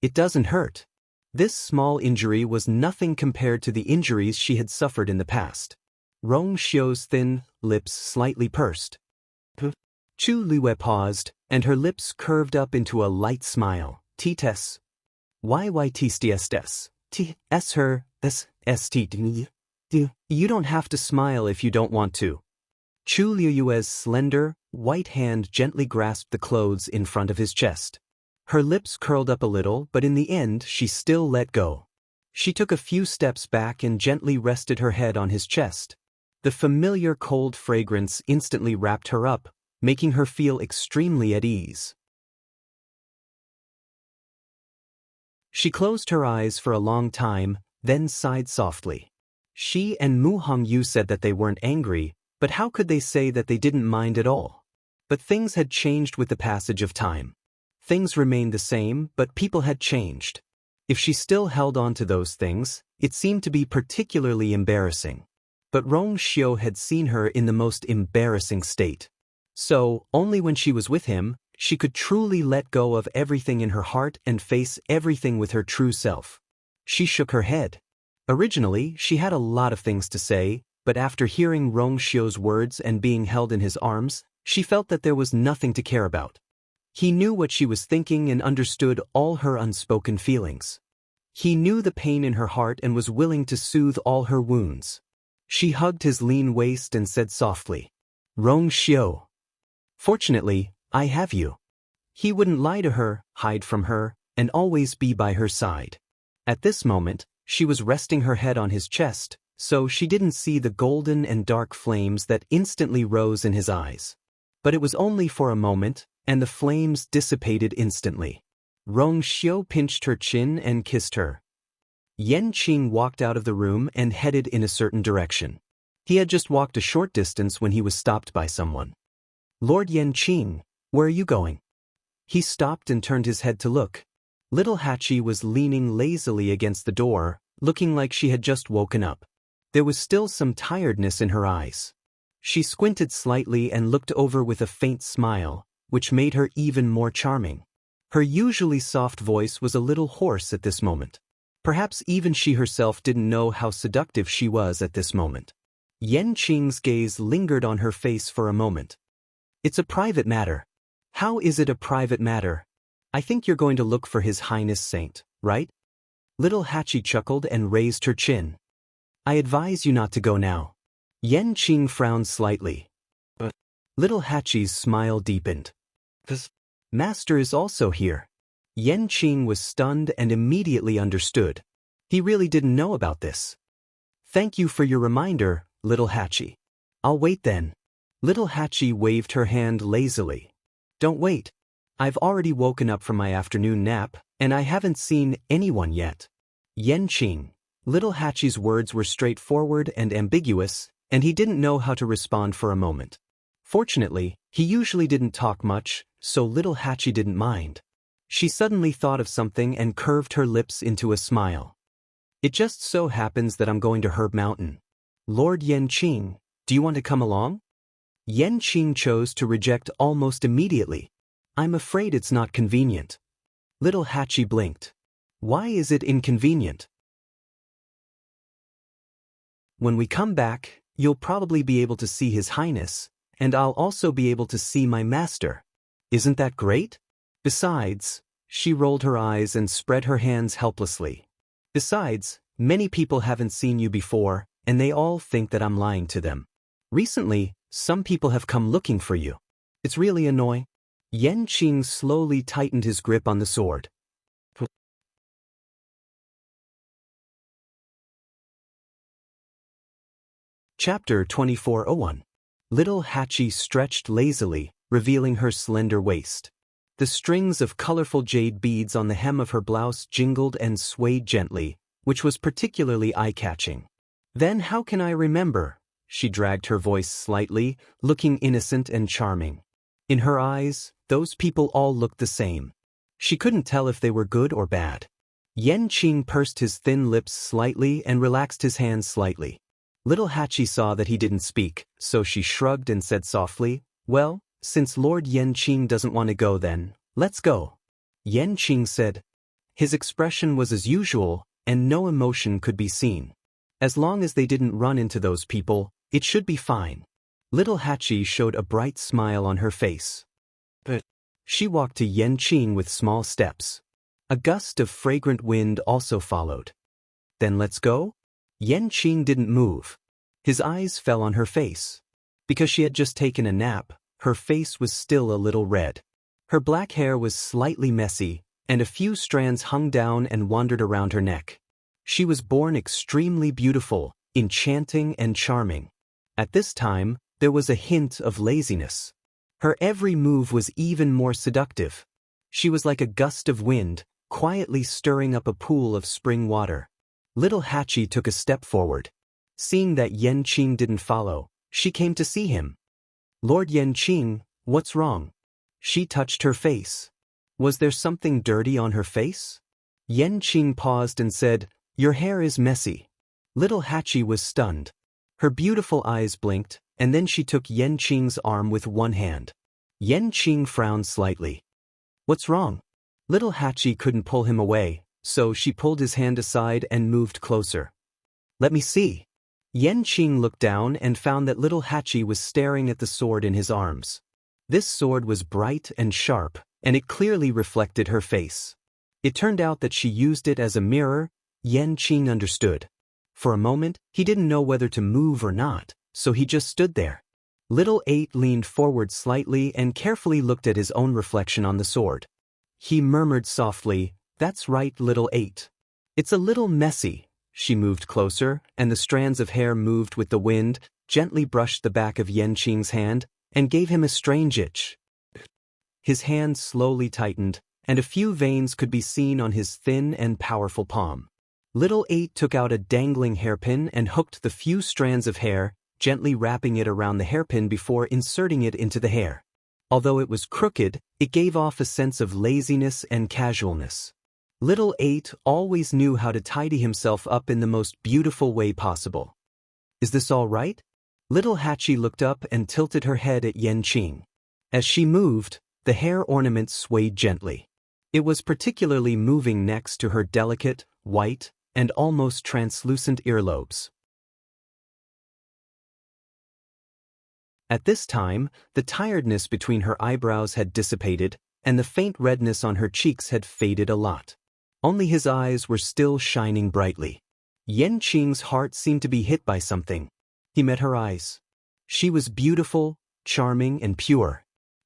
"It doesn't hurt." This small injury was nothing compared to the injuries she had suffered in the past. Rong Xiu's thin lips slightly pursed. Chu Luiwei paused, and her lips curved up into a light smile. "Ts. Yytsds. Ts her. St. You don't have to smile if you don't want to." Chu Luiwei's slender, white hand gently grasped the clothes in front of his chest. Her lips curled up a little, but in the end she still let go. She took a few steps back and gently rested her head on his chest. The familiar cold fragrance instantly wrapped her up, making her feel extremely at ease. She closed her eyes for a long time, then sighed softly. She and Mu Hongyu said that they weren't angry, but how could they say that they didn't mind at all? But things had changed with the passage of time. Things remained the same, but people had changed. If she still held on to those things, it seemed to be particularly embarrassing. But Rong Xiu had seen her in the most embarrassing state. So, only when she was with him, she could truly let go of everything in her heart and face everything with her true self. She shook her head. Originally, she had a lot of things to say, but after hearing Rong Xiu's words and being held in his arms, she felt that there was nothing to care about. He knew what she was thinking and understood all her unspoken feelings. He knew the pain in her heart and was willing to soothe all her wounds. She hugged his lean waist and said softly, "Rong Xiu. Fortunately, I have you." He wouldn't lie to her, hide from her, and always be by her side. At this moment, she was resting her head on his chest, so she didn't see the golden and dark flames that instantly rose in his eyes. But it was only for a moment, and the flames dissipated instantly. Rong Xiu pinched her chin and kissed her. Yanqing walked out of the room and headed in a certain direction. He had just walked a short distance when he was stopped by someone. "Lord Yanqing, where are you going?" He stopped and turned his head to look. Little Hachi was leaning lazily against the door, looking like she had just woken up. There was still some tiredness in her eyes. She squinted slightly and looked over with a faint smile, which made her even more charming. Her usually soft voice was a little hoarse at this moment. Perhaps even she herself didn't know how seductive she was at this moment. Yanqing's gaze lingered on her face for a moment. It's a private matter. How is it a private matter? I think you're going to look for His Highness Saint, right? Little Hachi chuckled and raised her chin. I advise you not to go now. Yanqing frowned slightly. But Little Hachi's smile deepened. This master is also here. Yanqing was stunned and immediately understood. He really didn't know about this. Thank you for your reminder, Little Hachi. I'll wait then. Little Hachi waved her hand lazily. Don't wait. I've already woken up from my afternoon nap, and I haven't seen anyone yet. Yanqing. Little Hachi's words were straightforward and ambiguous, and he didn't know how to respond for a moment. Fortunately, he usually didn't talk much, so Little Hachi didn't mind. She suddenly thought of something and curved her lips into a smile. It just so happens that I'm going to Herb Mountain. Lord Yanqing, do you want to come along? Yanqing chose to reject almost immediately. I'm afraid it's not convenient. Little Hachi blinked. Why is it inconvenient? When we come back, you'll probably be able to see His Highness, and I'll also be able to see my master. Isn't that great? Besides, she rolled her eyes and spread her hands helplessly. Besides, many people haven't seen you before, and they all think that I'm lying to them. Recently, some people have come looking for you. It's really annoying. Yanqing slowly tightened his grip on the sword. Chapter 24:01. Little Hachi stretched lazily, revealing her slender waist. The strings of colorful jade beads on the hem of her blouse jingled and swayed gently, which was particularly eye-catching. Then how can I remember? She dragged her voice slightly, looking innocent and charming. In her eyes, those people all looked the same. She couldn't tell if they were good or bad. Yanqing pursed his thin lips slightly and relaxed his hands slightly. Little Hachi saw that he didn't speak, so she shrugged and said softly, Well, since Lord Yanqing doesn't want to go then, let's go. Yanqing said. His expression was as usual, and no emotion could be seen. As long as they didn't run into those people, it should be fine. Little Hachi showed a bright smile on her face. But she walked to Yanqing with small steps. A gust of fragrant wind also followed. Then let's go? Yanqing didn't move. His eyes fell on her face. Because she had just taken a nap, her face was still a little red. Her black hair was slightly messy, and a few strands hung down and wandered around her neck. She was born extremely beautiful, enchanting and charming. At this time, there was a hint of laziness. Her every move was even more seductive. She was like a gust of wind, quietly stirring up a pool of spring water. Little Hachi took a step forward. Seeing that Yanqing didn't follow, she came to see him. Lord Yanqing, what's wrong? She touched her face. Was there something dirty on her face? Yanqing paused and said, Your hair is messy. Little Hachi was stunned. Her beautiful eyes blinked, and then she took Yanqing's arm with one hand. Yanqing frowned slightly. What's wrong? Little Hachi couldn't pull him away, so she pulled his hand aside and moved closer. Let me see. Yanqing looked down and found that Little Hachi was staring at the sword in his arms. This sword was bright and sharp, and it clearly reflected her face. It turned out that she used it as a mirror. Yanqing understood. For a moment, he didn't know whether to move or not, so he just stood there. Little Eight leaned forward slightly and carefully looked at his own reflection on the sword. He murmured softly, That's right, Little Eight. It's a little messy. She moved closer, and the strands of hair moved with the wind, gently brushed the back of Yanqing's hand, and gave him a strange itch. His hand slowly tightened, and a few veins could be seen on his thin and powerful palm. Little Eight took out a dangling hairpin and hooked the few strands of hair, gently wrapping it around the hairpin before inserting it into the hair. Although it was crooked, it gave off a sense of laziness and casualness. Little 8 always knew how to tidy himself up in the most beautiful way possible. Is this all right? Little Hachi looked up and tilted her head at Yanqing. As she moved, the hair ornament swayed gently. It was particularly moving next to her delicate, white, and almost translucent earlobes. At this time, the tiredness between her eyebrows had dissipated, and the faint redness on her cheeks had faded a lot. Only his eyes were still shining brightly. Yanqing's heart seemed to be hit by something. He met her eyes. She was beautiful, charming, and pure.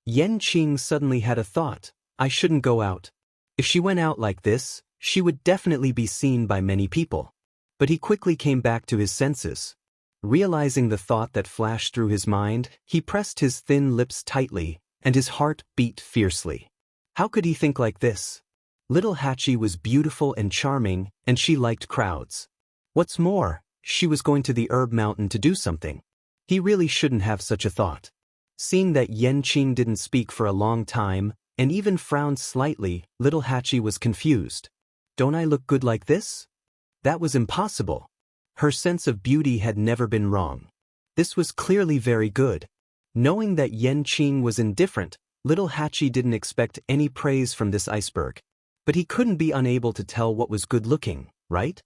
Yanqing suddenly had a thought: I shouldn't go out. If she went out like this, she would definitely be seen by many people. But he quickly came back to his senses. Realizing the thought that flashed through his mind, he pressed his thin lips tightly, and his heart beat fiercely. How could he think like this? Little Hachi was beautiful and charming, and she liked crowds. What's more, she was going to the herb mountain to do something. He really shouldn't have such a thought. Seeing that Yanqing didn't speak for a long time, and even frowned slightly, Little Hachi was confused. Don't I look good like this? That was impossible. Her sense of beauty had never been wrong. This was clearly very good. Knowing that Yanqing was indifferent, Little Hachi didn't expect any praise from this iceberg. But he couldn't be unable to tell what was good-looking, right?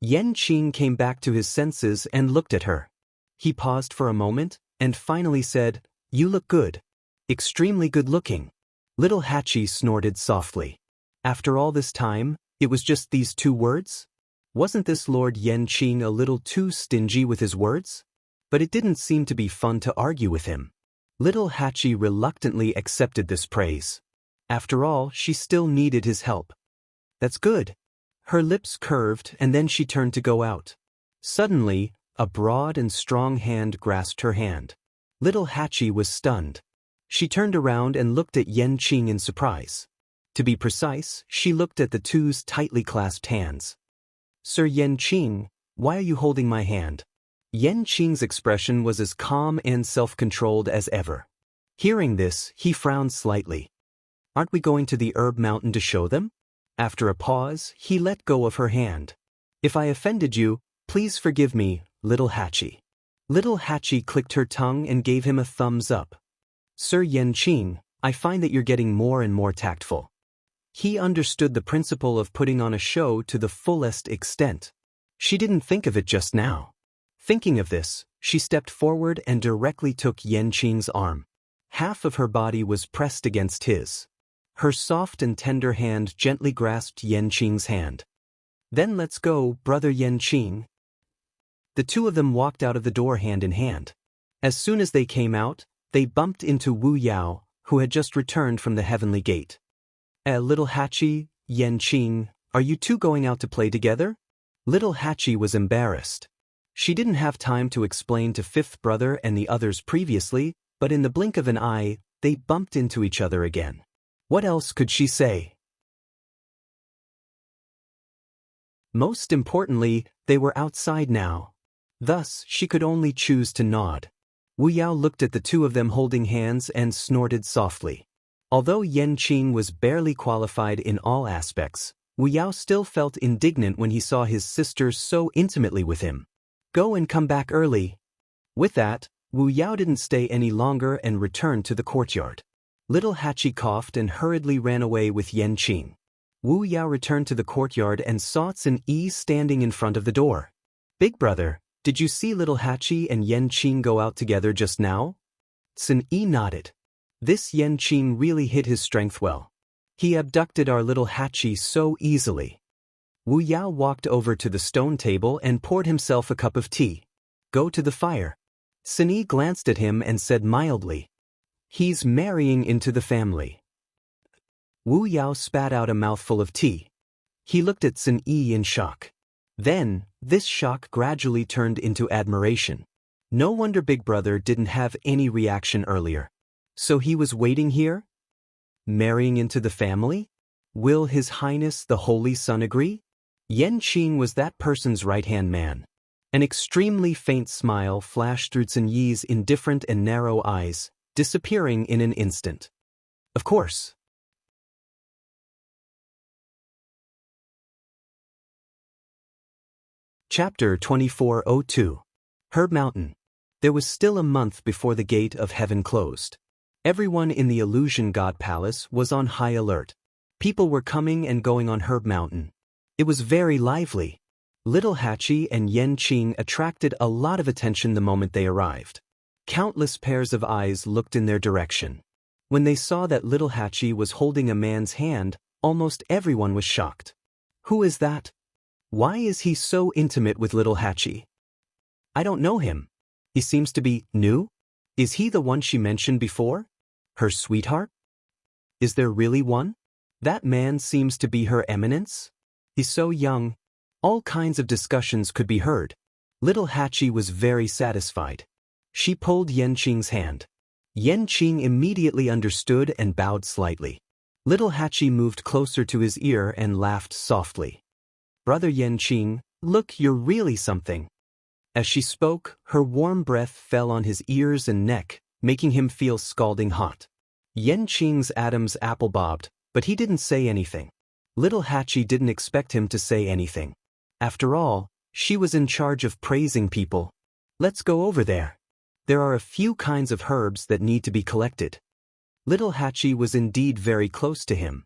Yanqing came back to his senses and looked at her. He paused for a moment, and finally said, You look good. Extremely good-looking. Little Hachi snorted softly. After all this time, it was just these 2 words? Wasn't this Lord Yanqing a little too stingy with his words? But it didn't seem to be fun to argue with him. Little Hachi reluctantly accepted this praise. After all, she still needed his help. That's good. Her lips curved, and then she turned to go out. Suddenly, a broad and strong hand grasped her hand. Little Hachi was stunned. She turned around and looked at Yanqing in surprise. To be precise, she looked at the two's tightly clasped hands. Sir Yanqing, why are you holding my hand? Yanqing's expression was as calm and self-controlled as ever. Hearing this, he frowned slightly. Aren't we going to the herb mountain to show them? After a pause, he let go of her hand. If I offended you, please forgive me, Little Hachi. Little Hachi clicked her tongue and gave him a thumbs up. Sir Yanqing, I find that you're getting more and more tactful. He understood the principle of putting on a show to the fullest extent. She didn't think of it just now. Thinking of this, she stepped forward and directly took Yanqing's arm. Half of her body was pressed against his. Her soft and tender hand gently grasped Yanqing's hand. Then let's go, brother Yanqing. The 2 of them walked out of the door hand in hand. As soon as they came out, they bumped into Wu Yao, who had just returned from the heavenly gate. Little Hachi, Yanqing, are you 2 going out to play together? Little Hachi was embarrassed. She didn't have time to explain to 5th brother and the others previously, but in the blink of an eye, they bumped into each other again. What else could she say? Most importantly, they were outside now. Thus, she could only choose to nod. Wu Yao looked at the 2 of them holding hands and snorted softly. Although Yanqing was barely qualified in all aspects, Wu Yao still felt indignant when he saw his sisters so intimately with him. Go and come back early. With that, Wu Yao didn't stay any longer and returned to the courtyard. Little Hachi coughed and hurriedly ran away with Yanqing. Wu Yao returned to the courtyard and saw Sun-Yi standing in front of the door. Big brother, did you see Little Hachi and Yanqing go out together just now? Sun-Yi nodded. This Yanqing really hid his strength well. He abducted our Little Hachi so easily. Wu Yao walked over to the stone table and poured himself a cup of tea. Go to the fire. Sun-Yi glanced at him and said mildly, He's marrying into the family. Wu Yao spat out a mouthful of tea. He looked at Sun-Yi in shock. Then, this shock gradually turned into admiration. No wonder Big Brother didn't have any reaction earlier. So he was waiting here? Marrying into the family? Will His Highness the Holy Sun agree? Yanqing was that person's right-hand man. An extremely faint smile flashed through Sun-Yi's indifferent and narrow eyes, disappearing in an instant. Of course. Chapter 2402. Herb Mountain. There was still a month before the gate of heaven closed. Everyone in the Illusion God Palace was on high alert. People were coming and going on Herb Mountain. It was very lively. Little Hachi and Xianxia attracted a lot of attention the moment they arrived. Countless pairs of eyes looked in their direction. When they saw that Little Hachi was holding a man's hand, almost everyone was shocked. Who is that? Why is he so intimate with Little Hachi? I don't know him. He seems to be new? Is he the one she mentioned before? Her sweetheart? Is there really one? That man seems to be her eminence? He's so young. All kinds of discussions could be heard. Little Hachi was very satisfied. She pulled Xianxia's hand. Xianxia immediately understood and bowed slightly. Little Hachi moved closer to his ear and laughed softly. Brother Xianxia, look, you're really something. As she spoke, her warm breath fell on his ears and neck, making him feel scalding hot. Xianxia's Adam's apple bobbed, but he didn't say anything. Little Hachi didn't expect him to say anything. After all, she was in charge of praising people. Let's go over there. There are a few kinds of herbs that need to be collected. Little Hachi was indeed very close to him.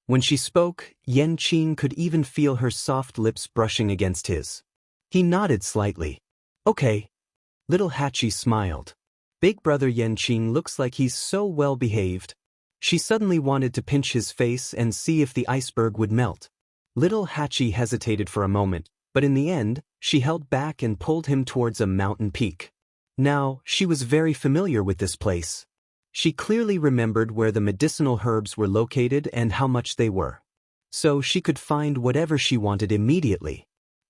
When she spoke, Xianxia could even feel her soft lips brushing against his. He nodded slightly. Okay. Little Hachi smiled. Big brother Xianxia looks like he's so well behaved. She suddenly wanted to pinch his face and see if the iceberg would melt. Little Hachi hesitated for a moment, but in the end, she held back and pulled him towards a mountain peak. Now, she was very familiar with this place. She clearly remembered where the medicinal herbs were located and how much they were. So she could find whatever she wanted immediately.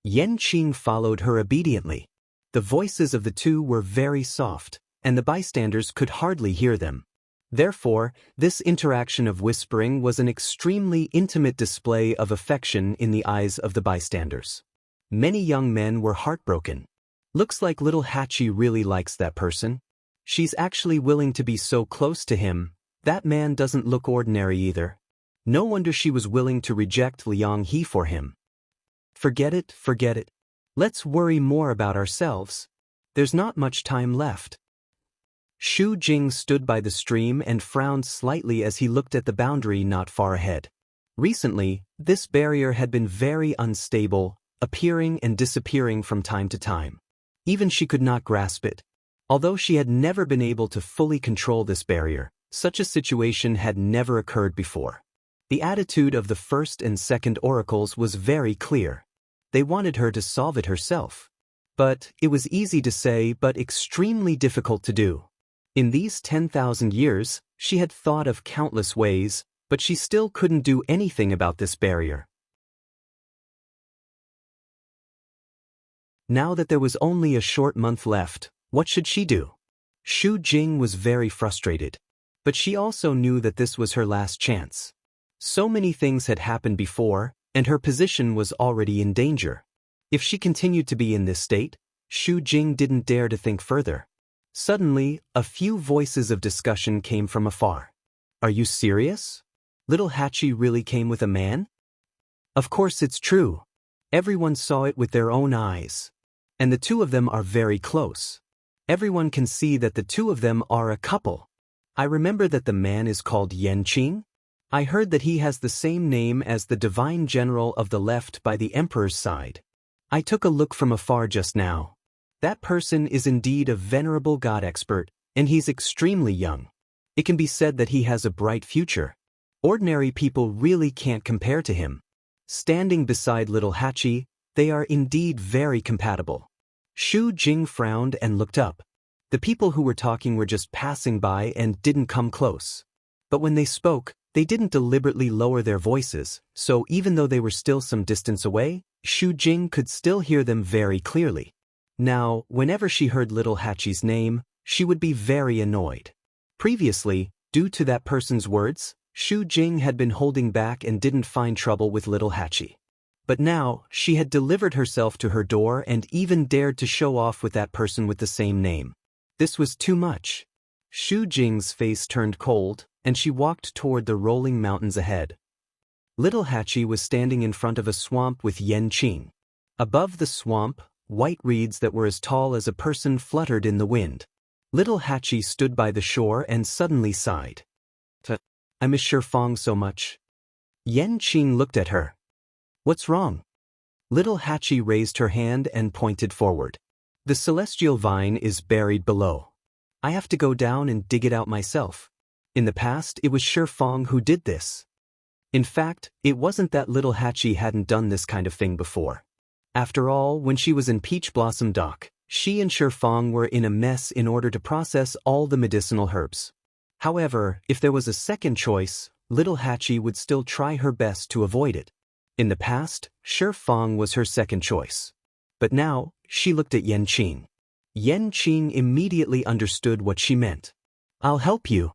Xianxia followed her obediently. The voices of the two were very soft, and the bystanders could hardly hear them. Therefore, this interaction of whispering was an extremely intimate display of affection in the eyes of the bystanders. Many young men were heartbroken. Looks like Little Hachi really likes that person. She's actually willing to be so close to him. That man doesn't look ordinary either. No wonder she was willing to reject Liang He for him. Forget it, forget it. Let's worry more about ourselves. There's not much time left. Shu Jing stood by the stream and frowned slightly as he looked at the boundary not far ahead. Recently, this barrier had been very unstable, appearing and disappearing from time to time. Even she could not grasp it. Although she had never been able to fully control this barrier, such a situation had never occurred before. The attitude of the first and second oracles was very clear. They wanted her to solve it herself. But it was easy to say but extremely difficult to do. In these 10,000 years, she had thought of countless ways, but she still couldn't do anything about this barrier. Now that there was only a short month left, what should she do? Shu Jing was very frustrated. But she also knew that this was her last chance. So many things had happened before, and her position was already in danger. If she continued to be in this state, Shu Jing didn't dare to think further. Suddenly, a few voices of discussion came from afar. Are you serious? Little Hachi really came with a man? Of course it's true. Everyone saw it with their own eyes. And the two of them are very close. Everyone can see that the two of them are a couple. I remember that the man is called Xianxia. I heard that he has the same name as the divine general of the left by the emperor's side. I took a look from afar just now. That person is indeed a venerable god expert, and he's extremely young. It can be said that he has a bright future. Ordinary people really can't compare to him. Standing beside Little Hachi, they are indeed very compatible. Shu Jing frowned and looked up. The people who were talking were just passing by and didn't come close. But when they spoke, they didn't deliberately lower their voices, so even though they were still some distance away, Shu Jing could still hear them very clearly. Now, whenever she heard Little Hachi's name, she would be very annoyed. Previously, due to that person's words, Shu Jing had been holding back and didn't find trouble with Little Hachi. But now, she had delivered herself to her door and even dared to show off with that person with the same name. This was too much. Shu Jing's face turned cold, and she walked toward the rolling mountains ahead. Little Hachi was standing in front of a swamp with Xianxia. Above the swamp, white reeds that were as tall as a person fluttered in the wind. Little Hachi stood by the shore and suddenly sighed. I miss Shifeng so much. Yanqing looked at her. What's wrong? Little Hachi raised her hand and pointed forward. The celestial vine is buried below. I have to go down and dig it out myself. In the past, it was Shifeng who did this. In fact, it wasn't that Little Hachi hadn't done this kind of thing before. After all, when she was in Peach Blossom Dock, she and Shifeng were in a mess in order to process all the medicinal herbs. However, if there was a second choice, Little Hachi would still try her best to avoid it. In the past, Shifeng was her second choice. But now, she looked at Yanqing. Yanqing immediately understood what she meant. I'll help you.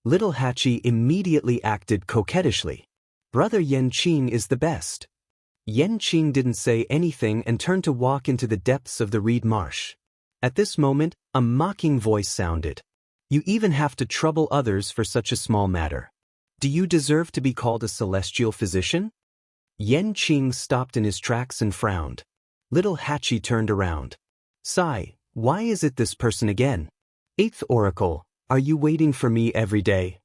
Little Hachi immediately acted coquettishly. Brother Yanqing is the best. Yanqing didn't say anything and turned to walk into the depths of the reed marsh. At this moment, a mocking voice sounded. You even have to trouble others for such a small matter. Do you deserve to be called a celestial physician? Yanqing stopped in his tracks and frowned. Little Hachi turned around. Sigh, why is it this person again? Eighth Oracle, are you waiting for me every day?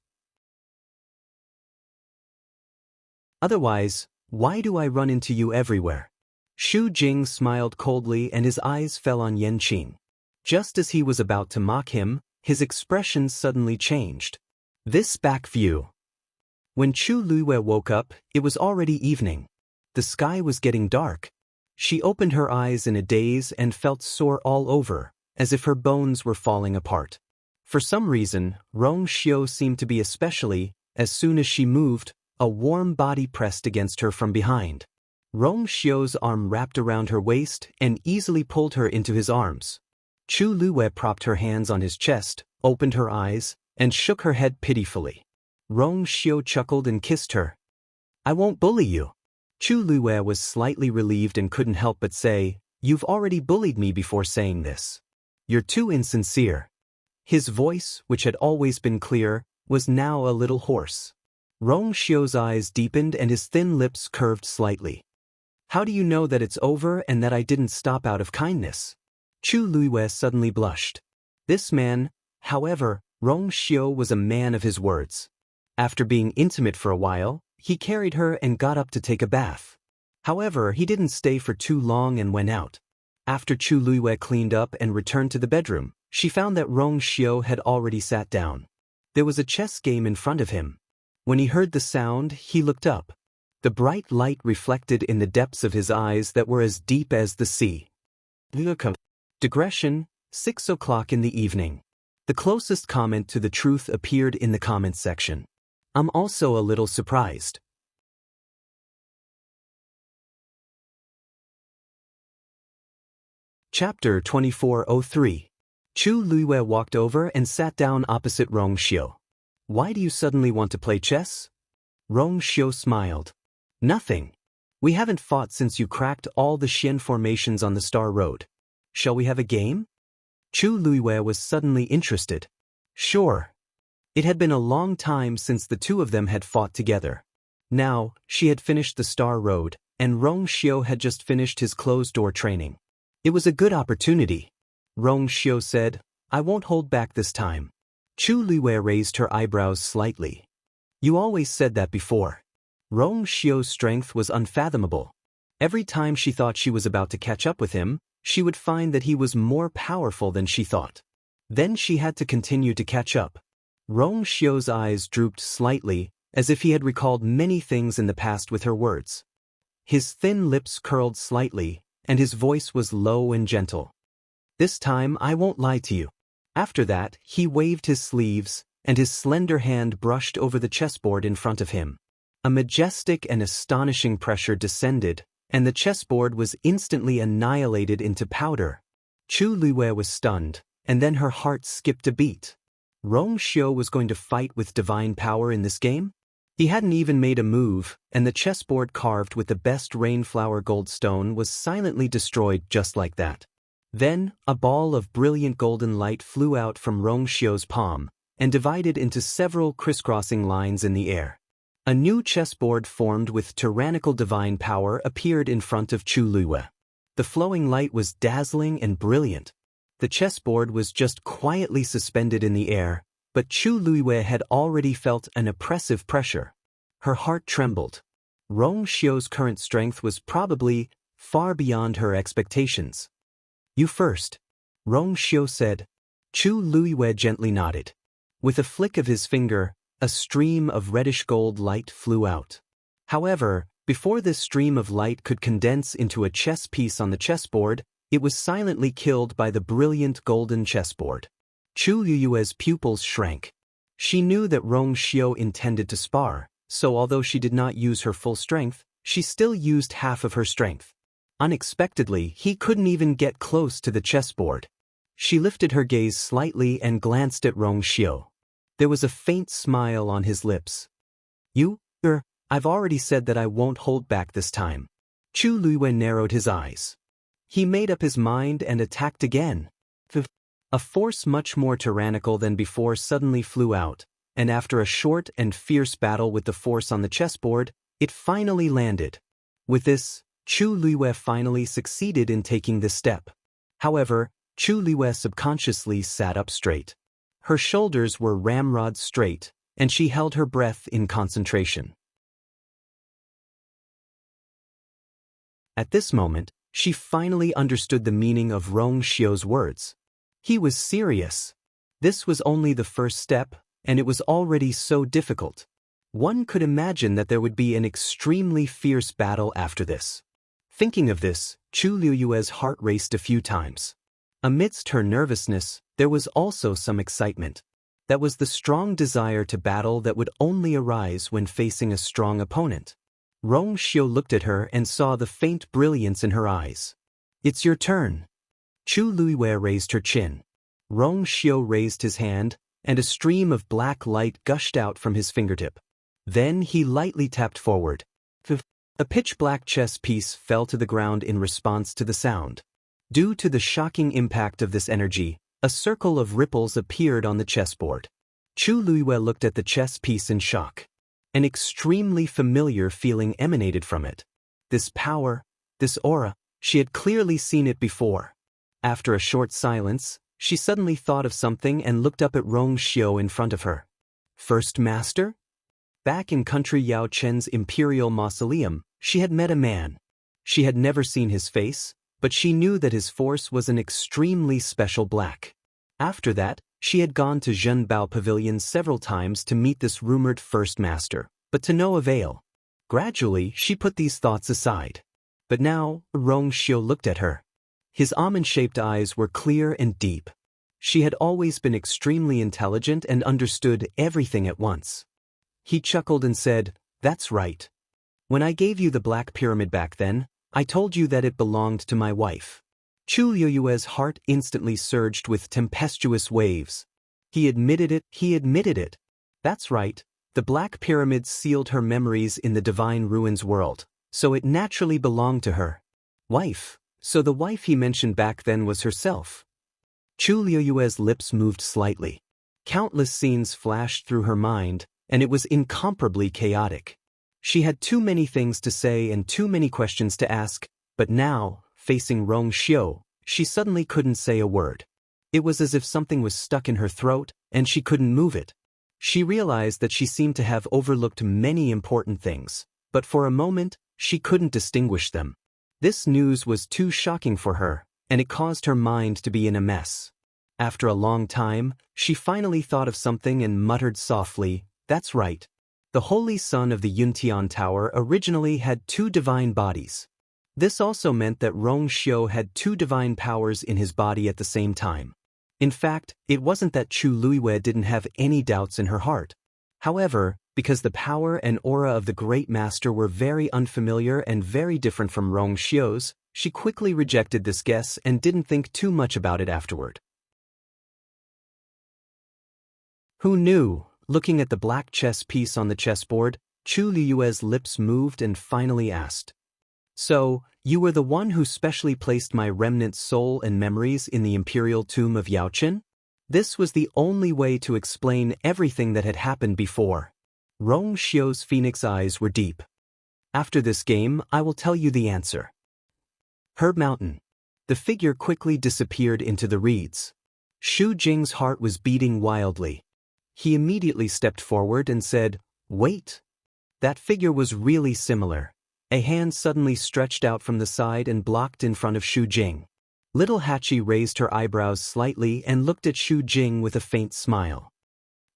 Otherwise, why do I run into you everywhere? Shu Jing smiled coldly and his eyes fell on Yanqing. Just as he was about to mock him, his expression suddenly changed. This back view. When Chu Luiwei woke up, it was already evening. The sky was getting dark. She opened her eyes in a daze and felt sore all over, as if her bones were falling apart. For some reason, Rong Xiu seemed to be especially, as soon as she moved, a warm body pressed against her from behind. Rong Xiu's arm wrapped around her waist and easily pulled her into his arms. Chu Luiwei propped her hands on his chest, opened her eyes, and shook her head pitifully. Rong Xiu chuckled and kissed her. I won't bully you. Chu Luiwei was slightly relieved and couldn't help but say, You've already bullied me before saying this. You're too insincere. His voice, which had always been clear, was now a little hoarse. Rong Xiu's eyes deepened and his thin lips curved slightly. How do you know that it's over and that I didn't stop out of kindness? Chu Luiwei suddenly blushed. This man, however, Rong Xiu was a man of his words. After being intimate for a while, he carried her and got up to take a bath. However, he didn't stay for too long and went out. After Chu Luiwei cleaned up and returned to the bedroom, she found that Rong Xiu had already sat down. There was a chess game in front of him. When he heard the sound, he looked up. The bright light reflected in the depths of his eyes that were as deep as the sea. Digression, 6 o'clock in the evening. The closest comment to the truth appeared in the comments section. I'm also a little surprised. Chapter 2403. Chu Luiwei walked over and sat down opposite Rong Xiu. Why do you suddenly want to play chess? Rong Xiu smiled. Nothing. We haven't fought since you cracked all the Xian formations on the Star Road. Shall we have a game? Chu Luiwei was suddenly interested. Sure. It had been a long time since the two of them had fought together. Now, she had finished the Star Road, and Rong Xiu had just finished his closed-door training. It was a good opportunity. Rong Xiu said, I won't hold back this time. Chu Luiwei raised her eyebrows slightly. You always said that before. Rong Xiu's strength was unfathomable. Every time she thought she was about to catch up with him, she would find that he was more powerful than she thought. Then she had to continue to catch up. Rong Xiu's eyes drooped slightly, as if he had recalled many things in the past with her words. His thin lips curled slightly, and his voice was low and gentle. This time I won't lie to you. After that, he waved his sleeves, and his slender hand brushed over the chessboard in front of him. A majestic and astonishing pressure descended, and the chessboard was instantly annihilated into powder. Chu Luiwei was stunned, and then her heart skipped a beat. Rong Xiu was going to fight with divine power in this game? He hadn't even made a move, and the chessboard carved with the best rainflower goldstone was silently destroyed just like that. Then, a ball of brilliant golden light flew out from Rong Xiu's palm, and divided into several crisscrossing lines in the air. A new chessboard formed with tyrannical divine power appeared in front of Chu Luiwei. The flowing light was dazzling and brilliant. The chessboard was just quietly suspended in the air, but Chu Luiwei had already felt an oppressive pressure. Her heart trembled. Rong Xiu's current strength was probably far beyond her expectations. "You first," Rong Xiu said. Chu Luiwei gently nodded. With a flick of his finger, a stream of reddish-gold light flew out. However, before this stream of light could condense into a chess piece on the chessboard, it was silently killed by the brilliant golden chessboard. Chu Luiwei's pupils shrank. She knew that Rong Xiu intended to spar, so although she did not use her full strength, she still used half of her strength. Unexpectedly, he couldn't even get close to the chessboard. She lifted her gaze slightly and glanced at Rong Xiu. There was a faint smile on his lips. I've already said that I won't hold back this time." Chu Luiwei narrowed his eyes. He made up his mind and attacked again. A force much more tyrannical than before suddenly flew out, and after a short and fierce battle with the force on the chessboard, it finally landed. With this, Chu Luiwei finally succeeded in taking this step. However, Chu Luiwei subconsciously sat up straight. Her shoulders were ramrod straight, and she held her breath in concentration. At this moment, she finally understood the meaning of Rong Xiu's words. He was serious. This was only the first step, and it was already so difficult. One could imagine that there would be an extremely fierce battle after this. Thinking of this, Chu Luiwei's heart raced a few times. Amidst her nervousness, there was also some excitement. That was the strong desire to battle that would only arise when facing a strong opponent. Rong Xiu looked at her and saw the faint brilliance in her eyes. "It's your turn." Chu Luiwei raised her chin. Rong Xiu raised his hand, and a stream of black light gushed out from his fingertip. Then he lightly tapped forward. A pitch-black chess piece fell to the ground in response to the sound. Due to the shocking impact of this energy, a circle of ripples appeared on the chessboard. Chu Luiwei looked at the chess piece in shock. An extremely familiar feeling emanated from it. This power, this aura, she had clearly seen it before. After a short silence, she suddenly thought of something and looked up at Rong Xiu in front of her. "First Master?" Back in country Yao Chen's imperial mausoleum, she had met a man. She had never seen his face, but she knew that his force was an extremely special black. After that, she had gone to Zhenbao Pavilion several times to meet this rumored first master, but to no avail. Gradually, she put these thoughts aside. But now, Rong Xiu looked at her. His almond-shaped eyes were clear and deep. She had always been extremely intelligent and understood everything at once. He chuckled and said, "That's right. When I gave you the Black Pyramid back then, I told you that it belonged to my wife." Chu Luiwei's heart instantly surged with tempestuous waves. He admitted it. That's right, the Black Pyramid sealed her memories in the Divine Ruins world, so it naturally belonged to her. Wife, so the wife he mentioned back then was herself. Chu Luiwei's lips moved slightly. Countless scenes flashed through her mind, and it was incomparably chaotic. She had too many things to say and too many questions to ask, but now, facing Rong Xiu, she suddenly couldn't say a word. It was as if something was stuck in her throat, and she couldn't move it. She realized that she seemed to have overlooked many important things, but for a moment, she couldn't distinguish them. This news was too shocking for her, and it caused her mind to be in a mess. After a long time, she finally thought of something and muttered softly, "That's right. The Holy Son of the Yuntian Tower originally had two divine bodies." This also meant that Rong Xiu had two divine powers in his body at the same time. In fact, it wasn't that Chu Luiwei didn't have any doubts in her heart. However, because the power and aura of the Great Master were very unfamiliar and very different from Rong Xiu's, she quickly rejected this guess and didn't think too much about it afterward. Who knew? Looking at the black chess piece on the chessboard, Chu Luiwei's lips moved and finally asked, "So, you were the one who specially placed my remnant soul and memories in the imperial tomb of Yao Chen?" This was the only way to explain everything that had happened before. Rong Xiu's phoenix eyes were deep. "After this game, I will tell you the answer." Herb Mountain. The figure quickly disappeared into the reeds. Shu Jing's heart was beating wildly. He immediately stepped forward and said, "Wait." That figure was really similar. A hand suddenly stretched out from the side and blocked in front of Shu Jing. Little Hachi raised her eyebrows slightly and looked at Shu Jing with a faint smile.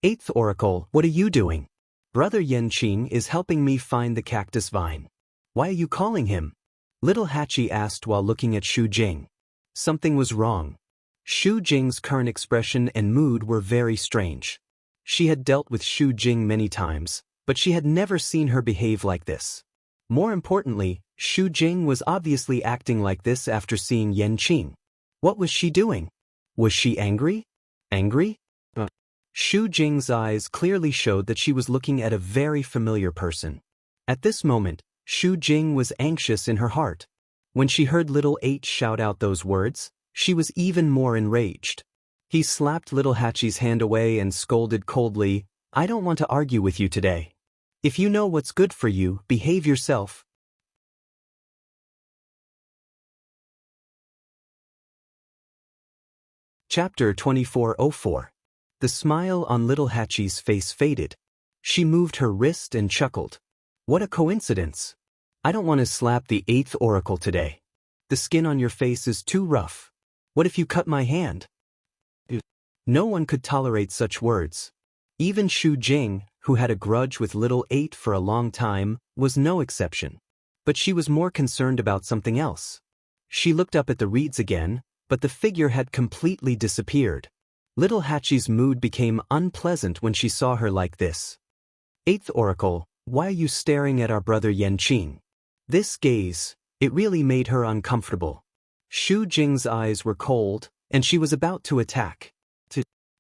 "Eighth Oracle, what are you doing?" "Brother Yanqing is helping me find the cactus vine." "Why are you calling him?" Little Hachi asked while looking at Shu Jing. Something was wrong. Shu Jing's current expression and mood were very strange. She had dealt with Shu Jing many times, but she had never seen her behave like this. More importantly, Shu Jing was obviously acting like this after seeing Yanqing. What was she doing? Was she angry? Angry? Shu Jing's eyes clearly showed that she was looking at a very familiar person. At this moment, Shu Jing was anxious in her heart. When she heard Little H shout out those words, she was even more enraged. He slapped Little Hachi's hand away and scolded coldly, "I don't want to argue with you today. If you know what's good for you, behave yourself." Chapter 2404. The smile on Little Hachi's face faded. She moved her wrist and chuckled. "What a coincidence. I don't want to slap the 8th Oracle today. The skin on your face is too rough. What if you cut my hand?" No one could tolerate such words. Even Shu Jing, who had a grudge with Little 8 for a long time, was no exception. But she was more concerned about something else. She looked up at the reeds again, but the figure had completely disappeared. Little Hachi's mood became unpleasant when she saw her like this. "8th Oracle, why are you staring at our brother Yanqing?" This gaze, it really made her uncomfortable. Shu Jing's eyes were cold, and she was about to attack.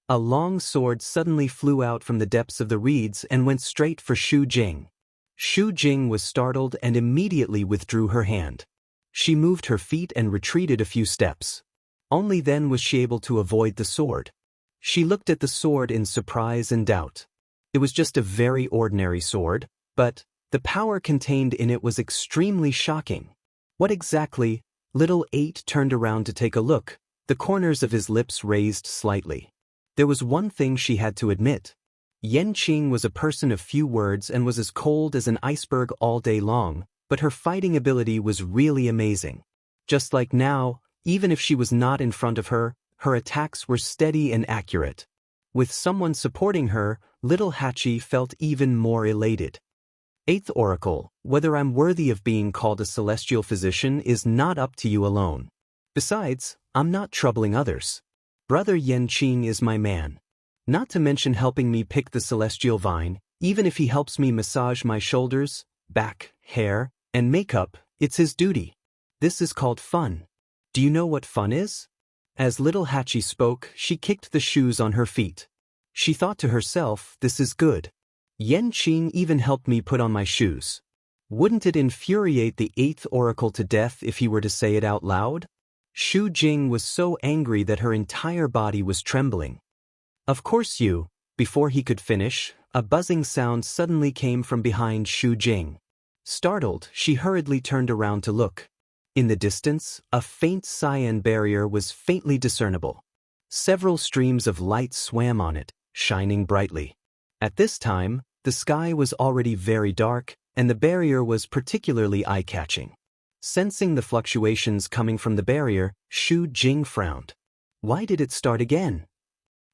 A long sword suddenly flew out from the depths of the reeds and went straight for Shu Jing. Shu Jing was startled and immediately withdrew her hand. She moved her feet and retreated a few steps. Only then was she able to avoid the sword. She looked at the sword in surprise and doubt. It was just a very ordinary sword, but the power contained in it was extremely shocking. What exactly? Little 8 turned around to take a look, the corners of his lips raised slightly. There was one thing she had to admit. Yanqing was a person of few words and was as cold as an iceberg all day long, but her fighting ability was really amazing. Just like now, even if she was not in front of her, her attacks were steady and accurate. With someone supporting her, Little Hachi felt even more elated. 8th Oracle, whether I'm worthy of being called a celestial physician is not up to you alone. Besides, I'm not troubling others. Brother Yanqing is my man. Not to mention helping me pick the celestial vine, even if he helps me massage my shoulders, back, hair, and makeup, it's his duty. This is called fun. Do you know what fun is? As Little Hachi spoke, she kicked the shoes on her feet. She thought to herself, this is good. Yanqing even helped me put on my shoes. Wouldn't it infuriate the 8th Oracle to death if he were to say it out loud? Shu Jing was so angry that her entire body was trembling. Of course you. Before he could finish, a buzzing sound suddenly came from behind Shu Jing. Startled, she hurriedly turned around to look. In the distance, a faint cyan barrier was faintly discernible. Several streams of light swam on it, shining brightly. At this time, the sky was already very dark, and the barrier was particularly eye-catching. Sensing the fluctuations coming from the barrier, Shu Jing frowned. Why did it start again?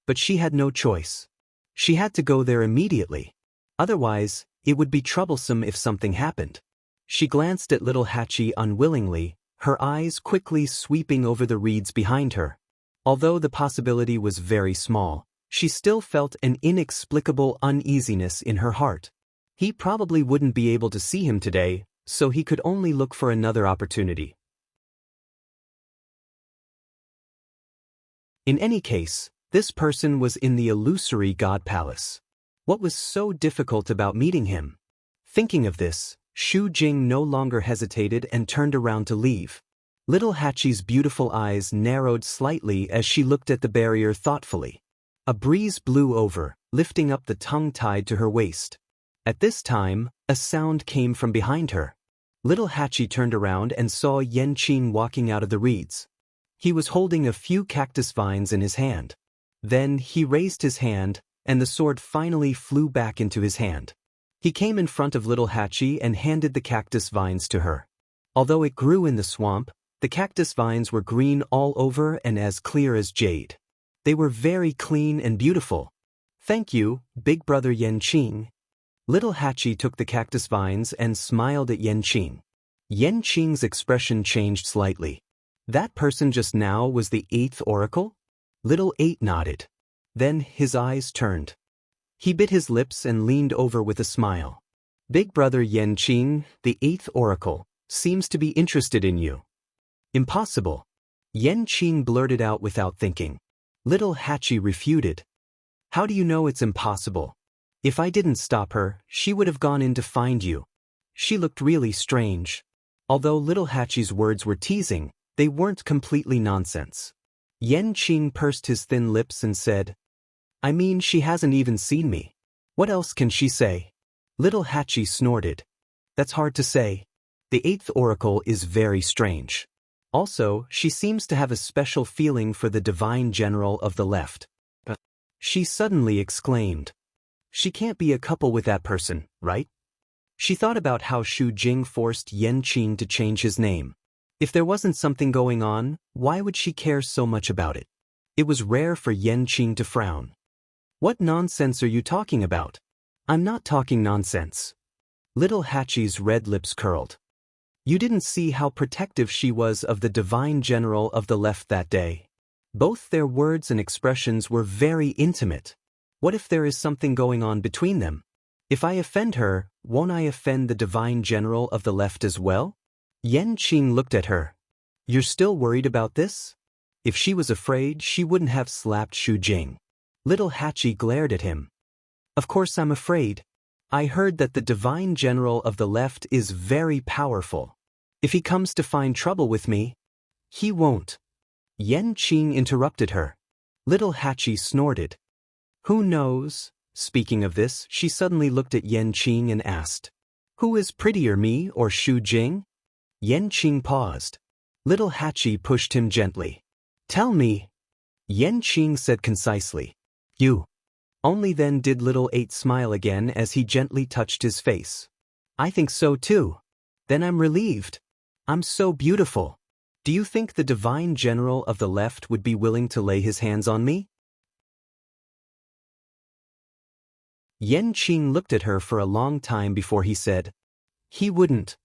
But she had no choice. She had to go there immediately. Otherwise, it would be troublesome if something happened. She glanced at Little Hachi unwillingly, her eyes quickly sweeping over the reeds behind her. Although the possibility was very small, she still felt an inexplicable uneasiness in her heart. He probably wouldn't be able to see him today, so he could only look for another opportunity. In any case, this person was in the illusory God Palace. What was so difficult about meeting him? Thinking of this, Shu Jing no longer hesitated and turned around to leave. Little Hachi's beautiful eyes narrowed slightly as she looked at the barrier thoughtfully. A breeze blew over, lifting up the tongue tied to her waist. At this time, a sound came from behind her. Little Hachi turned around and saw Yanqing walking out of the reeds. He was holding a few cactus vines in his hand. Then he raised his hand, and the sword finally flew back into his hand. He came in front of Little Hachi and handed the cactus vines to her. Although it grew in the swamp, the cactus vines were green all over and as clear as jade. They were very clean and beautiful. "Thank you, big brother Yanqing." Little Hachi took the cactus vines and smiled at Yanqing. Yanqing's expression changed slightly. That person just now was the 8th oracle? Little 8 nodded. Then his eyes turned. He bit his lips and leaned over with a smile. "Big brother Yanqing, the 8th oracle, seems to be interested in you." "Impossible." Yanqing blurted out without thinking. Little Hachi refuted. "How do you know it's impossible? If I didn't stop her, she would have gone in to find you." She looked really strange. Although Little Hachi's words were teasing, they weren't completely nonsense. Yanqing pursed his thin lips and said, "I mean, she hasn't even seen me. What else can she say?" Little Hachi snorted. "That's hard to say. The 8th oracle is very strange. Also, she seems to have a special feeling for the divine general of the left." She suddenly exclaimed. "She can't be a couple with that person, right?" She thought about how Shu Jing forced Yanqing to change his name. If there wasn't something going on, why would she care so much about it? It was rare for Yanqing to frown. "What nonsense are you talking about?" "I'm not talking nonsense." Little Hachi's red lips curled. "You didn't see how protective she was of the divine general of the left that day. Both their words and expressions were very intimate. What if there is something going on between them? If I offend her, won't I offend the divine general of the left as well?" Yanqing looked at her. "You're still worried about this?" If she was afraid, she wouldn't have slapped Shu Jing. Little Hachi glared at him. "Of course I'm afraid. I heard that the divine general of the left is very powerful. If he comes to find trouble with me..." "He won't." Yanqing interrupted her. Little Hachi snorted. "Who knows?" Speaking of this, she suddenly looked at Yanqing and asked, "Who is prettier, me or Shu Jing?" Yanqing paused. Little Hachi pushed him gently. "Tell me." Yanqing said concisely, "You." Only then did Little 8 smile again as he gently touched his face. "I think so too. Then I'm relieved. I'm so beautiful. Do you think the divine general of the left would be willing to lay his hands on me?" Yanqing looked at her for a long time before he said, "He wouldn't."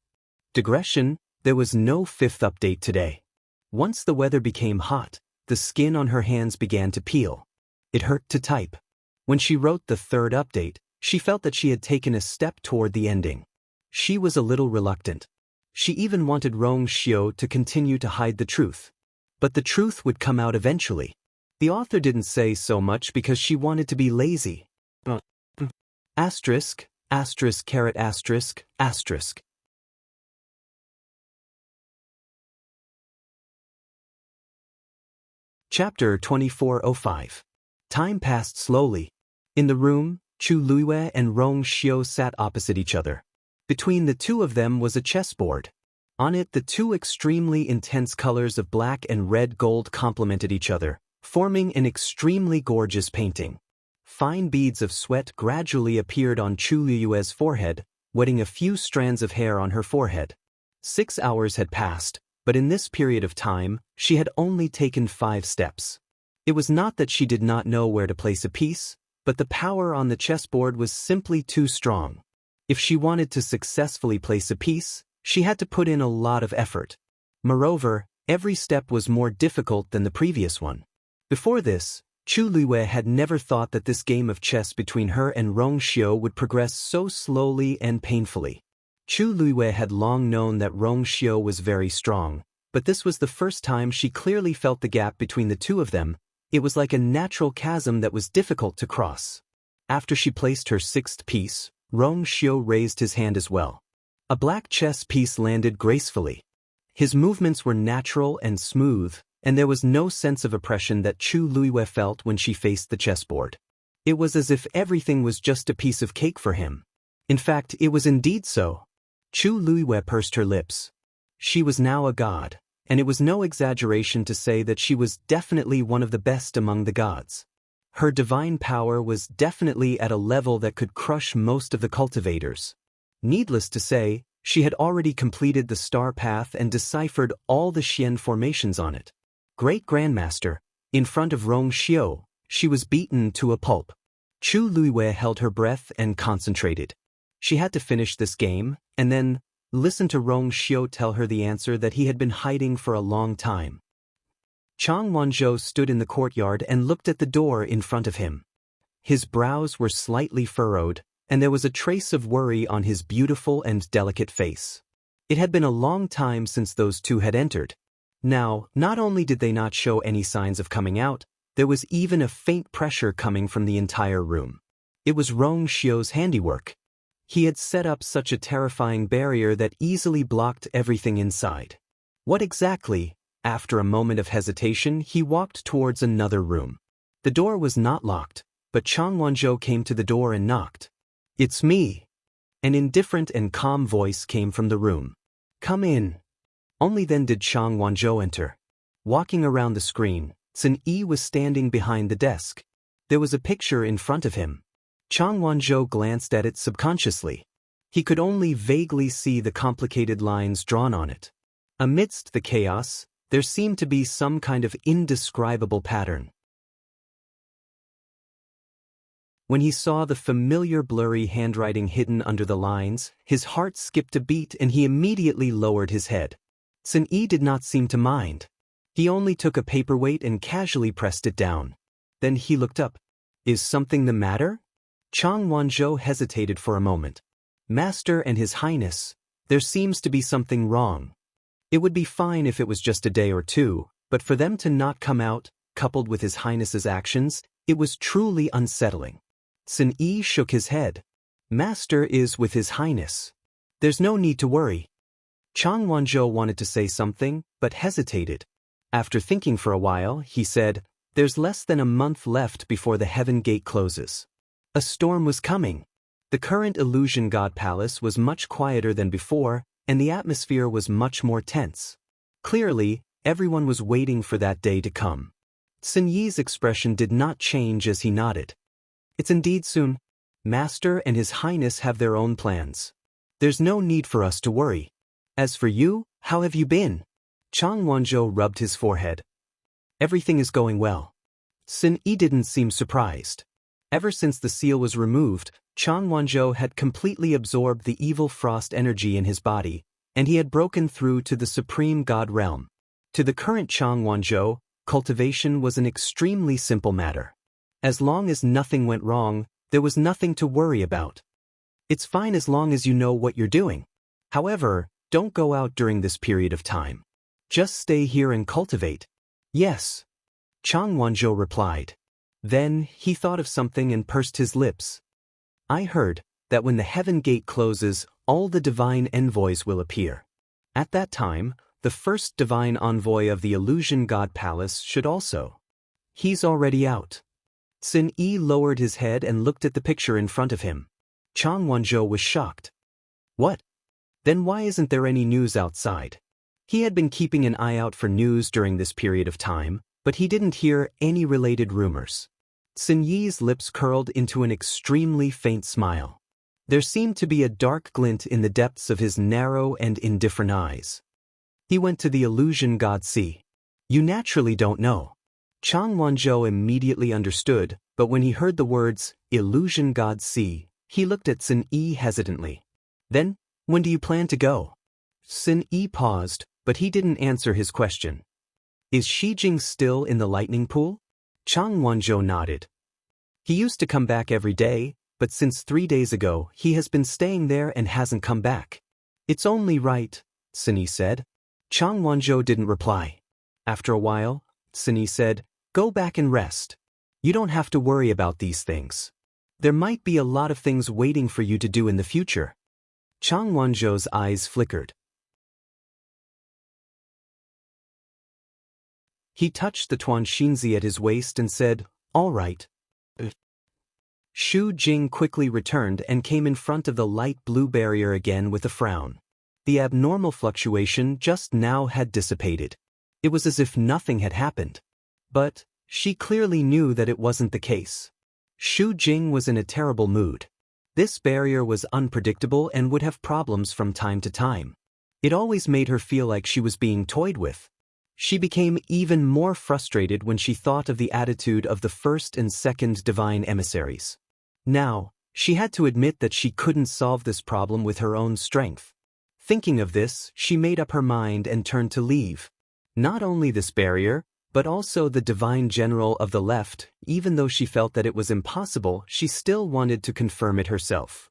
Digression, there was no 5th update today. Once the weather became hot, the skin on her hands began to peel. It hurt to type. When she wrote the 3rd update, she felt that she had taken a step toward the ending. She was a little reluctant. She even wanted Rong Xiao to continue to hide the truth. But the truth would come out eventually. The author didn't say so much because she wanted to be lazy. Asterisk, asterisk, caret asterisk, asterisk. Chapter 2405. Time passed slowly. In the room, Chu Luiyue and Rong Xiao sat opposite each other. Between the two of them was a chessboard. On it, the two extremely intense colors of black and red gold complemented each other, forming an extremely gorgeous painting. Fine beads of sweat gradually appeared on Chu Luiyue's forehead, wetting a few strands of hair on her forehead. 6 hours had passed, but in this period of time, she had only taken 5 steps. It was not that she did not know where to place a piece, but the power on the chessboard was simply too strong. If she wanted to successfully place a piece, she had to put in a lot of effort. Moreover, every step was more difficult than the previous one. Before this, Chu Luiyue had never thought that this game of chess between her and Rong Xiao would progress so slowly and painfully. Chu Luiyue had long known that Rong Xiao was very strong, but this was the first time she clearly felt the gap between the two of them. It was like a natural chasm that was difficult to cross. After she placed her 6th piece, Rong Xiao raised his hand as well. A black chess piece landed gracefully. His movements were natural and smooth, and there was no sense of oppression that Chu Luiyue felt when she faced the chessboard. It was as if everything was just a piece of cake for him. In fact, it was indeed so. Chu Luiwei pursed her lips. She was now a god, and it was no exaggeration to say that she was definitely one of the best among the gods. Her divine power was definitely at a level that could crush most of the cultivators. Needless to say, she had already completed the star path and deciphered all the Xian formations on it. Great Grandmaster, in front of Rong Xiu, she was beaten to a pulp. Chu Luiwei held her breath and concentrated. She had to finish this game, and then listen to Rong Xiu tell her the answer that he had been hiding for a long time. Chang Wanzhou stood in the courtyard and looked at the door in front of him. His brows were slightly furrowed, and there was a trace of worry on his beautiful and delicate face. It had been a long time since those two had entered. Now, not only did they not show any signs of coming out, there was even a faint pressure coming from the entire room. It was Rong Xiu's handiwork. He had set up such a terrifying barrier that easily blocked everything inside. What exactly? After a moment of hesitation, he walked towards another room. The door was not locked, but Chang Wanzhou came to the door and knocked. "It's me." An indifferent and calm voice came from the room. "Come in." Only then did Chang Wanzhou enter. Walking around the screen, Sun Yi was standing behind the desk. There was a picture in front of him. Chang Wanzhou glanced at it subconsciously. He could only vaguely see the complicated lines drawn on it. Amidst the chaos, there seemed to be some kind of indescribable pattern. When he saw the familiar blurry handwriting hidden under the lines, his heart skipped a beat and he immediately lowered his head. Sun Yi did not seem to mind. He only took a paperweight and casually pressed it down. Then he looked up. "Is something the matter?" Chang Wanzhou hesitated for a moment. "Master and His Highness, there seems to be something wrong. It would be fine if it was just a day or two, but for them to not come out, coupled with His Highness's actions, it was truly unsettling." Sun Yi shook his head. "Master is with His Highness. There's no need to worry." Chang Wanzhou wanted to say something, but hesitated. After thinking for a while, he said, "There's less than a month left before the Heaven Gate closes." A storm was coming. The current Illusion God Palace was much quieter than before, and the atmosphere was much more tense. Clearly, everyone was waiting for that day to come. Sun Yi's expression did not change as he nodded. "It's indeed soon. Master and His Highness have their own plans. There's no need for us to worry. As for you, how have you been?" Chang Wanzhou rubbed his forehead. "Everything is going well." Sun Yi didn't seem surprised. Ever since the seal was removed, Chang Wanzhou had completely absorbed the evil frost energy in his body, and he had broken through to the supreme god realm. To the current Chang Wanzhou, cultivation was an extremely simple matter. As long as nothing went wrong, there was nothing to worry about. It's fine as long as you know what you're doing. However, don't go out during this period of time. Just stay here and cultivate. "Yes," Chang Wanzhou replied. Then he thought of something and pursed his lips. "I heard that when the Heaven Gate closes, all the divine envoys will appear. At that time, the first divine envoy of the Illusion God Palace should also. He's already out." Sun Yi lowered his head and looked at the picture in front of him. Chang Wanzhou was shocked. "What? Then why isn't there any news outside?" He had been keeping an eye out for news during this period of time, but he didn't hear any related rumors. Sun Yi's lips curled into an extremely faint smile. There seemed to be a dark glint in the depths of his narrow and indifferent eyes. He went to the Illusion God Sea. "You naturally don't know." Chang Wanzhou immediately understood, but when he heard the words, Illusion God Sea, he looked at Sun Yi hesitantly. "Then, when do you plan to go?" Sun Yi paused, but he didn't answer his question. "Is Shijing still in the lightning pool?" Chang Wanzhou nodded. "He used to come back every day, but since 3 days ago, he has been staying there and hasn't come back." "It's only right," Sun Yi said. Chang Wanzhou didn't reply. After a while, Sun Yi said, "Go back and rest. You don't have to worry about these things. There might be a lot of things waiting for you to do in the future." Chang Wanzhou's eyes flickered. He touched the Tuanxinzi at his waist and said, "All right." Shu Jing quickly returned and came in front of the light blue barrier again with a frown. The abnormal fluctuation just now had dissipated. It was as if nothing had happened. But she clearly knew that it wasn't the case. Shu Jing was in a terrible mood. This barrier was unpredictable and would have problems from time to time. It always made her feel like she was being toyed with. She became even more frustrated when she thought of the attitude of the first and second divine emissaries. Now, she had to admit that she couldn't solve this problem with her own strength. Thinking of this, she made up her mind and turned to leave. Not only this barrier, but also the divine general of the left. Even though she felt that it was impossible, she still wanted to confirm it herself.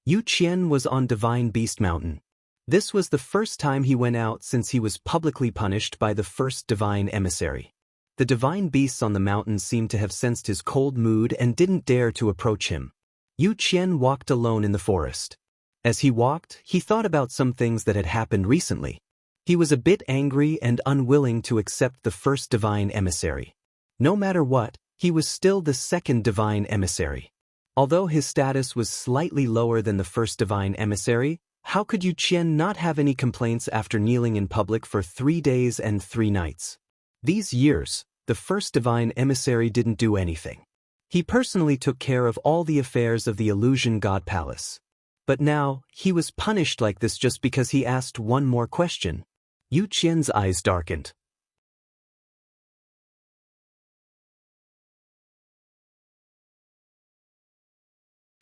Yu Qian was on Divine Beast Mountain. This was the first time he went out since he was publicly punished by the first divine emissary. The divine beasts on the mountain seemed to have sensed his cold mood and didn't dare to approach him. Yu Qian walked alone in the forest. As he walked, he thought about some things that had happened recently. He was a bit angry and unwilling to accept the first divine emissary. No matter what, he was still the second divine emissary. Although his status was slightly lower than the first divine emissary, how could Yu Qian not have any complaints after kneeling in public for 3 days and 3 nights? These years, the first divine emissary didn't do anything. He personally took care of all the affairs of the Illusion God Palace. But now, he was punished like this just because he asked one more question. Yu Qian's eyes darkened.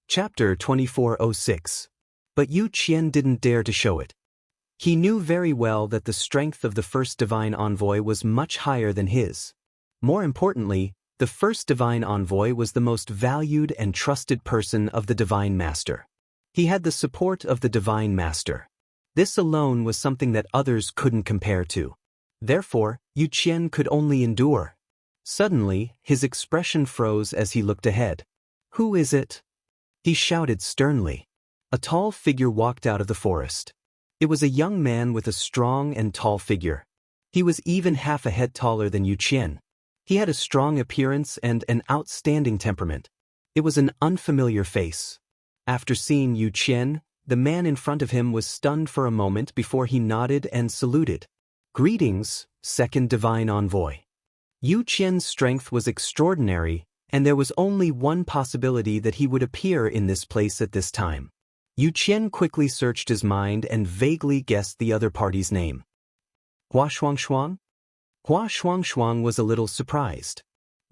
Chapter 2406. But Yu Qian didn't dare to show it. He knew very well that the strength of the first divine envoy was much higher than his. More importantly, the first divine envoy was the most valued and trusted person of the divine master. He had the support of the divine master. This alone was something that others couldn't compare to. Therefore, Yu Qian could only endure. Suddenly, his expression froze as he looked ahead. "Who is it?" he shouted sternly. A tall figure walked out of the forest. It was a young man with a strong and tall figure. He was even half a head taller than Yu Qian. He had a strong appearance and an outstanding temperament. It was an unfamiliar face. After seeing Yu Qian, the man in front of him was stunned for a moment before he nodded and saluted. "Greetings, second divine envoy." Yu Qian's strength was extraordinary, and there was only one possibility that he would appear in this place at this time. Yu Qian quickly searched his mind and vaguely guessed the other party's name. Hua Shuangshuang? Hua Shuangshuang was a little surprised.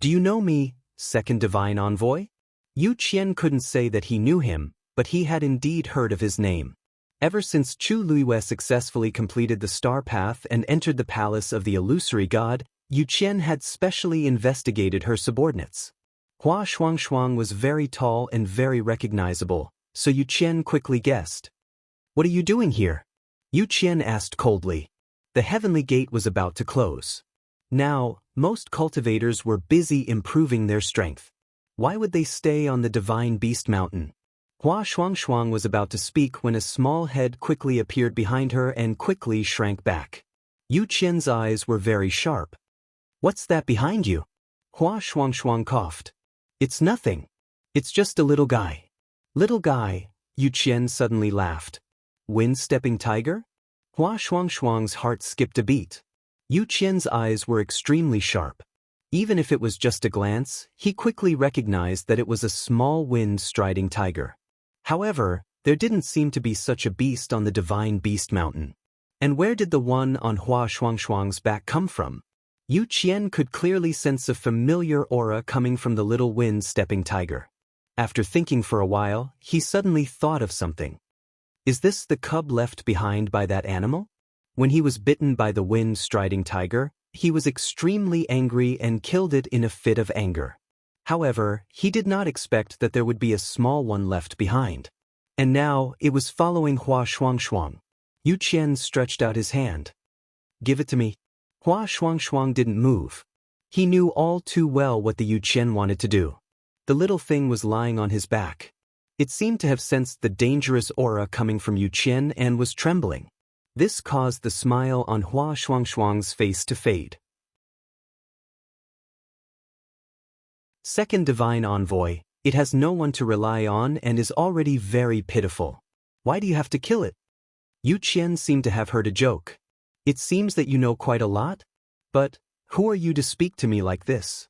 "Do you know me, second divine envoy?" Yu Qian couldn't say that he knew him, but he had indeed heard of his name. Ever since Chu Luiyue successfully completed the star path and entered the palace of the illusory god, Yu Qian had specially investigated her subordinates. Hua Shuangshuang was very tall and very recognizable, so Yu Qian quickly guessed. "What are you doing here?" Yu Qian asked coldly. The heavenly gate was about to close. Now, most cultivators were busy improving their strength. Why would they stay on the Divine Beast Mountain? Hua Shuangshuang was about to speak when a small head quickly appeared behind her and quickly shrank back. Yu Qian's eyes were very sharp. "What's that behind you?" Hua Shuangshuang coughed. "It's nothing. It's just a little guy." "Little guy," Yu Qian suddenly laughed. "Wind-stepping tiger?" Hua Shuangshuang's heart skipped a beat. Yu Qian's eyes were extremely sharp. Even if it was just a glance, he quickly recognized that it was a small wind-striding tiger. However, there didn't seem to be such a beast on the Divine Beast Mountain. And where did the one on Hua Shuangshuang's back come from? Yu Qian could clearly sense a familiar aura coming from the little wind-stepping tiger. After thinking for a while, he suddenly thought of something. Is this the cub left behind by that animal? When he was bitten by the wind-striding tiger, he was extremely angry and killed it in a fit of anger. However, he did not expect that there would be a small one left behind. And now, it was following Hua Shuangshuang. Yu Qian stretched out his hand. "Give it to me." Hua Shuangshuang didn't move. He knew all too well what the Yu Qian wanted to do. The little thing was lying on his back. It seemed to have sensed the dangerous aura coming from Yu Qian and was trembling. This caused the smile on Hua Shuangshuang's face to fade. Second divine envoy, it has no one to rely on and is already very pitiful. Why do you have to kill it? Yu Qian seemed to have heard a joke. It seems that you know quite a lot? But, who are you to speak to me like this?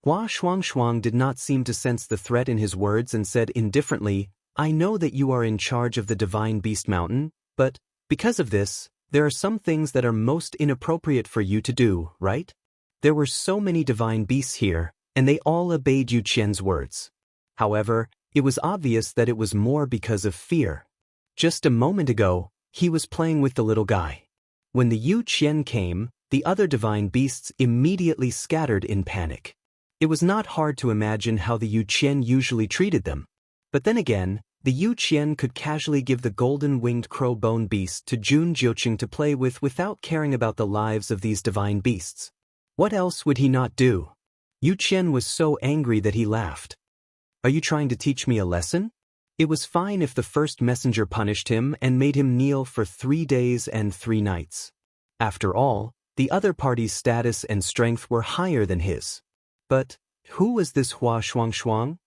Hua Shuangshuang did not seem to sense the threat in his words and said indifferently, I know that you are in charge of the Divine Beast Mountain, but, because of this, there are some things that are most inappropriate for you to do, right? There were so many divine beasts here, and they all obeyed Yu Qian's words. However, it was obvious that it was more because of fear. Just a moment ago, he was playing with the little guy. When the Yu Qian came, the other divine beasts immediately scattered in panic. It was not hard to imagine how the Yu Qian usually treated them. But then again, the Yu Qian could casually give the golden-winged crow bone beast to Jun Jiuqing to play with without caring about the lives of these divine beasts. What else would he not do? Yu Qian was so angry that he laughed. Are you trying to teach me a lesson? It was fine if the first messenger punished him and made him kneel for 3 days and 3 nights. After all, the other party's status and strength were higher than his. But, who was this Hua Shuangshuang?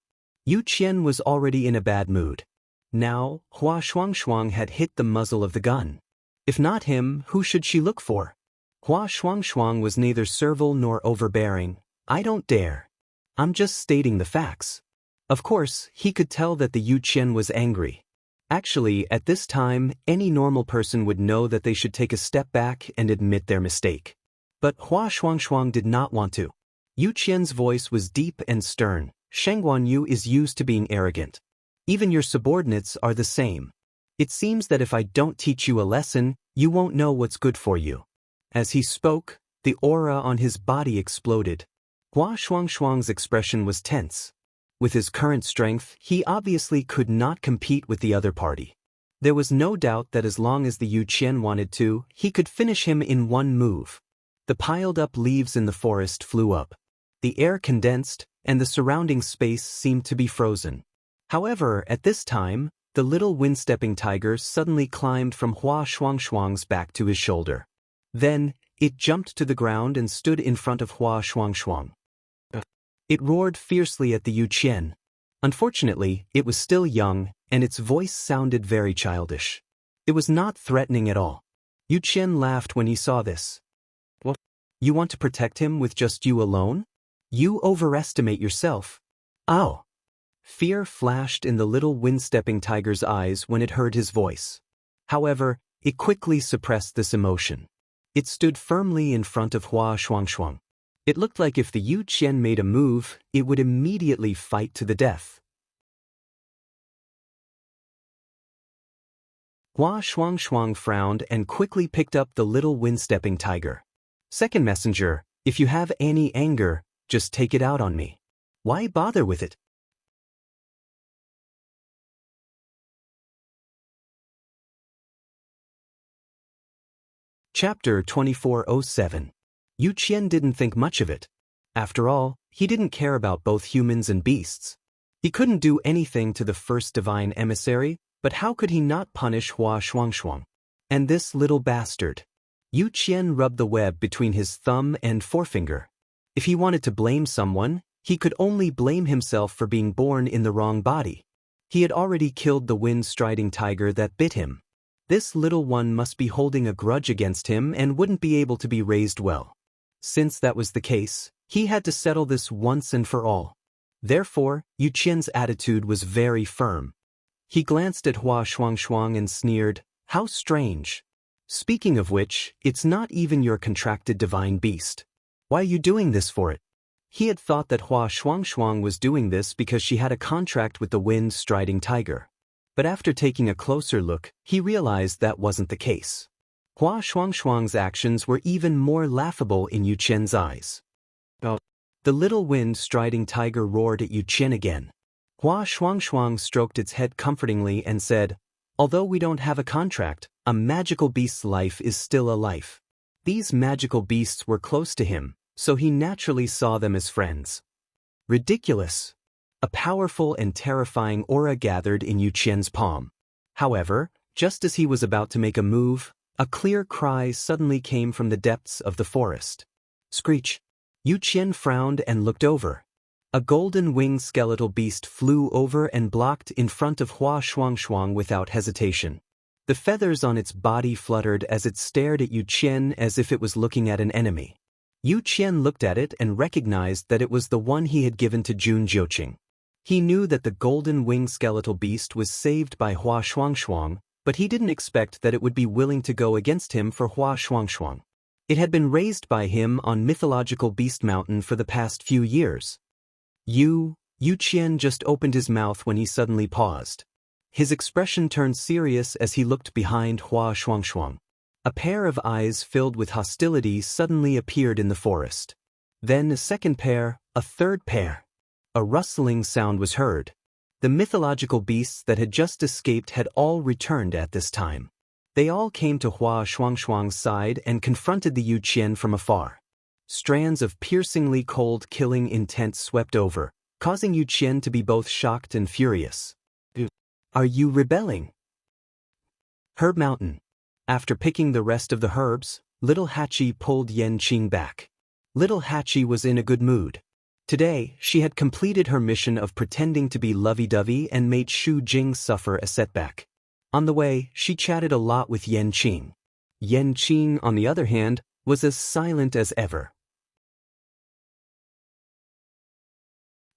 Yu Qian was already in a bad mood. Now, Hua Shuangshuang had hit the muzzle of the gun. If not him, who should she look for? Hua Shuangshuang was neither servile nor overbearing. I don't dare. I'm just stating the facts. Of course, he could tell that the Yu Qian was angry. Actually, at this time, any normal person would know that they should take a step back and admit their mistake. But Hua Shuangshuang did not want to. Yu Qian's voice was deep and stern. Shengguan Yu is used to being arrogant. Even your subordinates are the same. It seems that if I don't teach you a lesson, you won't know what's good for you. As he spoke, the aura on his body exploded. Hua Shuangshuang's expression was tense. With his current strength, he obviously could not compete with the other party. There was no doubt that as long as the Yu Qian wanted to, he could finish him in one move. The piled-up leaves in the forest flew up. The air condensed, and the surrounding space seemed to be frozen. However, at this time, the little wind-stepping tiger suddenly climbed from Hua Shuangshuang's back to his shoulder. Then, it jumped to the ground and stood in front of Hua Shuangshuang. It roared fiercely at the Yu Qian. Unfortunately, it was still young, and its voice sounded very childish. It was not threatening at all. Yu Qian laughed when he saw this. What? You want to protect him with just you alone? You overestimate yourself. Ow! Fear flashed in the little wind-stepping tiger's eyes when it heard his voice. However, it quickly suppressed this emotion. It stood firmly in front of Hua Shuangshuang. It looked like if the Yu Qian made a move, it would immediately fight to the death. Hua Shuangshuang frowned and quickly picked up the little wind-stepping tiger. Second messenger, if you have any anger, just take it out on me. Why bother with it? Chapter 2407. Yu Qian didn't think much of it. After all, he didn't care about both humans and beasts. He couldn't do anything to the first divine emissary, but how could he not punish Hua Shuangshuang? And this little bastard. Yu Qian rubbed the web between his thumb and forefinger. If he wanted to blame someone, he could only blame himself for being born in the wrong body. He had already killed the wind-striding tiger that bit him. This little one must be holding a grudge against him and wouldn't be able to be raised well. Since that was the case, he had to settle this once and for all. Therefore, Yu Qian's attitude was very firm. He glanced at Hua Shuangshuang and sneered, "How strange. Speaking of which, it's not even your contracted divine beast. Why are you doing this for it?" He had thought that Hua Shuangshuang was doing this because she had a contract with the wind-striding tiger. But after taking a closer look, he realized that wasn't the case. Hua Shuangshuang's actions were even more laughable in Yu Qian's eyes. The little wind-striding tiger roared at Yu Qian again. Hua Shuangshuang stroked its head comfortingly and said, "Although we don't have a contract, a magical beast's life is still a life." These magical beasts were close to him, so he naturally saw them as friends. Ridiculous! A powerful and terrifying aura gathered in Yu Qian's palm. However, just as he was about to make a move, a clear cry suddenly came from the depths of the forest. Screech! Yu Qian frowned and looked over. A golden-winged skeletal beast flew over and blocked in front of Hua Shuangshuang without hesitation. The feathers on its body fluttered as it stared at Yu Qian as if it was looking at an enemy. Yu Qian looked at it and recognized that it was the one he had given to Jun Jiuqing. He knew that the golden-winged skeletal beast was saved by Hua Shuangshuang, but he didn't expect that it would be willing to go against him for Hua Shuangshuang. It had been raised by him on mythological Beast Mountain for the past few years. Yu Qian just opened his mouth when he suddenly paused. His expression turned serious as he looked behind Hua Shuangshuang. A pair of eyes filled with hostility suddenly appeared in the forest. Then a second pair, a third pair. A rustling sound was heard. The mythological beasts that had just escaped had all returned at this time. They all came to Hua Shuangshuang's side and confronted the Yu Qian from afar. Strands of piercingly cold killing intent swept over, causing Yu Qian to be both shocked and furious. Are you rebelling? Herb Mountain. After picking the rest of the herbs, Little Hachi pulled Yanqing back. Little Hachi was in a good mood. Today, she had completed her mission of pretending to be lovey-dovey and made Shu Jing suffer a setback. On the way, she chatted a lot with Yanqing. Yanqing, on the other hand, was as silent as ever.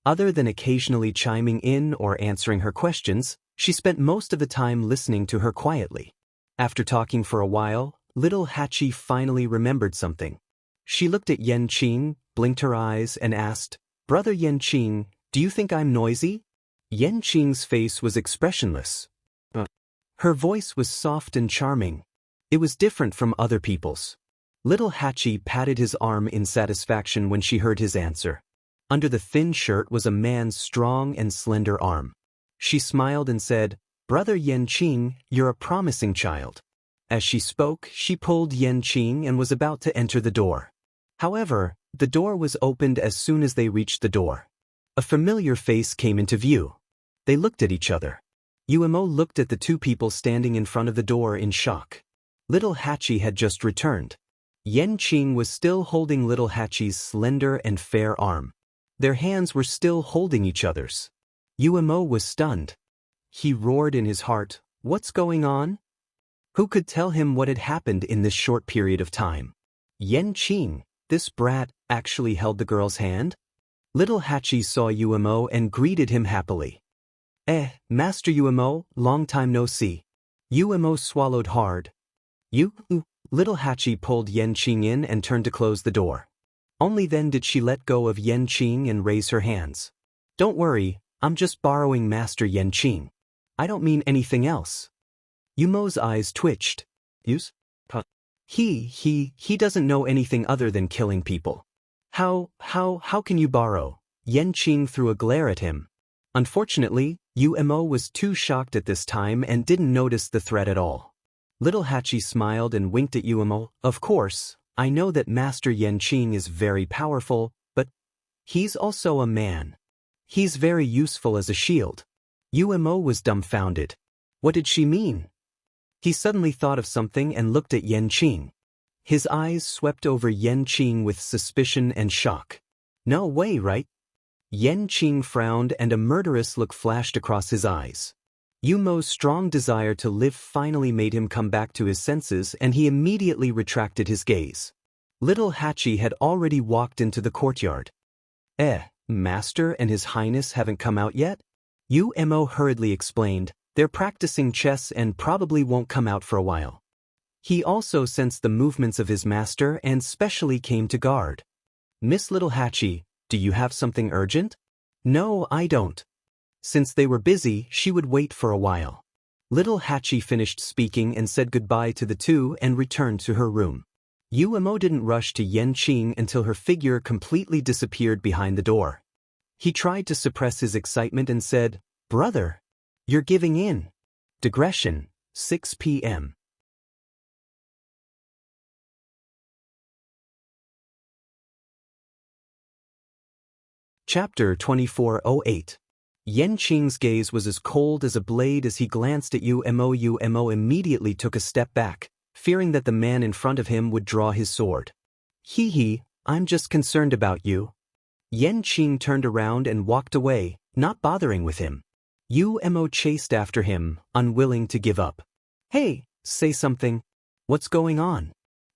Other than occasionally chiming in or answering her questions, she spent most of the time listening to her quietly. After talking for a while, Little Hachi finally remembered something. She looked at Yanqing, blinked her eyes, and asked, "Brother Yanqing, do you think I'm noisy?" Yanqing's face was expressionless. Her voice was soft and charming. It was different from other people's. Little Hachi patted his arm in satisfaction when she heard his answer. Under the thin shirt was a man's strong and slender arm. She smiled and said, "Brother Yanqing, you're a promising child." As she spoke, she pulled Yanqing and was about to enter the door. However, the door was opened as soon as they reached the door. A familiar face came into view. They looked at each other. Umo looked at the two people standing in front of the door in shock. Little Hachi had just returned. Yanqing was still holding Little Hachi's slender and fair arm. Their hands were still holding each other's. Umo was stunned. He roared in his heart, "What's going on?" Who could tell him what had happened in this short period of time? Yanqing, this brat, actually held the girl's hand? Little Hachi saw Umo and greeted him happily. Master Umo, long time no see." Umo swallowed hard. Little Hachi pulled Yanqing in and turned to close the door. Only then did she let go of Yanqing and raise her hands. "Don't worry, I'm just borrowing Master Yanqing. I don't mean anything else." Umo's eyes twitched. He doesn't know anything other than killing people. How can you borrow? Yanqing threw a glare at him. Unfortunately, Umo was too shocked at this time and didn't notice the threat at all. Little Hachi smiled and winked at Umo. "Of course, I know that Master Yanqing is very powerful, but he's also a man. He's very useful as a shield." Umo was dumbfounded. What did she mean? He suddenly thought of something and looked at Yanqing. His eyes swept over Yanqing with suspicion and shock. "No way, right?" Yanqing frowned and a murderous look flashed across his eyes. Umo's strong desire to live finally made him come back to his senses, and he immediately retracted his gaze. Little Hachi had already walked into the courtyard. Master and His Highness haven't come out yet?" Umo hurriedly explained, "They're practicing chess and probably won't come out for a while." He also sensed the movements of his master and specially came to guard. "Miss Little Hachi, do you have something urgent?" "No, I don't." Since they were busy, she would wait for a while. Little Hachi finished speaking and said goodbye to the two and returned to her room. Umo didn't rush to Yanqing until her figure completely disappeared behind the door. He tried to suppress his excitement and said, "Brother, you're giving in." Digression, 6 p.m. Chapter 2408. Yanqing's gaze was as cold as a blade as he glanced at Umo. Umo immediately took a step back, fearing that the man in front of him would draw his sword. I'm just concerned about you." Yanqing turned around and walked away, not bothering with him. Umo chased after him, unwilling to give up. Hey, say something. What's going on?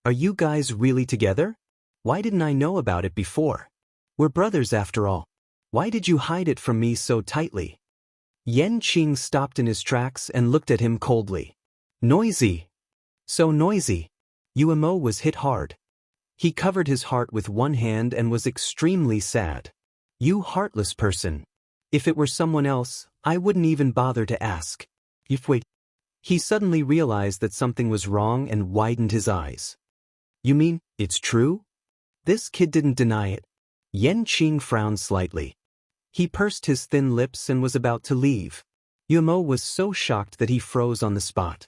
Are you guys really together? Why didn't I know about it before? We're brothers after all. Why did you hide it from me so tightly? Yan Qing stopped in his tracks and looked at him coldly. Noisy. So noisy. Yuemo was hit hard. He covered his heart with one hand and was extremely sad. You heartless person. If it were someone else, I wouldn't even bother to ask. Wait. He suddenly realized that something was wrong and widened his eyes. You mean, it's true? This kid didn't deny it. Yan Qing frowned slightly. He pursed his thin lips and was about to leave. Yuemo was so shocked that he froze on the spot.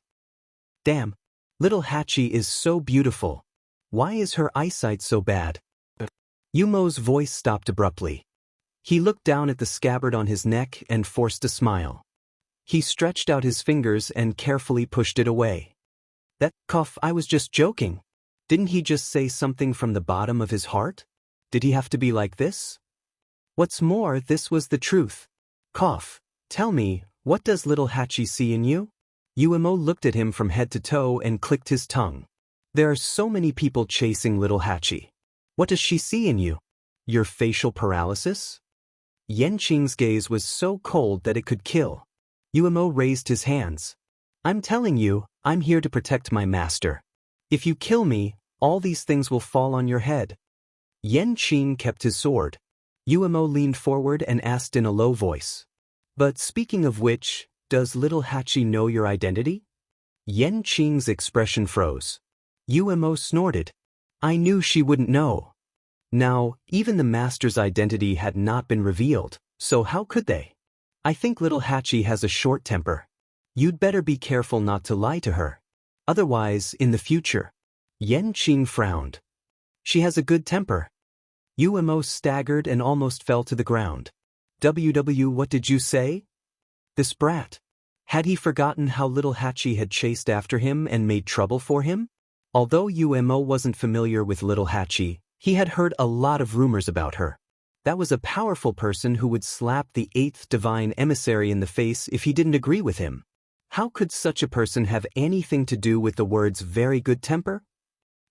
Damn, little Hachi is so beautiful. Why is her eyesight so bad? Yumo's voice stopped abruptly. He looked down at the scabbard on his neck and forced a smile. He stretched out his fingers and carefully pushed it away. That cough, I was just joking. Didn't he just say something from the bottom of his heart? Did he have to be like this? What's more, this was the truth. Cough. Tell me, what does little Hachi see in you? Yuemo looked at him from head to toe and clicked his tongue. There are so many people chasing little Hachi. What does she see in you? Your facial paralysis? Yan Qing's gaze was so cold that it could kill. Yuemo raised his hands. I'm telling you, I'm here to protect my master. If you kill me, all these things will fall on your head. Yan Qing kept his sword. Yuemo leaned forward and asked in a low voice. But speaking of which, does little Hachi know your identity? Yan Qing's expression froze. Yuemo snorted. I knew she wouldn't know. Now, even the master's identity had not been revealed, so how could they? I think little Hachi has a short temper. You'd better be careful not to lie to her. Otherwise, in the future. Yan Qing frowned. She has a good temper. Yuemo staggered and almost fell to the ground. What did you say? This brat. Had he forgotten how little Hachi had chased after him and made trouble for him? Although Yuemo wasn't familiar with little Hachi, he had heard a lot of rumors about her. That was a powerful person who would slap the 8th divine emissary in the face if he didn't agree with him. How could such a person have anything to do with the words very good temper?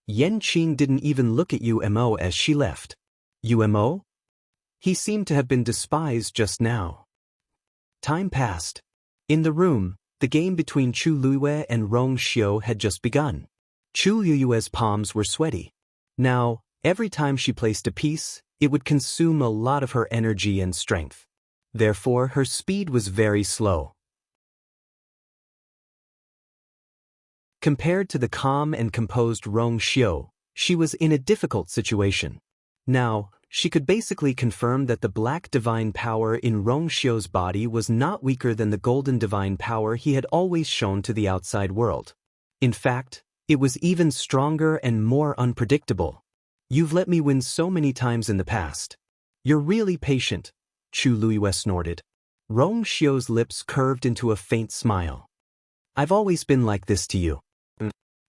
Yan Qing didn't even look at Yuemo as she left. Yuemo? He seemed to have been despised just now. Time passed. In the room, the game between Chu Luiyue and Rong Xiu had just begun. Chu Luiyue's palms were sweaty. Now, every time she placed a piece, it would consume a lot of her energy and strength. Therefore, her speed was very slow. Compared to the calm and composed Rong Xiu, she was in a difficult situation. Now, she could basically confirm that the black divine power in Rong Xiu's body was not weaker than the golden divine power he had always shown to the outside world. In fact, it was even stronger and more unpredictable. You've let me win so many times in the past. You're really patient, Chu Luiyue snorted. Rong Xiu's lips curved into a faint smile. I've always been like this to you.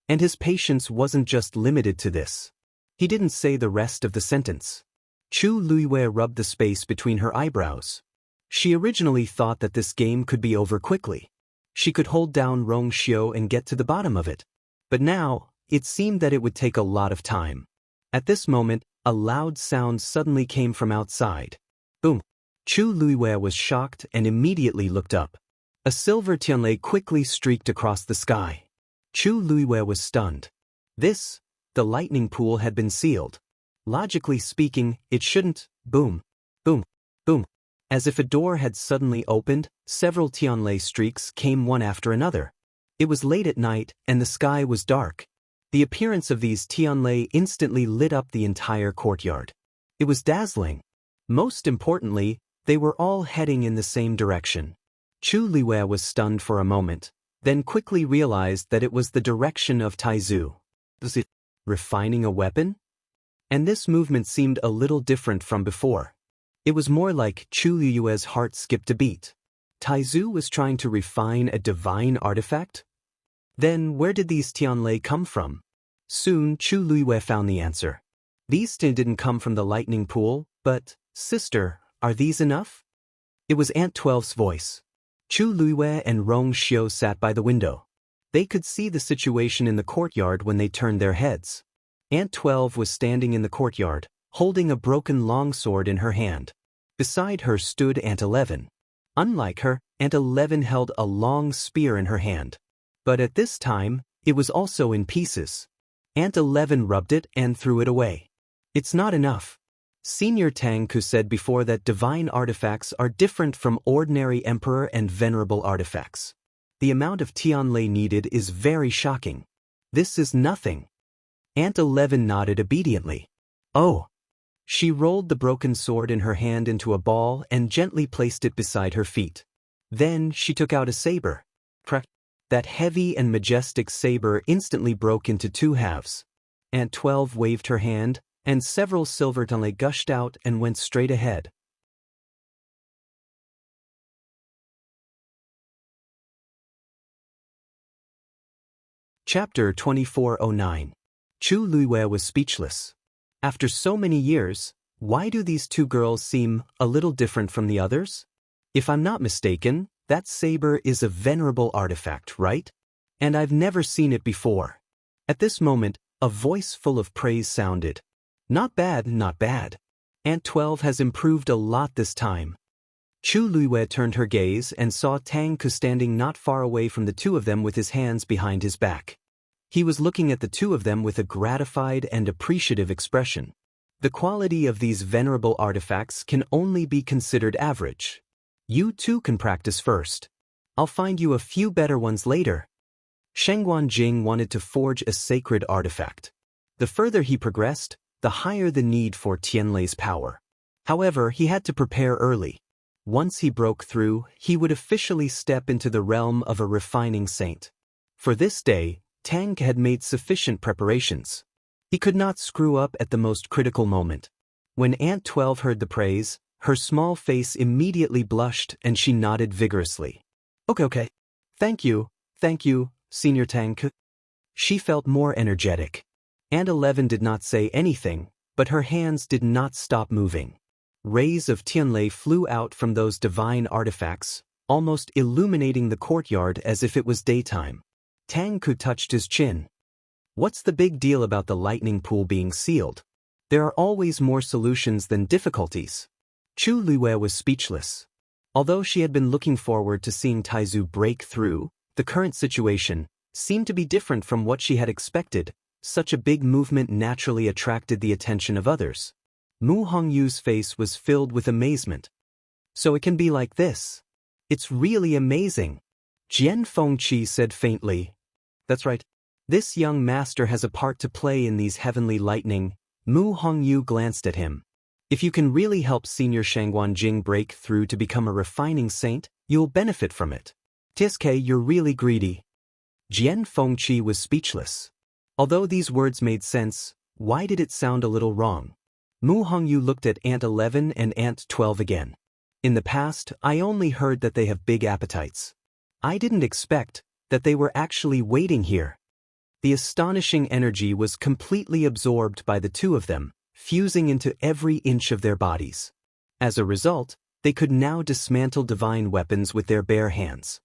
And his patience wasn't just limited to this. He didn't say the rest of the sentence. Chu Luiyue rubbed the space between her eyebrows. She originally thought that this game could be over quickly. She could hold down Rong Xiu and get to the bottom of it. But now, it seemed that it would take a lot of time. At this moment, a loud sound suddenly came from outside. Boom! Chu Luiyue was shocked and immediately looked up. A silver tianlei quickly streaked across the sky. Chu Luiyue was stunned. The lightning pool had been sealed. Logically speaking, it shouldn't. Boom, boom, boom. As if a door had suddenly opened, several tianlei streaks came one after another. It was late at night, and the sky was dark. The appearance of these tianlei instantly lit up the entire courtyard. It was dazzling. Most importantly, they were all heading in the same direction. Chu Luiyue was stunned for a moment, then quickly realized that it was the direction of Taizu. Was it refining a weapon? And this movement seemed a little different from before. It was more like Chu Luiyue's heart skipped a beat. Taizu was trying to refine a divine artifact? Then where did these tianlei come from? Soon Chu Luiyue found the answer. These didn't come from the lightning pool, but, sister, are these enough? It was Aunt 12's voice. Chu Luiyue and Rong Xiu sat by the window. They could see the situation in the courtyard when they turned their heads. Aunt 12 was standing in the courtyard, holding a broken longsword in her hand. Beside her stood Aunt 11. Unlike her, Aunt 11 held a long spear in her hand. But at this time, it was also in pieces. Aunt 11 rubbed it and threw it away. It's not enough. Senior Tangku said before that divine artifacts are different from ordinary emperor and venerable artifacts. The amount of Tianlei needed is very shocking. This is nothing. Aunt 11 nodded obediently. Oh. She rolled the broken sword in her hand into a ball and gently placed it beside her feet. Then she took out a saber. Crack. That heavy and majestic saber instantly broke into two halves. Aunt 12 waved her hand, and several silver Tianlei gushed out and went straight ahead. Chapter 2409. Chu Luiwei was speechless. After so many years, why do these two girls seem a little different from the others? If I'm not mistaken, that saber is a venerable artifact, right? And I've never seen it before. At this moment, a voice full of praise sounded. Not bad, not bad. Aunt 12 has improved a lot this time. Chu Luiwei turned her gaze and saw Tangku standing not far away from the two of them with his hands behind his back. He was looking at the two of them with a gratified and appreciative expression. The quality of these venerable artifacts can only be considered average. You too can practice first. I'll find you a few better ones later. Shengguan Jing wanted to forge a sacred artifact. The further he progressed, the higher the need for Tianlei's power. However, he had to prepare early. Once he broke through, he would officially step into the realm of a refining saint. For this day, Tang had made sufficient preparations. He could not screw up at the most critical moment. When Aunt 12 heard the praise, her small face immediately blushed and she nodded vigorously. Okay. Thank you, Senior Tangku. She felt more energetic. Aunt 11 did not say anything, but her hands did not stop moving. Rays of Tianlei flew out from those divine artifacts, almost illuminating the courtyard as if it was daytime. Tangku touched his chin. What's the big deal about the lightning pool being sealed? There are always more solutions than difficulties. Chu Luiwei was speechless. Although she had been looking forward to seeing Taizu break through, the current situation seemed to be different from what she had expected. Such a big movement naturally attracted the attention of others. Mu Hongyu's face was filled with amazement. So it can be like this. It's really amazing. Jian Fengqi said faintly. That's right. This young master has a part to play in these heavenly lightning. Mu Hongyu glanced at him. If you can really help Senior Shangguan Jing break through to become a refining saint, you'll benefit from it. Tiske, you're really greedy. Jian Fengqi was speechless. Although these words made sense, why did it sound a little wrong? Mu Hongyu looked at Aunt 11 and Aunt 12 again. In the past, I only heard that they have big appetites. I didn't expect that they were actually waiting here. The astonishing energy was completely absorbed by the two of them, fusing into every inch of their bodies. As a result, they could now dismantle divine weapons with their bare hands.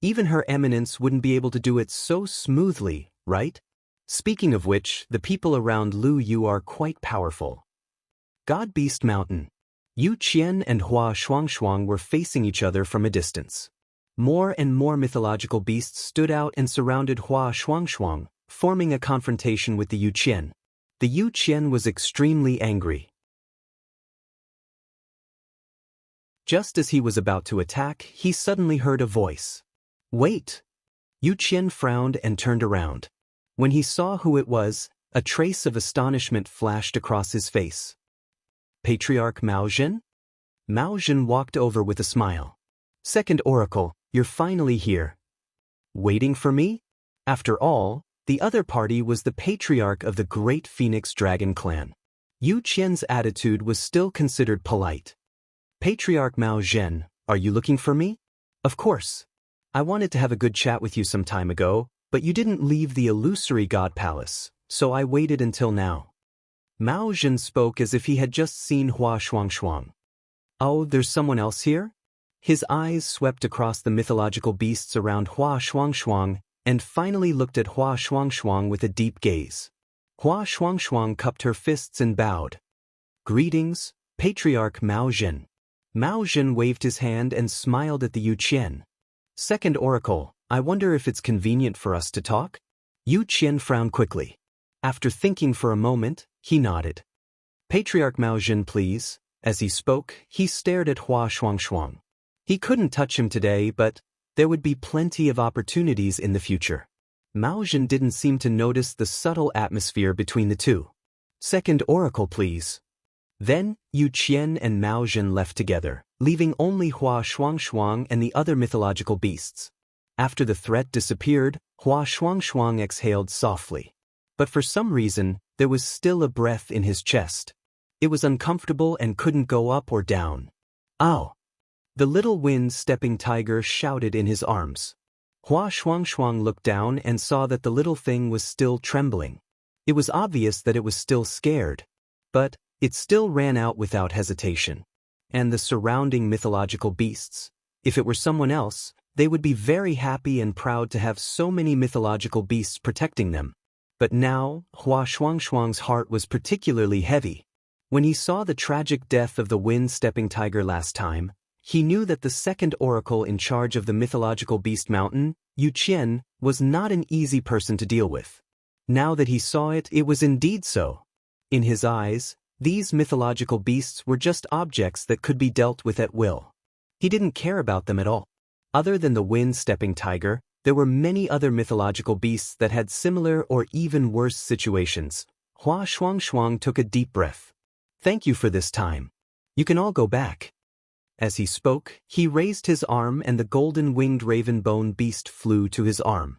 Even Her Eminence wouldn't be able to do it so smoothly, right? Speaking of which, the people around Lu Yu are quite powerful. God Beast Mountain. Yu Qian and Hua Shuangshuang were facing each other from a distance. More and more mythological beasts stood out and surrounded Hua Shuangshuang, forming a confrontation with the Yu Qian. The Yu Qian was extremely angry. Just as he was about to attack, he suddenly heard a voice. Wait! Yu Qian frowned and turned around. When he saw who it was, a trace of astonishment flashed across his face. Patriarch Mao Zhen? Mao Zhen walked over with a smile. Second Oracle, you're finally here. Waiting for me? After all, the other party was the patriarch of the Great Phoenix Dragon Clan. Yu Qian's attitude was still considered polite. Patriarch Mao Zhen, are you looking for me? Of course. I wanted to have a good chat with you some time ago, but you didn't leave the illusory God Palace, so I waited until now. Mao Zhen spoke as if he had just seen Hua Shuangshuang. Oh, there's someone else here? His eyes swept across the mythological beasts around Hua Shuangshuang, and finally looked at Hua Shuangshuang with a deep gaze. Hua Shuangshuang cupped her fists and bowed. "Greetings, Patriarch Mao Zhen." Mao Zhen waved his hand and smiled at the Yu Qian. "Second Oracle, I wonder if it's convenient for us to talk?" Yu Qian frowned quickly. After thinking for a moment, he nodded. "Patriarch Mao Zhen, please." As he spoke, he stared at Hua Shuangshuang. He couldn't touch him today, but there would be plenty of opportunities in the future. Mao Zhen didn't seem to notice the subtle atmosphere between the two. "Second Oracle, please." Then, Yu Qian and Mao Zhen left together, leaving only Hua Shuangshuang and the other mythological beasts. After the threat disappeared, Hua Shuangshuang exhaled softly. But for some reason, there was still a breath in his chest. It was uncomfortable and couldn't go up or down. "Ow!" The little wind-stepping tiger shouted in his arms. Hua Shuangshuang looked down and saw that the little thing was still trembling. It was obvious that it was still scared. But it still ran out without hesitation. And the surrounding mythological beasts, if it were someone else, they would be very happy and proud to have so many mythological beasts protecting them. But now, Hua Shuangshuang's heart was particularly heavy. When he saw the tragic death of the wind-stepping tiger last time, he knew that the second oracle in charge of the mythological beast mountain, Yu Qian, was not an easy person to deal with. Now that he saw it, it was indeed so. In his eyes, these mythological beasts were just objects that could be dealt with at will. He didn't care about them at all. Other than the wind-stepping tiger, there were many other mythological beasts that had similar or even worse situations. Hua Shuangshuang took a deep breath. "Thank you for this time. You can all go back." As he spoke, he raised his arm and the golden-winged raven-bone beast flew to his arm.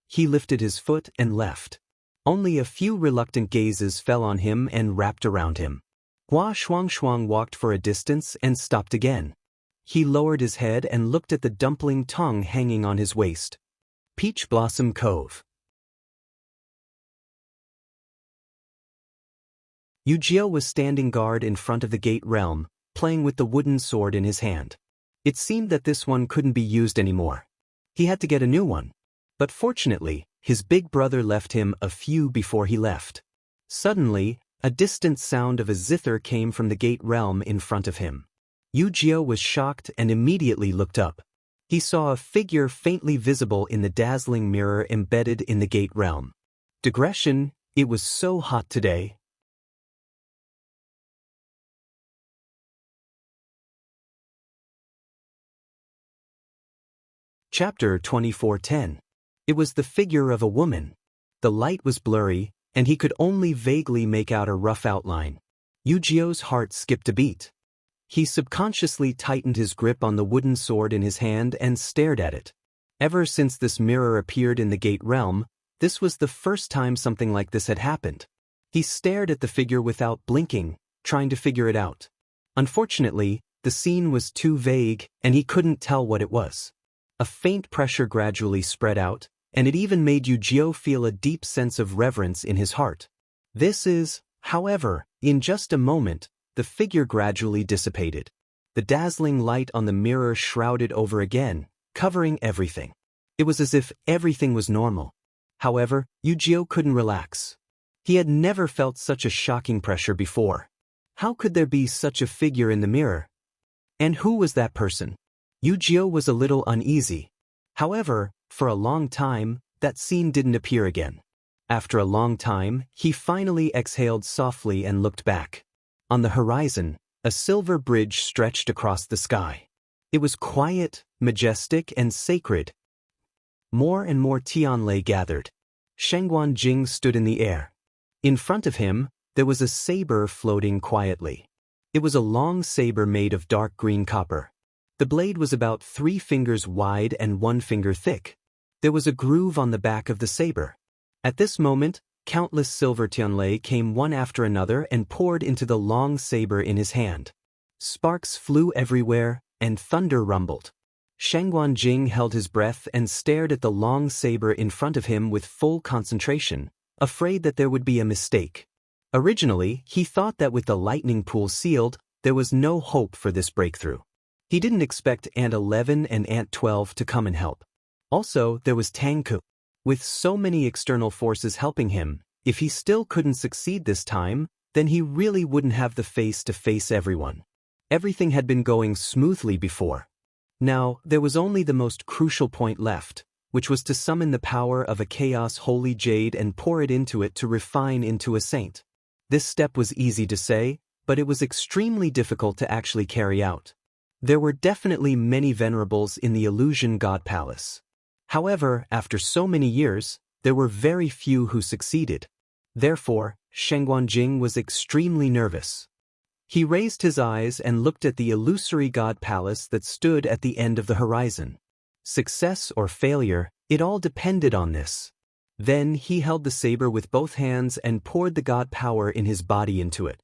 He lifted his foot and left. Only a few reluctant gazes fell on him and wrapped around him. Hua Shuangshuang walked for a distance and stopped again. He lowered his head and looked at the dumpling tongue hanging on his waist. Peach Blossom Cove. Yujio was standing guard in front of the gate realm, playing with the wooden sword in his hand. It seemed that this one couldn't be used anymore. He had to get a new one. But fortunately, his big brother left him a few before he left. Suddenly, a distant sound of a zither came from the gate realm in front of him. Yujio was shocked and immediately looked up. He saw a figure faintly visible in the dazzling mirror embedded in the gate realm. Digression, it was so hot today. Chapter 2410. It was the figure of a woman. The light was blurry, and he could only vaguely make out a rough outline. Yujio's heart skipped a beat. He subconsciously tightened his grip on the wooden sword in his hand and stared at it. Ever since this mirror appeared in the gate realm, this was the first time something like this had happened. He stared at the figure without blinking, trying to figure it out. Unfortunately, the scene was too vague, and he couldn't tell what it was. A faint pressure gradually spread out, and it even made Yujio feel a deep sense of reverence in his heart. However, in just a moment, the figure gradually dissipated. The dazzling light on the mirror shrouded over again, covering everything. It was as if everything was normal. However, Yujio couldn't relax. He had never felt such a shocking pressure before. How could there be such a figure in the mirror? And who was that person? Yujio was a little uneasy. However, for a long time, that scene didn't appear again. After a long time, he finally exhaled softly and looked back. On the horizon, a silver bridge stretched across the sky. It was quiet, majestic, and sacred. More and more Tianlei gathered. Shengguan Jing stood in the air. In front of him, there was a saber floating quietly. It was a long saber made of dark green copper. The blade was about 3 fingers wide and 1 finger thick. There was a groove on the back of the saber. At this moment, countless silver Tianlei came one after another and poured into the long saber in his hand. Sparks flew everywhere, and thunder rumbled. Shengguan Jing held his breath and stared at the long saber in front of him with full concentration, afraid that there would be a mistake. Originally, he thought that with the lightning pool sealed, there was no hope for this breakthrough. He didn't expect Ant 11 and Ant 12 to come and help. Also, there was Tang Ku. With so many external forces helping him, if he still couldn't succeed this time, then he really wouldn't have the face to face everyone. Everything had been going smoothly before. Now, there was only the most crucial point left, which was to summon the power of a chaos holy jade and pour it into it to refine into a saint. This step was easy to say, but it was extremely difficult to actually carry out. There were definitely many venerables in the illusion god palace. However, after so many years, there were very few who succeeded. Therefore, Shengguanjing was extremely nervous. He raised his eyes and looked at the illusory god palace that stood at the end of the horizon. Success or failure, it all depended on this. Then he held the saber with both hands and poured the god power in his body into it.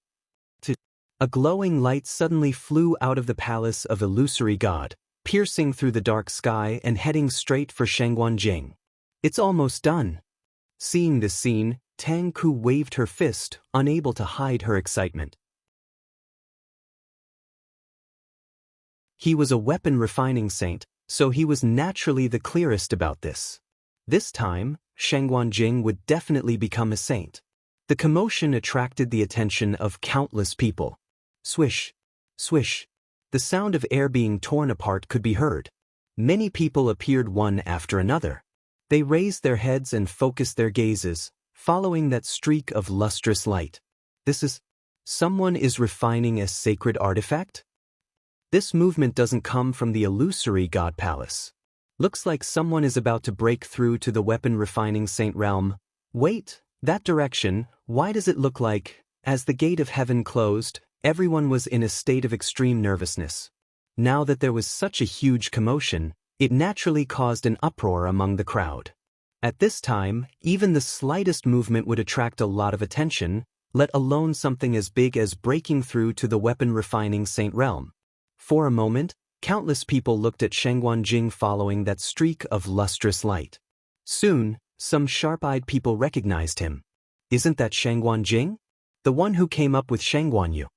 A glowing light suddenly flew out of the palace of illusory god, piercing through the dark sky and heading straight for Shengguanjing. It's almost done. Seeing this scene, Tang Ku waved her fist, unable to hide her excitement. He was a weapon refining saint, so he was naturally the clearest about this. This time, Shengguanjing would definitely become a saint. The commotion attracted the attention of countless people. Swish, swish. The sound of air being torn apart could be heard. Many people appeared one after another. They raised their heads and focused their gazes, following that streak of lustrous light. Someone is refining a sacred artifact? This movement doesn't come from the illusory god palace. Looks like someone is about to break through to the weapon refining saint realm. Wait, that direction, why does it look like, as the gate of heaven closed, everyone was in a state of extreme nervousness. Now that there was such a huge commotion, it naturally caused an uproar among the crowd. At this time, even the slightest movement would attract a lot of attention, let alone something as big as breaking through to the weapon refining saint realm. For a moment, countless people looked at Shengguanjing following that streak of lustrous light. Soon, some sharp-eyed people recognized him. Isn't that Shengguanjing? The one who came up with Shengguanyu.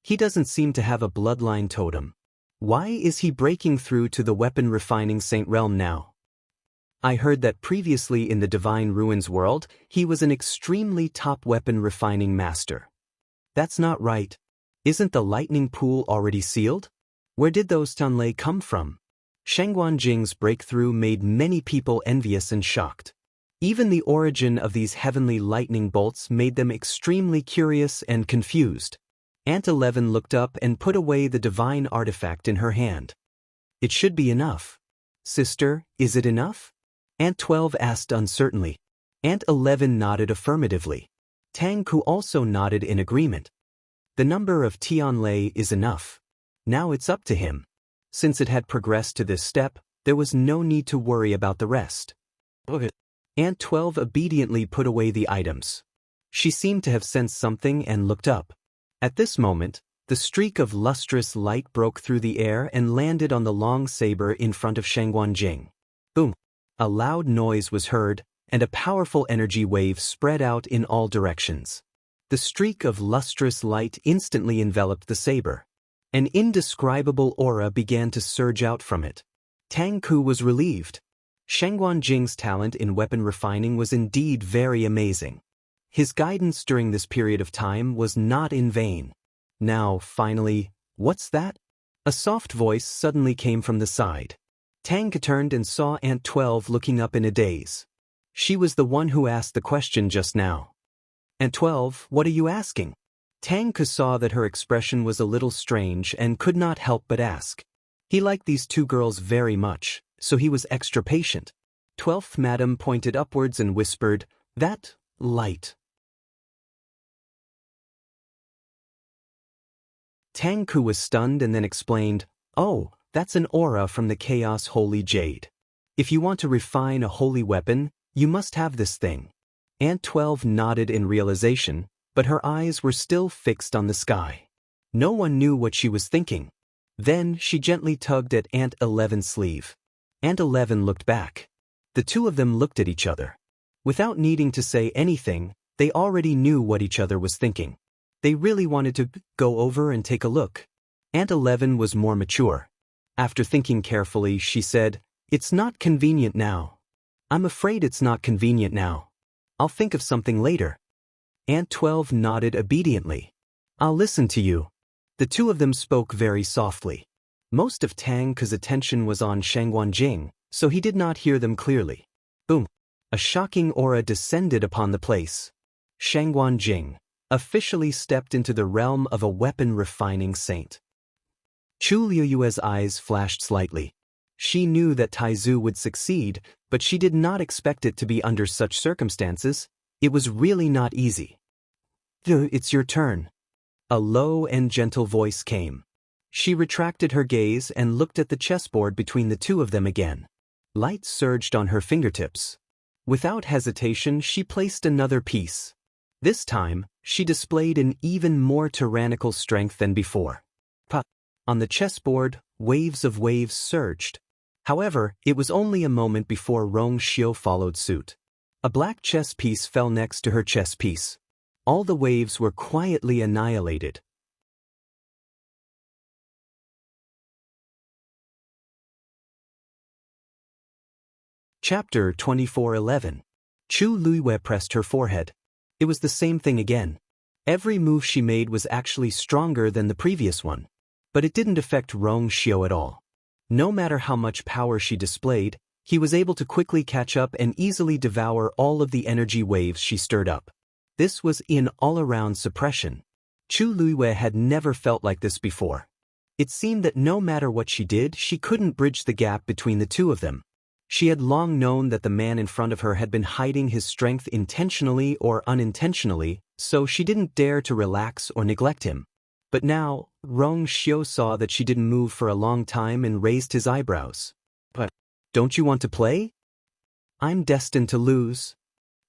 He doesn't seem to have a bloodline totem. Why is he breaking through to the weapon refining saint realm now? I heard that previously in the Divine Ruins world, he was an extremely top weapon refining master. That's not right. Isn't the lightning pool already sealed? Where did those Tanlei come from? Shengguanjing's breakthrough made many people envious and shocked. Even the origin of these heavenly lightning bolts made them extremely curious and confused. Aunt 11 looked up and put away the divine artifact in her hand. It should be enough. Sister, is it enough? Aunt 12 asked uncertainly. Aunt 11 nodded affirmatively. Tang Ku also nodded in agreement. The number of Tianlei is enough. Now it's up to him. Since it had progressed to this step, there was no need to worry about the rest. Aunt 12 obediently put away the items. She seemed to have sensed something and looked up. At this moment, the streak of lustrous light broke through the air and landed on the long saber in front of Shengguanjing. Boom! A loud noise was heard, and a powerful energy wave spread out in all directions. The streak of lustrous light instantly enveloped the saber. An indescribable aura began to surge out from it. Tang Ku was relieved. Shengguanjing's talent in weapon refining was indeed very amazing. His guidance during this period of time was not in vain. Now, finally, what's that? A soft voice suddenly came from the side. Tang Ku turned and saw Aunt 12 looking up in a daze. She was the one who asked the question just now. Aunt 12, what are you asking? Tang Ku saw that her expression was a little strange and could not help but ask. He liked these two girls very much, so he was extra patient. 12th Madam pointed upwards and whispered, "That light." Tang Ku was stunned and then explained, "Oh, that's an aura from the Chaos Holy Jade. If you want to refine a holy weapon, you must have this thing." Aunt 12 nodded in realization, but her eyes were still fixed on the sky. No one knew what she was thinking. Then she gently tugged at Aunt 11's sleeve. Aunt 11 looked back. The two of them looked at each other. Without needing to say anything, they already knew what each other was thinking. They really wanted to go over and take a look. Aunt 11 was more mature. After thinking carefully, she said, "It's not convenient now. I'm afraid it's not convenient now. I'll think of something later. Ant 12 nodded obediently. I'll listen to you. The two of them spoke very softly. Most of Tang Ke's attention was on Shangguan Jing, so he did not hear them clearly. Boom! A shocking aura descended upon the place. Shangguan Jing officially stepped into the realm of a weapon-refining saint. Chu Liuyue's eyes flashed slightly. She knew that Taizu would succeed, but she did not expect it to be under such circumstances. It was really not easy. It's your turn. A low and gentle voice came. She retracted her gaze and looked at the chessboard between the two of them again. Light surged on her fingertips. Without hesitation, she placed another piece. This time, she displayed an even more tyrannical strength than before. On the chessboard, waves of waves surged. However, it was only a moment before Rong Xiu followed suit. A black chess piece fell next to her chess piece. All the waves were quietly annihilated. Chapter 24:11. Chu Luiyue pressed her forehead. It was the same thing again. Every move she made was actually stronger than the previous one. But it didn't affect Rong Xiu at all. No matter how much power she displayed, he was able to quickly catch up and easily devour all of the energy waves she stirred up. This was an all-around suppression. Chu Luiyue had never felt like this before. It seemed that no matter what she did, she couldn't bridge the gap between the two of them. She had long known that the man in front of her had been hiding his strength intentionally or unintentionally, so she didn't dare to relax or neglect him. But now, Rong Xiu saw that she didn't move for a long time and raised his eyebrows. But, don't you want to play? I'm destined to lose.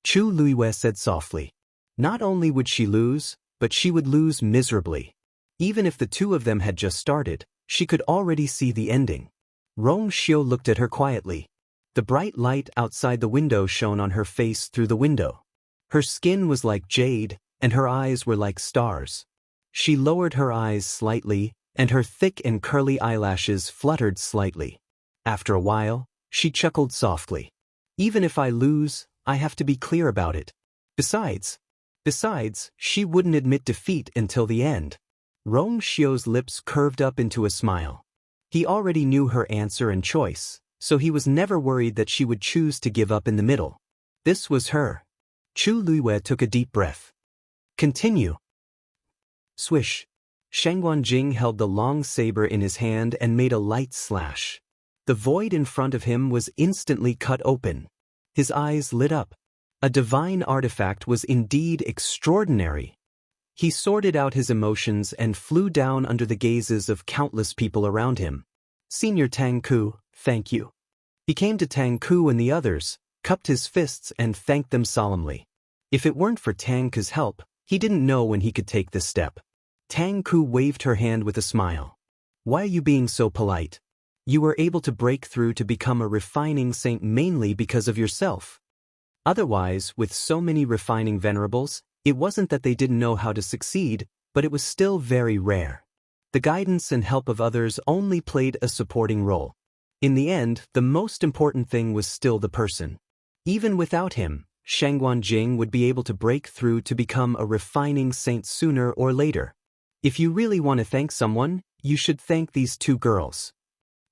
Chu Luiyue said softly. Not only would she lose, but she would lose miserably. Even if the two of them had just started, she could already see the ending. Rong Xiu looked at her quietly. The bright light outside the window shone on her face through the window. Her skin was like jade, and her eyes were like stars. She lowered her eyes slightly, and her thick and curly eyelashes fluttered slightly. After a while, she chuckled softly. Even if I lose, I have to be clear about it. Besides, she wouldn't admit defeat until the end. Rong Xiu's lips curved up into a smile. He already knew her answer and choice, so he was never worried that she would choose to give up in the middle. This was her. Chu Luiyue took a deep breath. Continue. Swish. Shangguan Jing held the long saber in his hand and made a light slash. The void in front of him was instantly cut open. His eyes lit up. A divine artifact was indeed extraordinary. He sorted out his emotions and flew down under the gazes of countless people around him. Senior Tang Ke, thank you. He came to Tang Ke and the others, cupped his fists and thanked them solemnly. If it weren't for Tang Ke's help, he didn't know when he could take this step. Tang Ke waved her hand with a smile. Why are you being so polite? You were able to break through to become a refining saint mainly because of yourself. Otherwise, with so many refining venerables, it wasn't that they didn't know how to succeed, but it was still very rare. The guidance and help of others only played a supporting role. In the end, the most important thing was still the person. Even without him, Shangguan Jing would be able to break through to become a refining saint sooner or later. If you really want to thank someone, you should thank these two girls.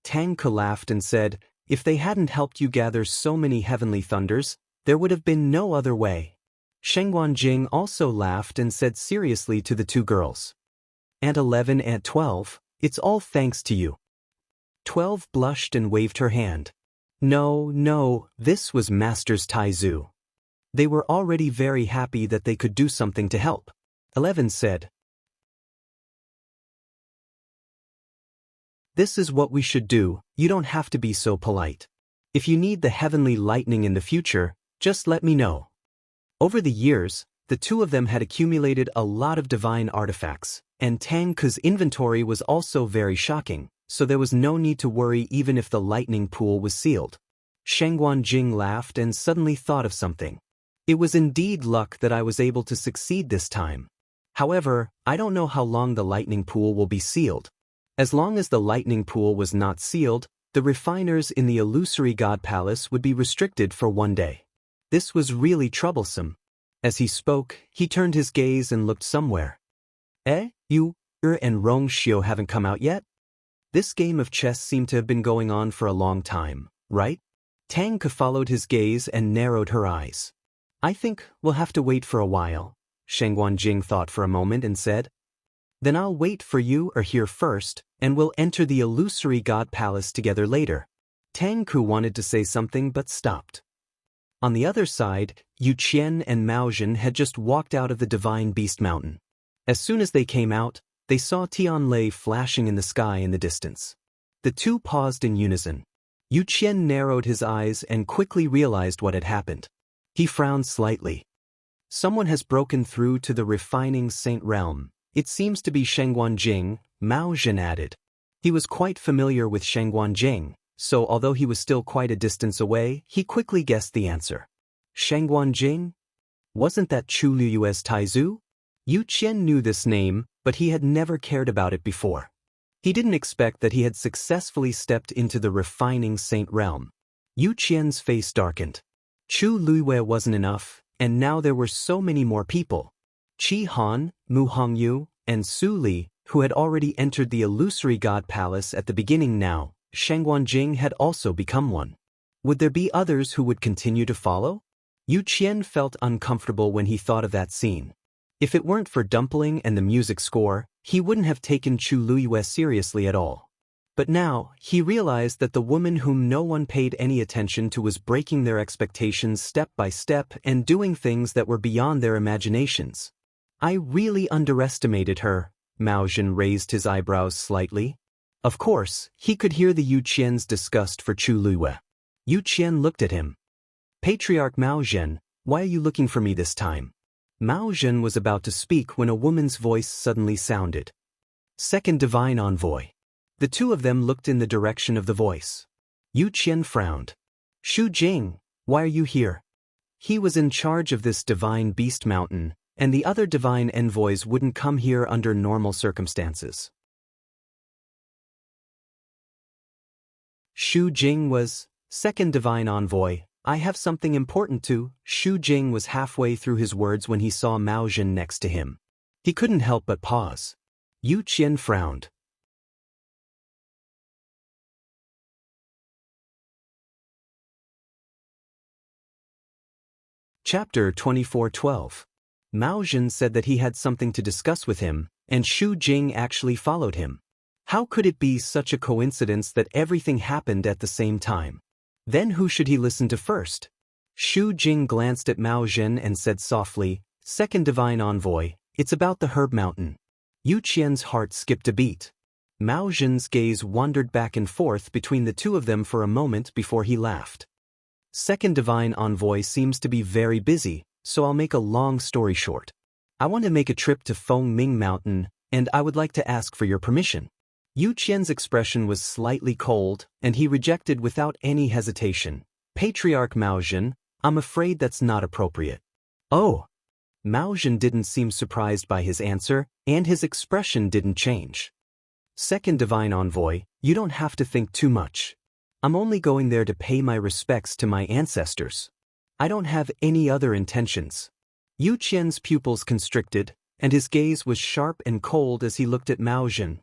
Tang Ke laughed and said, if they hadn't helped you gather so many heavenly thunders, there would have been no other way. Shangguan Jing also laughed and said seriously to the two girls. Ant 11 and 12, it's all thanks to you. 12 blushed and waved her hand. No, this was Masters Taizu. They were already very happy that they could do something to help. 11 said, this is what we should do, you don't have to be so polite. If you need the heavenly lightning in the future, just let me know. Over the years, the two of them had accumulated a lot of divine artifacts, and Tang Ke's inventory was also very shocking, so there was no need to worry even if the lightning pool was sealed. Shangguan Jing laughed and suddenly thought of something. It was indeed luck that I was able to succeed this time. However, I don't know how long the lightning pool will be sealed. As long as the lightning pool was not sealed, the refiners in the illusory god palace would be restricted for one day. This was really troublesome. As he spoke, he turned his gaze and looked somewhere. You and Rong Xiu haven't come out yet? This game of chess seemed to have been going on for a long time, right? Tang Ke followed his gaze and narrowed her eyes. I think we'll have to wait for a while, Sheng Guanjing thought for a moment and said. Then I'll wait for you or here first, and we'll enter the illusory god palace together later. Tang Ke wanted to say something but stopped. On the other side, Yu Qian and Mao Zhen had just walked out of the Divine Beast Mountain. As soon as they came out, they saw Tianlei flashing in the sky in the distance. The two paused in unison. Yu Qian narrowed his eyes and quickly realized what had happened. He frowned slightly. Someone has broken through to the refining saint realm. It seems to be Sheng Guanjing, Mao Zhen added. He was quite familiar with Sheng Guanjing, so although he was still quite a distance away, he quickly guessed the answer. Sheng Guanjing? Wasn't that Chu Liyue's Taizu? Yu Qian knew this name, but he had never cared about it before. He didn't expect that he had successfully stepped into the refining saint realm. Yu Qian's face darkened. Chu Liyue wasn't enough, and now there were so many more people. Qi Han, Mu Hongyu, and Su Li, who had already entered the illusory god palace at the beginning now, Sheng Guanjing had also become one. Would there be others who would continue to follow? Yu Qian felt uncomfortable when he thought of that scene. If it weren't for Dumpling and the music score, he wouldn't have taken Chu Liyue seriously at all. But now, he realized that the woman whom no one paid any attention to was breaking their expectations step by step and doing things that were beyond their imaginations. I really underestimated her, Mao Zhen raised his eyebrows slightly. Of course, he could hear the Yu Qian's disgust for Chu Liyue. Yu Qian looked at him. Patriarch Mao Zhen, why are you looking for me this time? Mao Zhen was about to speak when a woman's voice suddenly sounded. Second Divine Envoy. The two of them looked in the direction of the voice. Yu Qian frowned. Shu Jing, why are you here? He was in charge of this Divine Beast Mountain, and the other Divine Envoys wouldn't come here under normal circumstances. Shu Jing was, Second Divine Envoy, I have something important to. Shu Jing was halfway through his words when he saw Mao Zhen next to him. He couldn't help but pause. Yu Qian frowned. Chapter 24:12. Mao Zhen said that he had something to discuss with him, and Shu Jing actually followed him. How could it be such a coincidence that everything happened at the same time? Then who should he listen to first? Shu Jing glanced at Mao Zhen and said softly, Second Divine Envoy, it's about the Herb Mountain. Yu Qian's heart skipped a beat. Mao Zhen's gaze wandered back and forth between the two of them for a moment before he laughed. Second Divine Envoy seems to be very busy, so I'll make a long story short. I want to make a trip to Feng Ming Mountain, and I would like to ask for your permission. Yu Qian's expression was slightly cold, and he rejected without any hesitation. Patriarch Mao Zhen, I'm afraid that's not appropriate. Oh! Mao Zhen didn't seem surprised by his answer, and his expression didn't change. Second Divine Envoy, you don't have to think too much. I'm only going there to pay my respects to my ancestors. I don't have any other intentions. Yu Qian's pupils constricted, and his gaze was sharp and cold as he looked at Mao Zhen.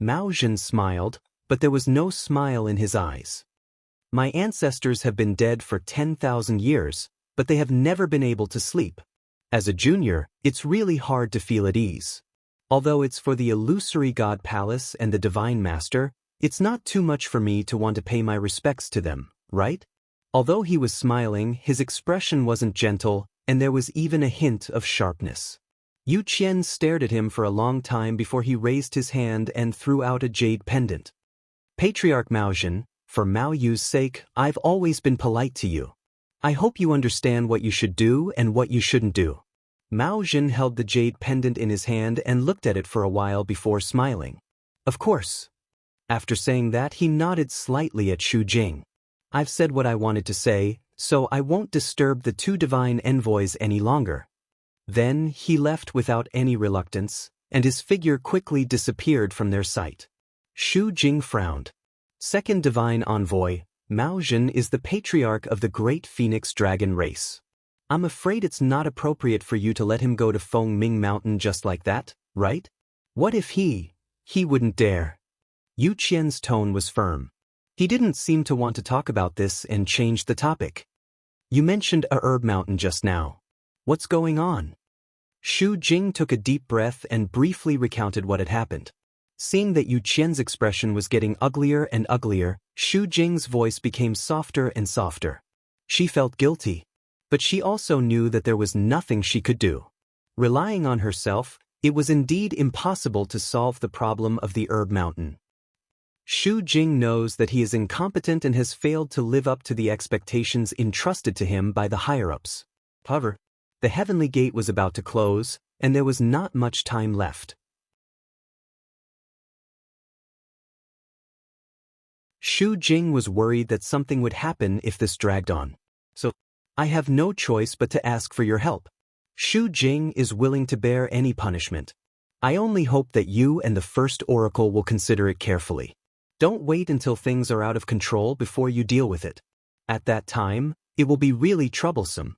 Mao Zhen smiled, but there was no smile in his eyes. My ancestors have been dead for 10,000 years, but they have never been able to sleep. As a junior, it's really hard to feel at ease. Although it's for the illusory god palace and the divine master, it's not too much for me to want to pay my respects to them, right? Although he was smiling, his expression wasn't gentle, and there was even a hint of sharpness. Yu Qian stared at him for a long time before he raised his hand and threw out a jade pendant. Patriarch Mao Zhen, for Mao Yu's sake, I've always been polite to you. I hope you understand what you should do and what you shouldn't do. Mao Zhen held the jade pendant in his hand and looked at it for a while before smiling. Of course. After saying that, he nodded slightly at Shu Jing. I've said what I wanted to say, so I won't disturb the two divine envoys any longer. Then he left without any reluctance, and his figure quickly disappeared from their sight. Shu Jing frowned. Second divine envoy, Mao Zhen is the patriarch of the great phoenix dragon race. I'm afraid it's not appropriate for you to let him go to Feng Ming Mountain just like that, right? What if he wouldn't dare? Yu Qian's tone was firm. He didn't seem to want to talk about this and changed the topic. You mentioned a herb mountain just now. What's going on? Xu Jing took a deep breath and briefly recounted what had happened. Seeing that Yu Qian's expression was getting uglier and uglier, Xu Jing's voice became softer and softer. She felt guilty, but she also knew that there was nothing she could do. Relying on herself, it was indeed impossible to solve the problem of the herb mountain. Xu Jing knows that he is incompetent and has failed to live up to the expectations entrusted to him by the higher-ups. However, the heavenly gate was about to close, and there was not much time left. Xu Jing was worried that something would happen if this dragged on. So, I have no choice but to ask for your help. Xu Jing is willing to bear any punishment. I only hope that you and the first oracle will consider it carefully. Don't wait until things are out of control before you deal with it. At that time, it will be really troublesome.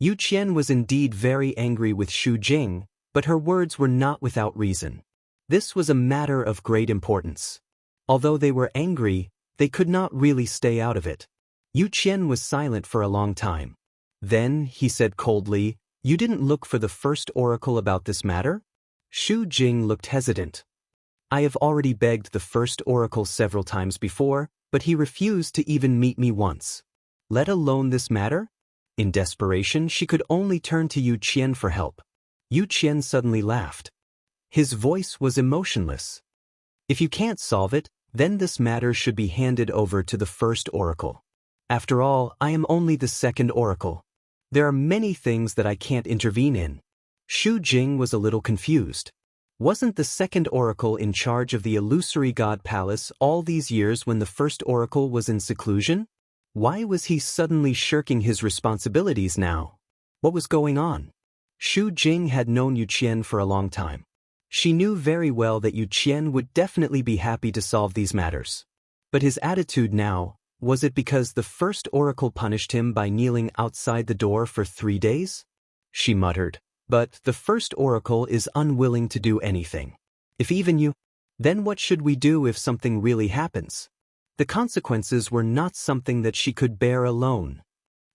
Yu Qian was indeed very angry with Xu Jing, but her words were not without reason. This was a matter of great importance. Although they were angry, they could not really stay out of it. Yu Qian was silent for a long time. Then, he said coldly, "You didn't look for the first oracle about this matter?" Xu Jing looked hesitant. "I have already begged the first oracle several times before, but he refused to even meet me once. Let alone this matter?" In desperation, she could only turn to Yu Qian for help. Yu Qian suddenly laughed. His voice was emotionless. "If you can't solve it, then this matter should be handed over to the first oracle. After all, I am only the second oracle. There are many things that I can't intervene in." Xu Jing was a little confused. Wasn't the second oracle in charge of the illusory god palace all these years when the first oracle was in seclusion? Why was he suddenly shirking his responsibilities now? What was going on? Xu Jing had known Yu Qian for a long time. She knew very well that Yu Qian would definitely be happy to solve these matters. But his attitude now, was it because the first oracle punished him by kneeling outside the door for 3 days? She muttered, "But the first oracle is unwilling to do anything. If even you, then what should we do if something really happens?" The consequences were not something that she could bear alone.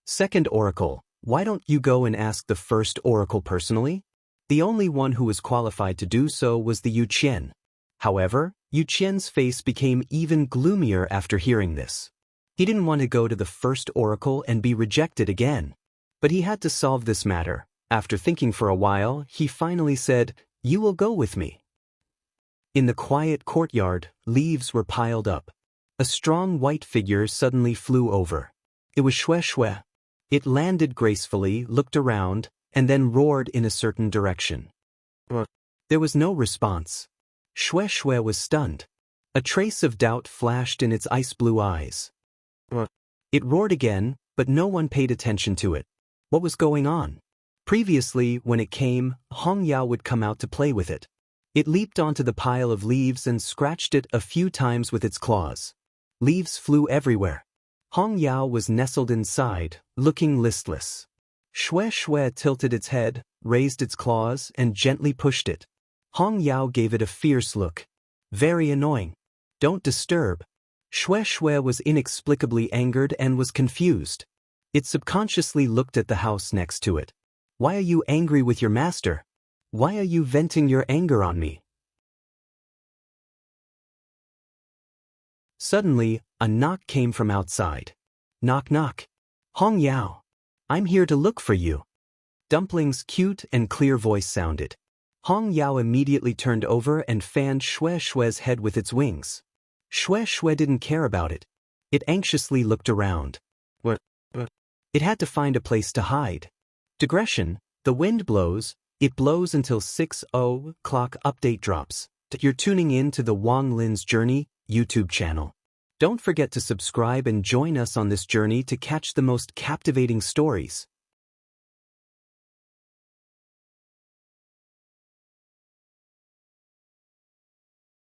"Second oracle, why don't you go and ask the first oracle personally?" The only one who was qualified to do so was the Yu Qian. However, Yu Qian's face became even gloomier after hearing this. He didn't want to go to the first oracle and be rejected again. But he had to solve this matter. After thinking for a while, he finally said, "You will go with me." In the quiet courtyard, leaves were piled up. A strong white figure suddenly flew over. It was Xue Xue. It landed gracefully, looked around, and then roared in a certain direction. There was no response. Xue Xue was stunned. A trace of doubt flashed in its ice-blue eyes. It roared again, but no one paid attention to it. What was going on? Previously, when it came, Hong Yao would come out to play with it. It leaped onto the pile of leaves and scratched it a few times with its claws. Leaves flew everywhere. Hong Yao was nestled inside, looking listless. Xue Xue tilted its head, raised its claws, and gently pushed it. Hong Yao gave it a fierce look. "Very annoying. Don't disturb." Xue Xue was inexplicably angered and was confused. It subconsciously looked at the house next to it. "Why are you angry with your master? Why are you venting your anger on me?" Suddenly, a knock came from outside. "Knock knock. Hong Yao. I'm here to look for you." Dumpling's cute and clear voice sounded. Hong Yao immediately turned over and fanned Xue Xue's head with its wings. Xue Xue didn't care about it. It anxiously looked around. What? It had to find a place to hide. Digression, the wind blows, it blows until 6:00 update drops. You're tuning in to the Wang Lin's Journey YouTube channel. Don't forget to subscribe and join us on this journey to catch the most captivating stories.